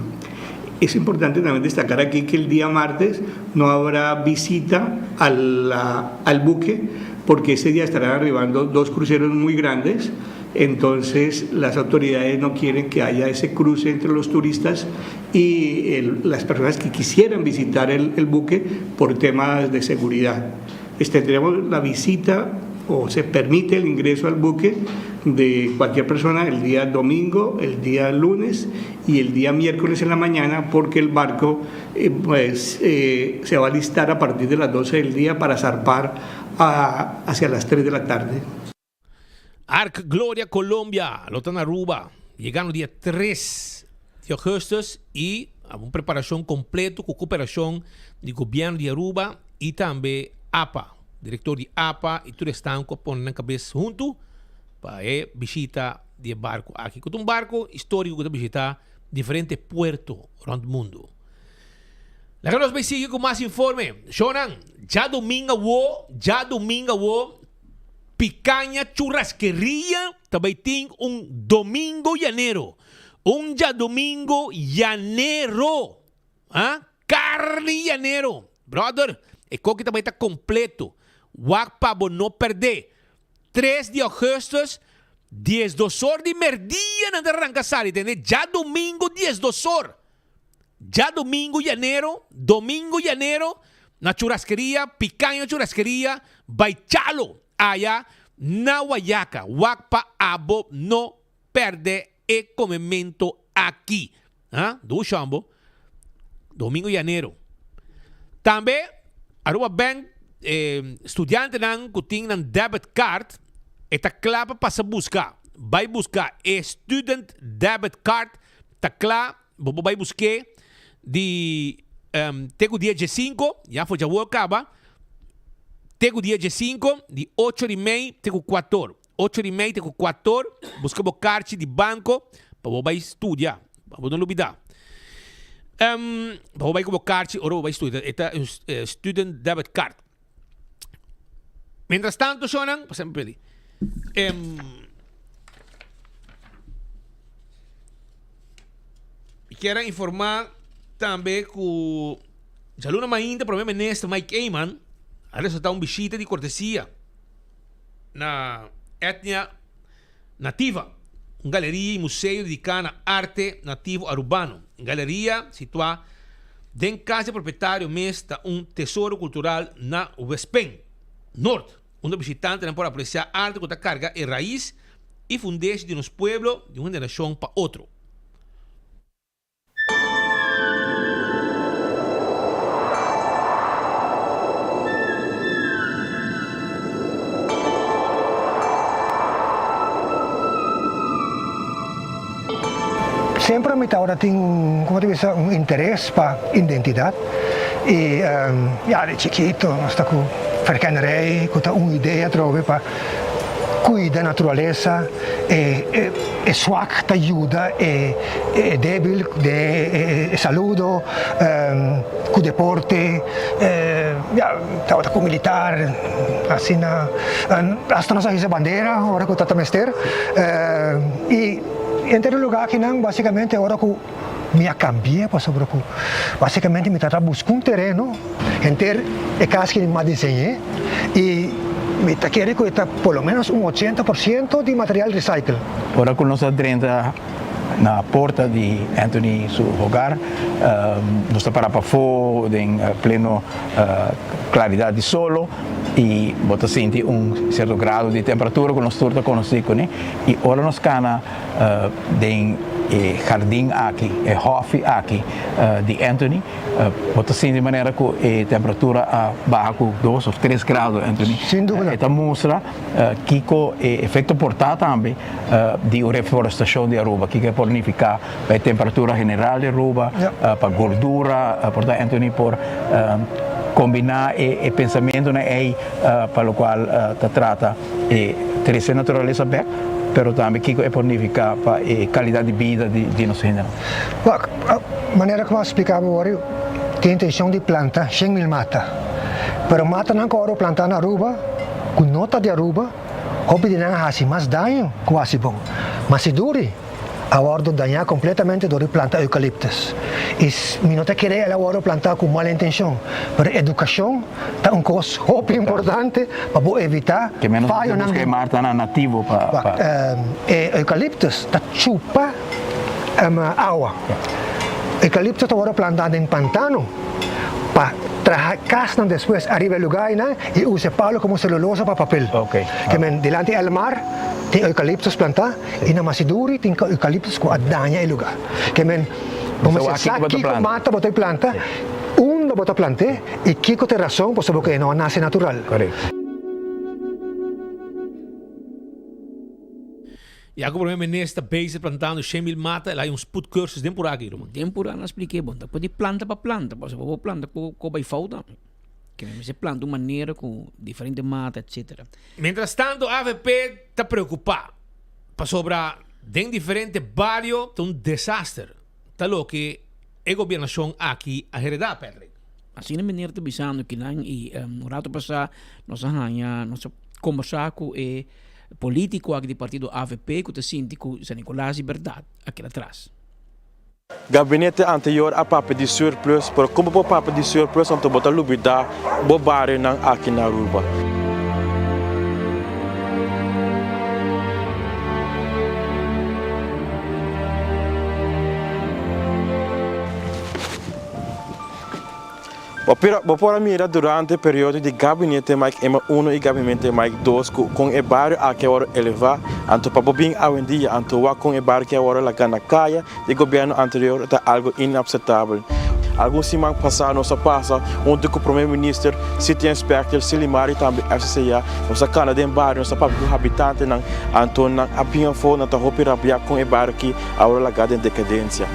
Es importante también destacar aquí que el día martes no habrá visita al buque, porque ese día estarán arribando 2 cruceros muy grandes. Entonces las autoridades no quieren que haya ese cruce entre los turistas y las personas que quisieran visitar el buque por temas de seguridad. Tendremos la visita o se permite el ingreso al buque de cualquier persona el día domingo, el día lunes y el día miércoles en la mañana, porque el barco se va a alistar a partir de las 12 del día para zarpar hacia las 3 de la tarde. Ark Gloria Colombia, Lotan Aruba, llegando día 3 de agosto y a una preparación completa con cooperación del gobierno de Aruba y también APA, director de APA y todo están poniendo en cabeza junto para visita de barco aquí. Con un barco histórico que visita diferentes puertos around el mundo. La que nos sigue con más informe. Shonan, ya domingo picaña churrasquería también tiene un domingo llanero. Un ya domingo llanero. ¿Ah? Carne llanero. Brother, el coque también está completo. Wak para no perder. 3 de agosto, 10 horas de merdía de arrancar, ¿entendés? Ya domingo, 10 horas. Ya domingo llanero, na churrasquería, picaña churrasquería, baichalo. Allá, na Guayaca, Wak abo no perde el comemento aquí. ¿Ah? Do chambo. Domingo llanero. También, Aruba Bank, estudiante nan kuting nan debit card, esta clave para buscar. Vai buscar student debit card, ta clave, vai buscar de tego dia de 5, já foi já vou acabar. Tego dia de 5, de 8h30, tego 4. 8h30, tego 4, buscamos carte de banco, para vai estudar, para não olvidar. Para vai como carte, ora vai estudar, esta student debit card. Mientras tanto, Shonan, passamos por ali. Quero informar também que já luna ainda, para o meu ministro Mike Eyman, ali está uma visita de cortesia na etnia nativa, uma galeria e museu dedicada à arte nativo arubano. Uma galeria situada dentro da casa proprietário mesmo de tesouro cultural na Westpen Norte, onde o visitante pode apreciar arte que carga e raiz e fundeixe de nos pueblos de uma geração para outra. Sempre me ahora tengo, como te dice, un interés para identidad. Y ya de chiquito, hasta que verkennerij, que una idea trove para cuidar la naturaleza, swak te ayuda, débil de saludo, con deporte, ya estaba como militar, así hasta no se hizo bandera, ahora que está mester, y en tercer lugar, que básicamente ahora que me cambié, sobre que básicamente me estaba buscando un terreno, entero es casi que me diseñé y me quiere que está por lo menos un 80% de material recycle. Ahora con nosotros dentro na porta de Anthony su hogar, nos está para fora en pleno claridad de solo e bota senti un certo grado di temperatura con nostra conoscico, né? E ora nos cana den jardim aqui, hof aqui de Anthony, bota senti de maneira que a temperatura baixa com 2 ou 3 graus, Anthony. Sem dúvida. Esta mostra que o efeito portar também de reflorestação de Aruba, que pode significar a temperatura geral de Aruba, para gordura, portanto Anthony por combinar o pensamento para o qual se trata de natureza back, mas também que é significar para a qualidade de vida de nossa geração. A maneira como eu explicava agora, tem a intenção de plantar 100.000 mata, mas mata não agora plantar na Aruba, com nota de Aruba, houve de não fazer mais dano, quase bom, mas se dure. Agora dañar completamente do plantar eucaliptos. E me não te querer agora plantar com mala intenção, mas educação é uma coisa muito importante para evitar que menos temos que marta nativo para eucaliptos tá chupa água. Eucaliptos agora plantado em pantano para tracas después arriba el lugar y usa palo como celulosa para papel. Que men delante del mar tem eucaliptus planta y na Masiduri tem eucaliptus que daña el lugar. Que men como se sabe que mata botei planta, bota planta y kiko tem razão porque não nasce natural. Correcto. E agora o problema nesta base plantando 100.000 mata, lá uns put cursos de por aqui, irmão. Temporada não expliquei, bom, depois de planta para planta, você vai planta com vai falta. Que você planta de uma maneira com diferente mata, etc. Mientras tanto, a AVP está preocupada para sobrar de diferente barrio, de um desastre. Está lo que a governação aqui a heredar, Patrick. Assim na maneira de bisando que lá e no rato passar nós arranha, nós conversar com político aqui do partido AVP que está síndico San Nicolás e Verdade aqui atrás. Gabinete anterior a papo de surplus, pero como o papo de surplus então botar lubida bobare nang aqui na Aruba. Para mira durante o período de gabinete Mike M1 e gabinete Mike 2 com o barrio a que agora elevar, anto para bem a um dia, anto com o barrio que agora la gana caia, o governo anterior está algo inaceitável. Alguns semanas passadas nós passa onde com o primeiro-ministro, city inspector Silimar e também FCA, nós cana de barrio, nós para o habitante não, anto não abia fo na hopi rabia com o barrio que agora la gana em decadência.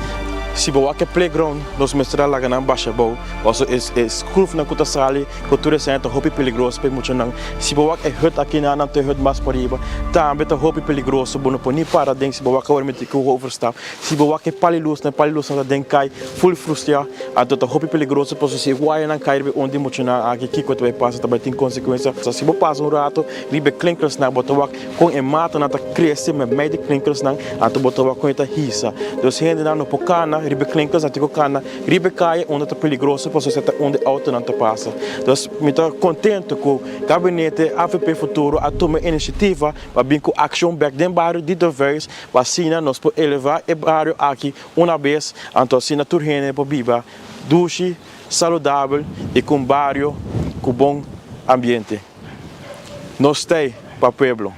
Se você quer playground, nós mostramos lá na baixa boa, você escreve na conta sali, cultura centro, hobby perigoso, para muito não. Se você é hurt aqui na não tem hurt mais para riba, também tem hobby perigoso, bom não pode para dentro, se você quer meter com overstop, se você quer palilus na dentro cai, full frustrado, então tem hobby perigoso, porque se você não cai onde muito não, aqui que você vai passar também tem consequências. Se você passa rato, ribe clinkers na botawa com e mata na tá crescer, mas meio de clinkers na, então botawa com esta hisa. Então se ainda não pocana ribe clinkers na tico cana, ribe cai onde está perigoso, para você onde auto não passa. Então, me estou contente com o gabinete AVP Futuro a tomar iniciativa para vir com action back dentro do bairro de Devers, para assim nós podemos elevar o bairro aqui uma vez, então assim na turrene para viver duche, saudável e com bairro com bom ambiente. Nós temos para o povo.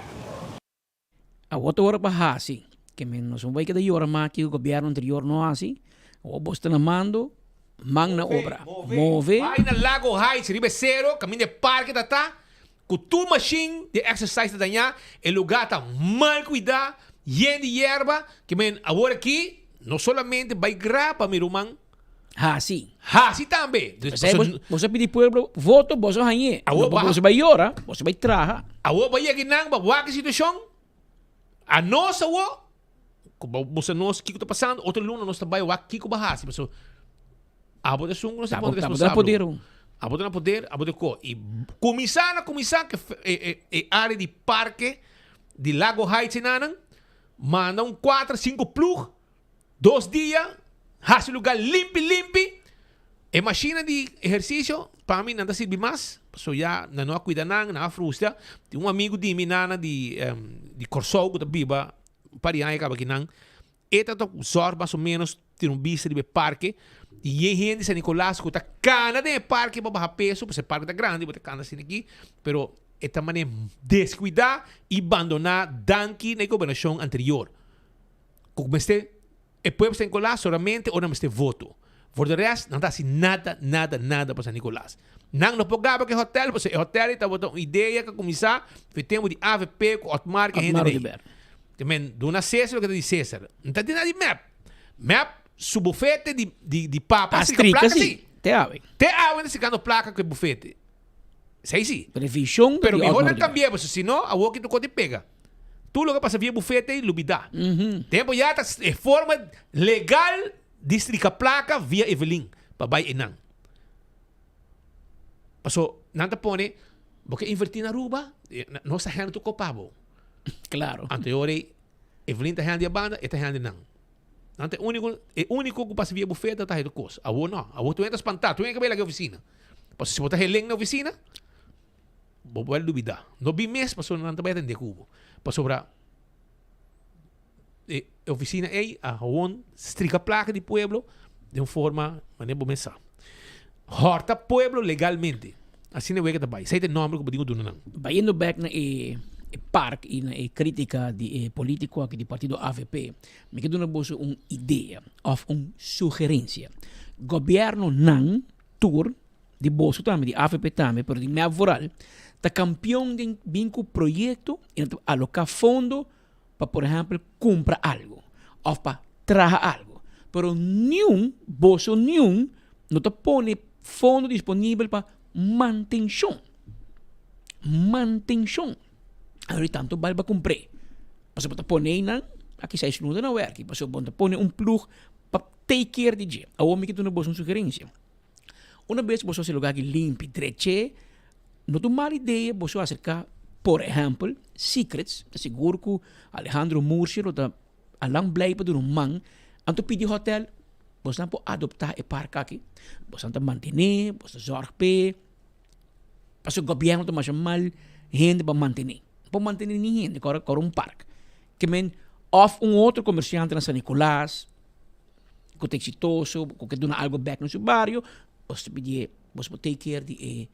A outra hora para assim. Que nós vamos ver que daí hora mais que o governo anterior não assim, o bosta na mando, mang na obra, move. Vai na Lago Heights, ribe zero, caminho de parque tá, com tu machine de exercise da danha, o lugar tá mal cuidado, lleno de hierba, que agora aqui, não solamente vai grapa meu irmão, sim também. Você pedir pueblo voto, você vai você vai ora, você vai traja. Agora vai aqui não, vai que situação, a nossa você nós o que está passando, outro lugar nós trabalhamos aqui com bahasi, mas a boda sungo nós estamos responsáveis. A boda não poder, a boda co e começar que é área de parque de Lago Heights nanan, manda 4, 5 plug, 2 dias, faz o lugar limpo. E máquina de exercício para mim não serve mais, so já não cuida não frustra. Tem amigo de mim nana de Corsou que biba pariai acaba que não. Eta to zorg mais ou menos ter bicho de parque e a gente San Nicolás que tá cana de parque para baixar peso, porque o parque tá grande, porque cana assim aqui, pero esta maneira descuidar e abandonar danke na governação anterior. Como este o povo San Nicolás solamente ou não este voto. Por de resto, não dá assim nada para San Nicolás. Não pagava que hotel, porque o hotel está botando uma ideia que começar, temos de AVP com Otmar que a gente também, do na César, o que diz César. Não está nada de map. Map, subufete de papa. Astrica, sim. Te ave, se cano placa com o bufete. Sei sim. Previsão. Pero mejor não cambiar, porque senão a walkie tu pega. Tu lo que passa via bufete e lubida. Tempo já está de forma legal districa placa via Evelyn. Babay enang. Passou, não te pone, porque invertir na Aruba, não está ganhando tu copavo. Claro. Anteriore, Evelyn está ganhando a banda, está ganhando não. Ante único que passa via bufete está ganhando coisa. Avo não. Avo tu entra espantado, tu entra que vai lá na oficina. Passou, se botar releng na oficina, vou poder duvidar. No bi mês, passou, não te vai atender cubo. Passou para oficina aí, a one strica placa de pueblo, de uma forma, maneira vou pensar. Horta pueblo legalmente. Assim não é que tá vai. Sei o nome que eu digo não. Vayendo back na park e na crítica de político aqui do partido AVP, me quedo na bolsa ideia of sugerência. Governo não tour de bolso também de AVP também, pero de minha voral, tá campeão de vinco projeto e alocar fundo para, por exemplo, comprar algo ou para trazer algo. Pero bolso nenhum não tá põe fundo disponível para manutenção. Agora tanto vale para comprar. Mas você põe na aqui sai isso não work. Você põe plug para take care de dia. A homem que tu não bolsa uma sugerência. Uma vez você se lugar que limpe, direito, não tem mal ideia você acercar, por exemplo, secrets. Seguro que Alejandro Murcia está a lang blij para um man, anto pedir hotel, você não pode adoptar e parque aqui. Você não manter, você zorg pe. Mas o governo está mais mal, gente para manter. Para manter ninguém, agora parque. Que men of outro comerciante na San Nicolás, que é exitoso, que dá algo back no seu bairro, você pode take care de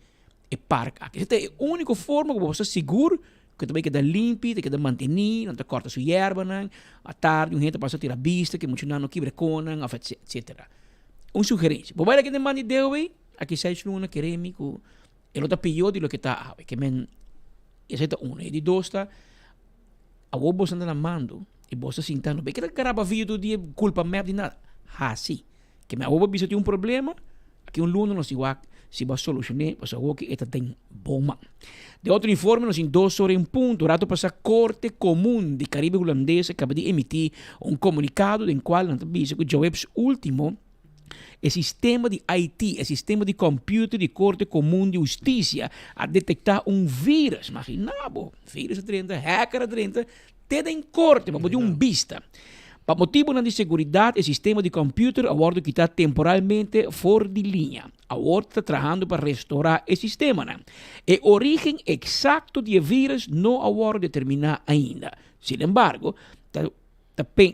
parque aqui. Esta é a única forma que você seguro que também queda limpo, que queda manter, não te corta sua erva, à tarde, gente passa a tirar vista, que muitos não quebra conan, etc. Sugerência. Vou vai aqui de mani deu, aqui sai uma queremos que ele está pior de lo que está, que men essa é uma, e de dois está a você anda na mando e você sentando, bem que ele grava vídeo de culpa merda de nada. Assim, que me avô bisa tem problema, aqui luno não se vai solucionar, mas a que esta tem bom man. De outro informe, nos indicou sobre ponto, o rato passa a Corte Comum de Caribe Holandesa acaba de emitir comunicado em qual não bisa que o último o sistema de IT, o sistema de computer de Corte Comum de Justiça a detectar vírus. Imaginabo, vírus dentro, hacker dentro, tudo em corte, para poder vista. Para motivo de segurança, o sistema de computer agora está temporalmente fora de linha. Agora está trabalhando para restaurar o sistema. O origem exato do vírus não agora determinado ainda. Sin embargo, está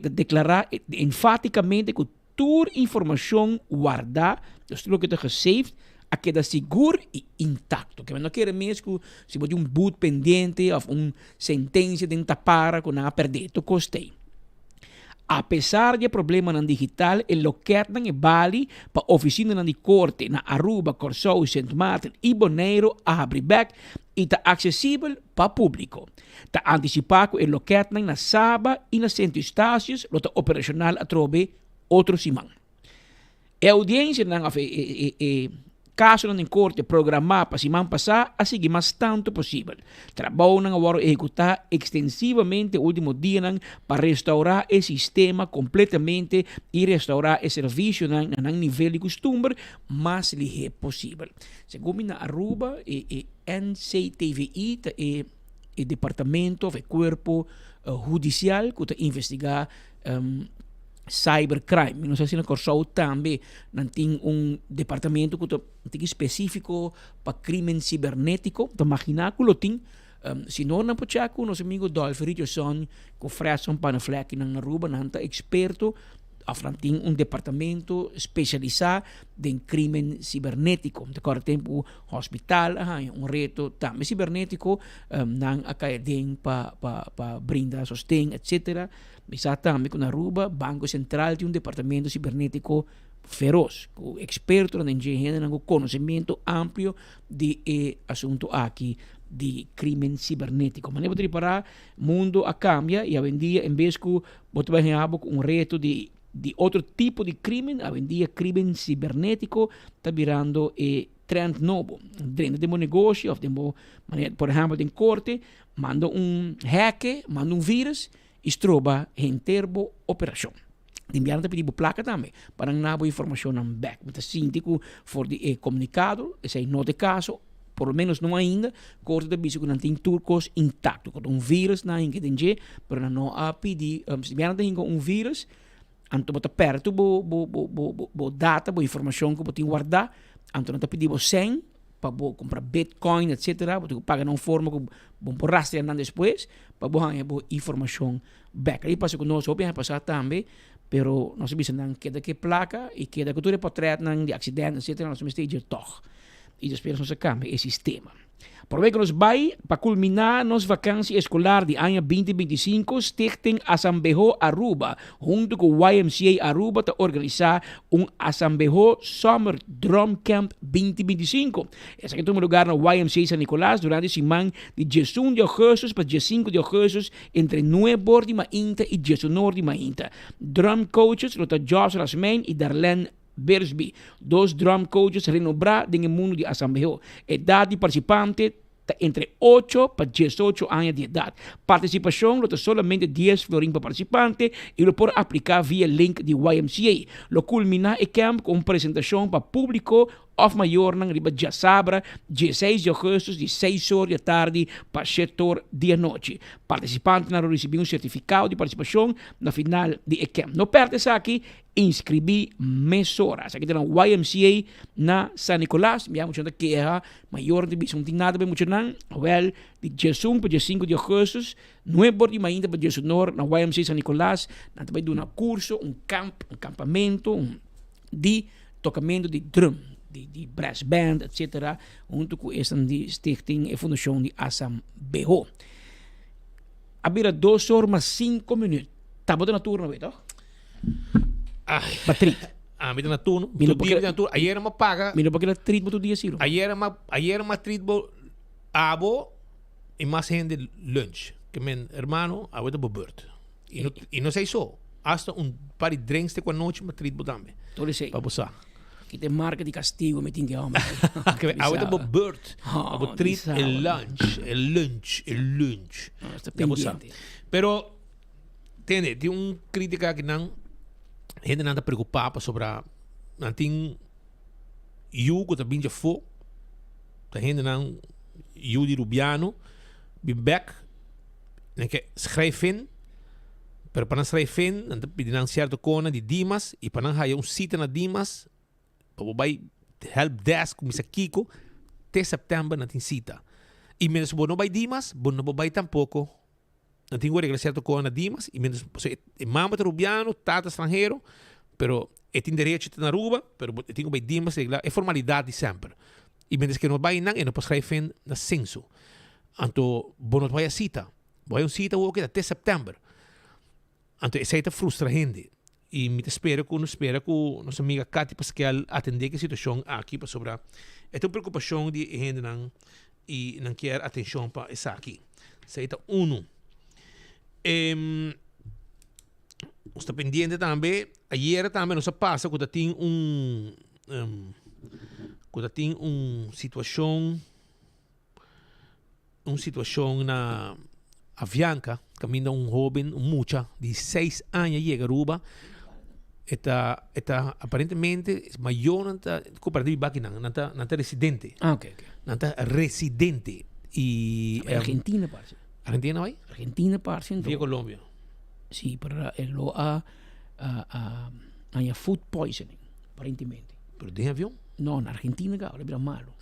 declarar enfaticamente que toda informação guardada, o que está gesaved, a queda seguro e intacto. Que não quer mesmo que se pode boot pendente ou sentença de tapar que não perder o costei. Apesar de problema no digital, o loket na Bali para oficina na corte na Aruba, Corsou, St. Martin e Bonaire abre back e está acessível para público. Está antecipado o loket na Saba e na Centro Estácios, está operacional a trobe outro simão. A audiência na caso na corte programar para semana passada, a seguir mais tanto possível. Trabalho na agora executar extensivamente o último dia para restaurar o sistema completamente e restaurar o serviço na nível de costume mais ligeiro possível. Segundo na Aruba, NCTVI, o departamento, o corpo judicial que está investigar cybercrime. Não sei se na Corsou também não tem departamento que tem específico para crime cibernético. Então, imaginar que lo tem. Se não, não pode ser nosso amigo Dolph Richardson, que oferece panfleto na Aruba, não é experto. Tem departamento especializado em crime cibernético. De cada tempo, hospital, reto também cibernético, não a cair para brindar sostém, etc. Bisa também que na Aruba, Banco Central tem departamento cibernético feroz, com experto na engenharia, com conhecimento amplo de assunto aqui de crime cibernético. Mas não preparar mundo a cambia e a vendia em vez que você vai com reto de outro tipo de crime, a vendia crime cibernético está virando trend novo. Dentro de um negócio, por exemplo, em corte, manda hacker, manda vírus, e troba em termo operação. Enviaram pedir placa também, para não ter informação na back. Mas síndico for de comunicado, esse é não de caso, por menos não ainda, corte de bicho que não tem turcos intacto, com vírus na enquete, para não a pedir, se enviaram vírus, anto bota perto bo data, bo informação que botin guardar, anto não te pedir bo 100 para comprar Bitcoin, etc. Você paga uma forma que vão por rastrear depois, para você ter informação back. Aí passa conosco, o que passar também, pero nós sabemos que que placa e que da cultura portrait de acidente, etc. Nós sabemos que toch. E depois nós cambia esse sistema. Aproveita que nos vai para culminar nossa vacância escolar de ano 2025, Stichting Asambeho Aruba, junto com o YMCA Aruba, para organizar Asambeho Summer Drum Camp 2025. Esse aqui tem lugar no YMCA San Nicolás durante a semana de 18 de agosto para 15 de agosto, entre 9 de Mainta e 19 de Mainta. Drum coaches, Rota Jobs Rasmain e Darlene Bersby, 2 drum coaches renobrados no mundo de Asambeho. Idade de participante entre 8 para 18 anos de idade. Participação, lo solamente 10 florin para participante e lo pode aplicar via link de YMCA. Lo culmina o camp com apresentação para público of maior nang riba dia sabra, 16 de agosto, de 6 horas da tarde para 7 horas da noite. Participantes não receberam certificado de participação na final de camp. No perde aqui, inscrevi mesoras. Aqui tem o YMCA na San Nicolás. Me amo que é maior de bisão tem nada bem muito não. Well, de 18 para 5 de agosto, 9 de maio para 19 na YMCA San Nicolás, nós também damos curso, campamento de tocamento de drum. De brass band, etc. Junto com essa stichting e fundação de Asambeho. Abira 2 horas mais 5 minutos. Tá botando na turno, então? Batri. Mira na turno. Ayer me paga. Mira porque era treat todo dia, Ciro. Ayer me treat abo e mais gente lunch. Que meu hermano a ver beurt. E não sei só. Hasta par de drinks de com noite me treat também. Todo sei. Para você. Que tem marca de castigo, me tinha que homem. Ahora vou beurt, vou treat el lunch. Pero tem crítica que não gente não está preocupada sobre não tem eu que também já foi, a gente não eu de Rubiano, be back, nem que schrijven. Pero para schrijven, não pedindo certo cona de Dimas e para não ter sítio na Dimas. Para help desk com Mr. Kiko, até setembro não tem cita. E menos se não vai Dimas, não vai tampouco. Não tem que regresar com a Dimas, e menos se mama rubiano, tata estrangeiro, pero tem direito a na Aruba, pero tem que vai Dimas, é formalidade sempre. E menos que não vai não, e não pode escrever na censo. Então, não vai a cita. Vai a cita até setembro. Então, isso aí frustra a gente. E me espero que nossa amiga Katy Pascal atender a situação aqui para sobre esta preocupação de gente não quer atenção para isso aqui. Isso é um. Está pendente também, ayer também nos passa que tem situação na Avianca, caminha jovem, mucha de 6 anos chega a Aruba. Eta aparentemente maior nanta cooperativa aqui nanta residente. Okay. Nanta residente e Argentina parece. Argentina vai? Argentina parece. Via Colômbia. Sim, para lo a food poisoning aparentemente. Pero tem avião? Não, na Argentina acaba de malo.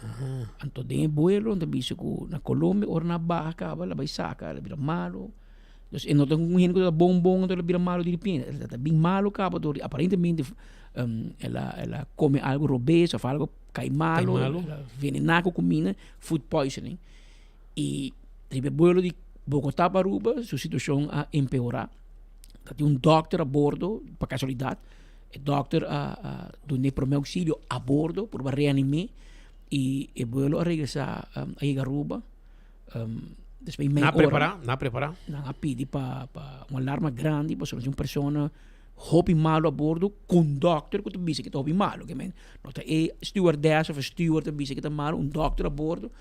Então tem vuelo, onde bicho na Colômbia ou na Barra acaba, ela vai sacar, ela vira malo. Dus não tem um gente que bombom, ela vira malo de repente. Ela está bem malo, acaba de aparentemente ela come algo robeso, ou algo cai malo, ela venenar com comida, food poisoning. E teve vuelo de Bogotá para Aruba, sua situação a empeorar. Tem doctor a bordo, por casualidade. O doctor do primeiro auxílio a bordo, por reanimar. E o vuelo a regressar a Aruba. Na preparar? Não pedi para uma alarma grande, para uma pessoa hobby malo a bordo, conductor que tu bisa que tu hobby malo, que men, nota stewardess of steward tu bisa que tu malo, doctor a bordo.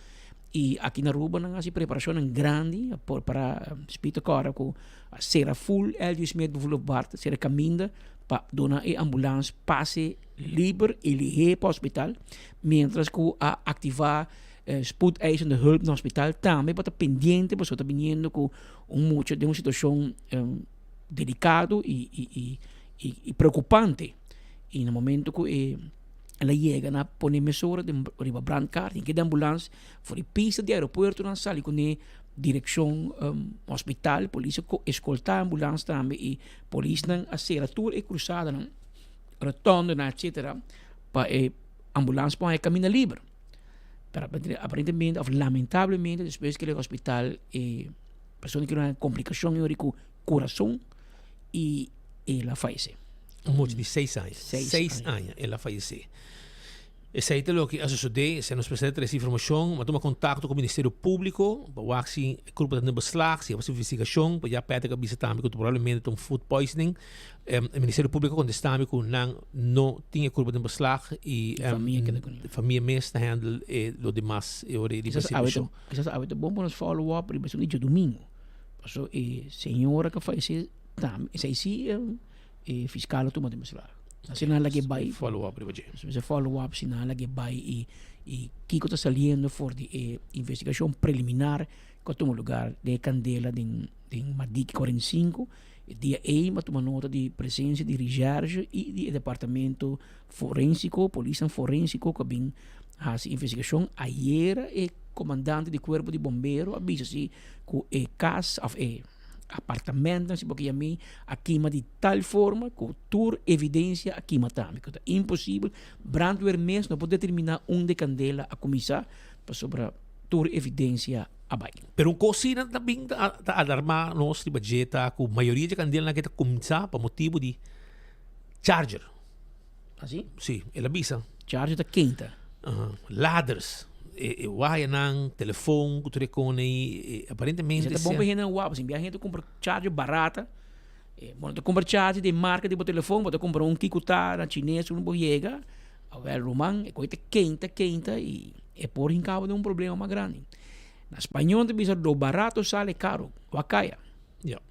E aqui na Aruba não há preparação grande para spita cara com a serra full, eles mesmo desenvolver, será caminha para donar a ambulância passe livre e ligeiro para o hospital, mientras que a ativar spoedeisende hulp no hospital também para estar pendente, para estar vindo com mucho de uma situação delicado e preocupante. E no momento que ela chega na pôr emissora de riba brandkaart, em que da ambulância, for de pista de aeroporto, na sala com a direção hospital, polícia escoltar a ambulância também, e polícia não aceratura e cruzada, não rotonda, etc. Para a ambulância para caminhar livre. Pero aparentemente, ou lamentavelmente, depois que ele ao hospital, pessoa que tem uma complicação com o coração e ela falece. Um monte de 6 anos. 6 anos ela faleceu. Esse aí é o que sucede, se nos apresenta essa informação, mas toma contato com o Ministério Público, para ver se o grupo de beslag, se há uma investigação, para já pedir que a bisa também, que provavelmente tem food poisoning. O Ministério Público contesta que não tinha grupo de beslag e a família mesmo handle o demais e a investigação. Isso é bom para nós follow-up, porque é domingo. Então, a senhora que faleceu também, esse é fiscal toma de beslag. Sinal lagi bay follow-up se follow-up sinal lagi bay e Kiko está saliendo for de investigação preliminar que toma lugar de Candela de Madik 45 dia aí mas toma nota de presença de Rijarge e de departamento forensico polícia forensico que bem faz investigação ayer comandante do corpo de bombeiro avisa se que caso of apartamento, se porque a mim aqui de tal forma que tur evidência aqui também, que é impossível brandweer mesmo não pode determinar onde candela a começar para sobre tur evidência abaixo. Pero cocina também tá alarmar nós de budget com a maioria de candela que tá começar por motivo de charger. Assim? Sim, ela avisa. Charger tá quente. Ladders. Wire ng telefone, kuturikone, aparentemente. Você tá bom para gente não assim, a gente compra charger barata, você compra charger de marca de telefone, você compra um Kikuta na chinês, um boiega, a román, é coisa quente e é por em causa de um problema mais grande. Na espanhol, você do barato sale caro, wakaya. Yeah.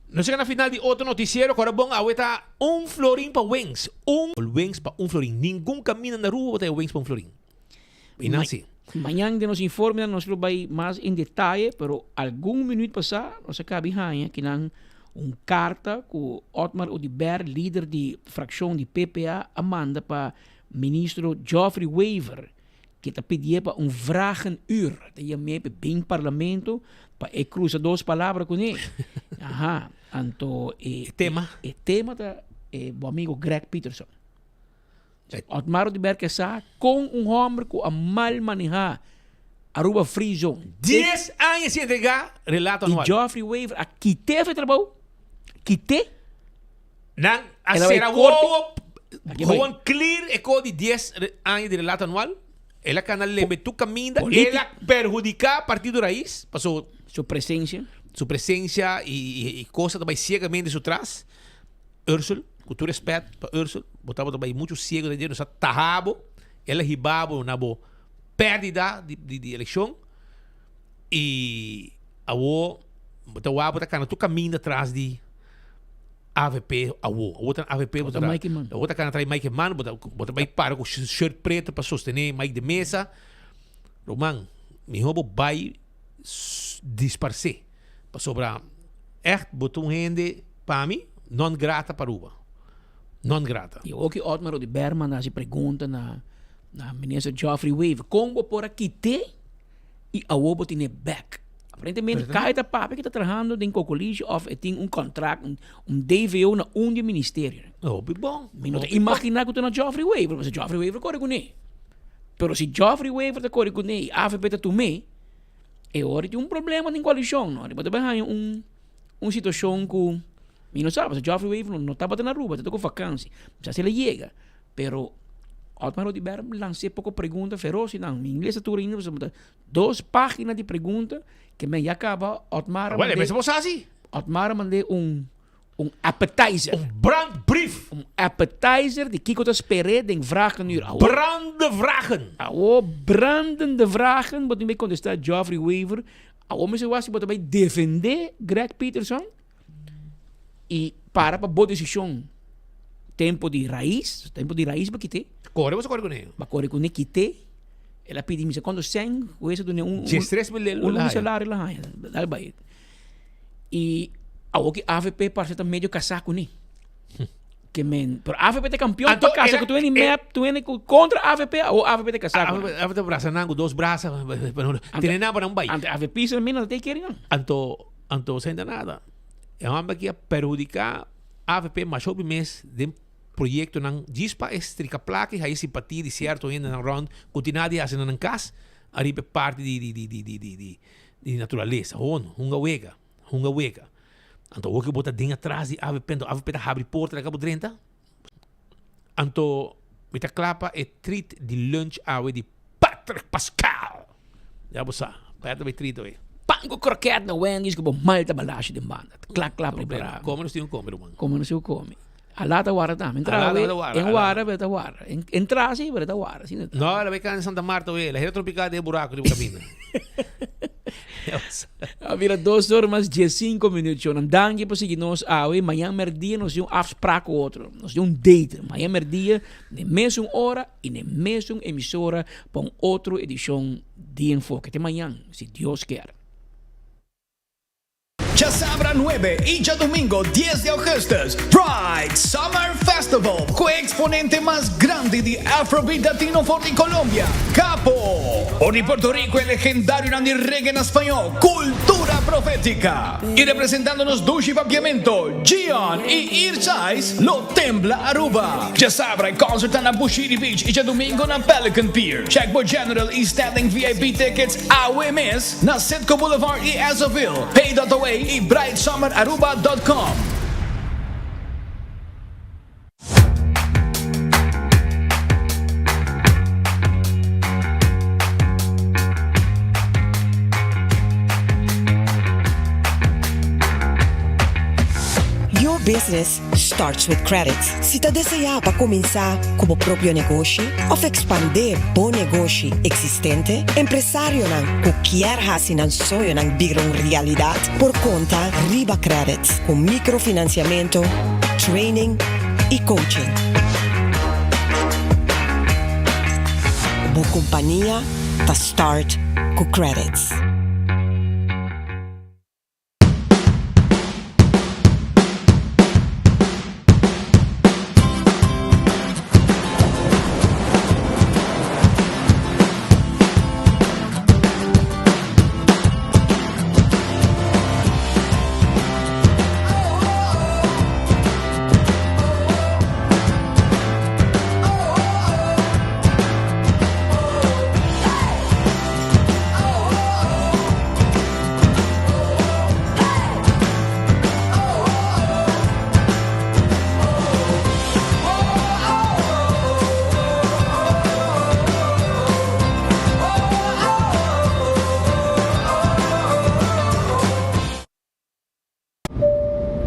Nós chegamos na final de outro noticiero, agora bom, está florim para wings. Wings para florim. Ninguém caminha na rua para wings para florim. Mañana nos informa, nós vamos mais em detalhe, pero algum minuto passado, nós acabamos que não carta que Otmar Odiber, líder de fração de PPA, manda para ministro Geoffrey Weaver, que está pedindo para vragenuur. Dat je mee bem parlamento para cruzar 2 palavras com ele. Aha, então tema da o amigo Greg Peterson. Otmar Odiber que está com homem que a mal manejar Aruba Free Zone. 10 anos sem entregar relato anual. E Geoffrey Weaver aqui teve trabalho, quite. Não, a será gewoon clear e de 10 anos de relato anual. Ela canal lembre tu caminha, ela perjudica partido raiz, passou sua presença e coisa também cegamente isso traz. Ursula, com todo respeito para Ursula, botava também muito cego de dinheiro, tahabo, ela ribava na boa perda de eleição e a o botava canal tu caminha atrás de AVP, a outra AVP, a outra canal traz Mike Man, bota bem para com shirt preto para sostener Mike de mesa. Roman, me roubo vai disparcer para sobrar. Botou gente para mim non grata para Uba. Non grata. E o que Otmar de Berman se pergunta na ministro Geoffrey Weaver, como por aqui te e a Uba tem back. Aparentemente, cada papo que está trabalhando em colégio tem contrato, um DVO na ministério. Oh, bom. Imagina que tu na Geoffrey Weaver, mas Geoffrey Weaver corre com ele. Pero se Geoffrey Weaver está corre com ele, a AFP está tomando, é hora de problema em coalição, não? Depois vai uma situação que não sabe, Geoffrey Weaver não estava na rua, está com vacância, já se ele chega, pero Otmar Odiber lancei pouco pergunta feroz, não, em inglês está indo, 2 páginas de pergunta que me acaba Otmar mandei appetizer. Brand brief. Appetizer de Kiko te speren den vragen nu. Brandende vragen. Brandende vragen, wat me contestar Geoffrey Weaver. Me se was wat bij defender Greg Peterson. E para boa decisão. Tempo de raiz para quitar. Corre com ele. Para corre com ele quitar. Ela pediu me quando sem, o esse do salário lá, dá E a AVP parece estar meio casar com ele. que men, pero AVP te campeão para casa que tu vem map, tu vem contra AVP ou AVP te casar. AVP braça nango, dos braças, tiene nada para um bai. Ante AVP isso não tem que não. Anto sem nada. É uma que perjudicar AVP mais ou menos de projeto nang dispa estrica placa, aí simpatia de certo ainda na round, continuar a fazer nang cas, arriba parte de natureza, hunga wega. Anto o que bota dentro atrás de AVP da abre porta acabo 30. Anto mita clapa e treat de lunch hour de Patrick Pascal. Já você, perto de treat aí. Pango croquete na Wendy's como malta balacho de banda. Clac preparado. Como não se come, mano. Como não se come. A lata wara também. Em wara, beta wara. Entrar sim, beta wara. Não, ela vai cá em Santa Marta, la gira tropical de buraco de caminho. Vira 2 horas mais 15 minutos. Dan je seguir nós amanhã merdia nós temos afspraak outro. Nós temos date. Amanhã merdia na mesma hora e na mesma emissora para outra edição de Enfoque. Até amanhã, se Deus quer. Chasabra 9 y ya domingo 10 de agosto, Pride Summer Festival, co-exponente más grande de Afrobeat Latino de Colombia, Capo. O de Puerto Rico, el legendario Randy Reggae en español, Cultura Profética. Y representándonos Dushi Papiamento, Gian y Irsais, Lo Tembla Aruba. Chasabra y concert en Bushiri Beach y ya domingo en Pelican Pier. Checkboy General y standing VIP tickets AWMS na Setco Boulevard y Azoville. Pay.away y brightsummer.aruba.com. Your business starts with credits. Si ta deseja para começar como próprio negócio ou expandir bom negócio existente, empresário não qualquer hasi não sonho não viram realidade por conta Riba Credits com microfinanciamento, training e coaching. Boa companhia ta start com credits.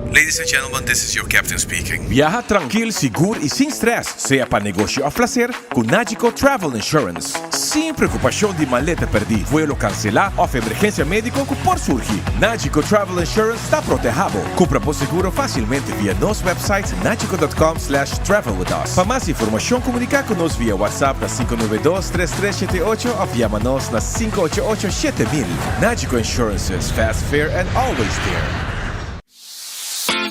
Ladies and gentlemen, this is your captain speaking. Viaja tranquilo, seguro e sem stress, seja para negócio ou placer, com Nagico Travel Insurance. Sem preocupação de maleta perdida, vuelo cancelar ou emergência médica que por surgir. Nagico Travel Insurance está protegido. Compra por seguro facilmente via nosso website nagico.com/travel with us. Para mais informação, comunicar conosco via WhatsApp na 592-3378 ou via-nos na 588-7000. Nagico Insurances, fast, fair and always there.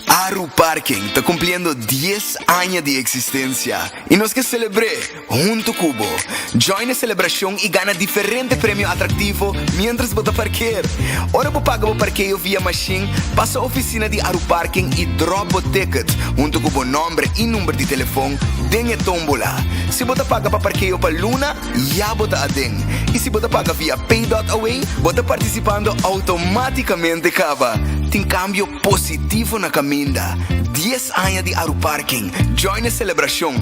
Aru Parking está cumpliendo 10 años de existencia y nos que celebre junto Cubo. Join la celebración y gana diferentes premios atractivos mientras vota parquear. Ahora vos paga vos parqueo vía machine, pasa a oficina de Aru Parking y drop vos ticket junto con vos nombre y número de teléfono, dengue tómbola. Si vos paga para parqueo para Luna, ya vota a den. Y si vos paga vía Pay.away, vos participando automáticamente cava. Tem cambio positivo na caminda. 10 anos de Aru Parking. Join a celebração.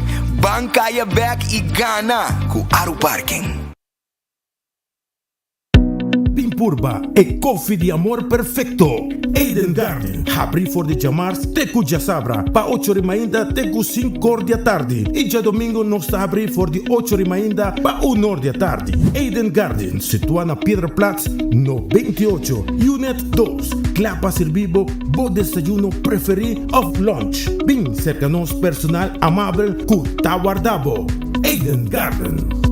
Bancaya back e gana com Aru Parking. Pimpurba e coffee de amor perfecto. Eden Garden. Abri for de chamars teku já sabra. Pa 8h ainda teku 5h da tarde. E já domingo nós está abri for de 8h ainda pa 1h da tarde. Eden Garden, situado na Piedraplatz, no 28, Unit 2. Clapa servibo, bo desayuno preferi of lunch. Bem cerca nos personal amável ku tawardabo. Eden Garden.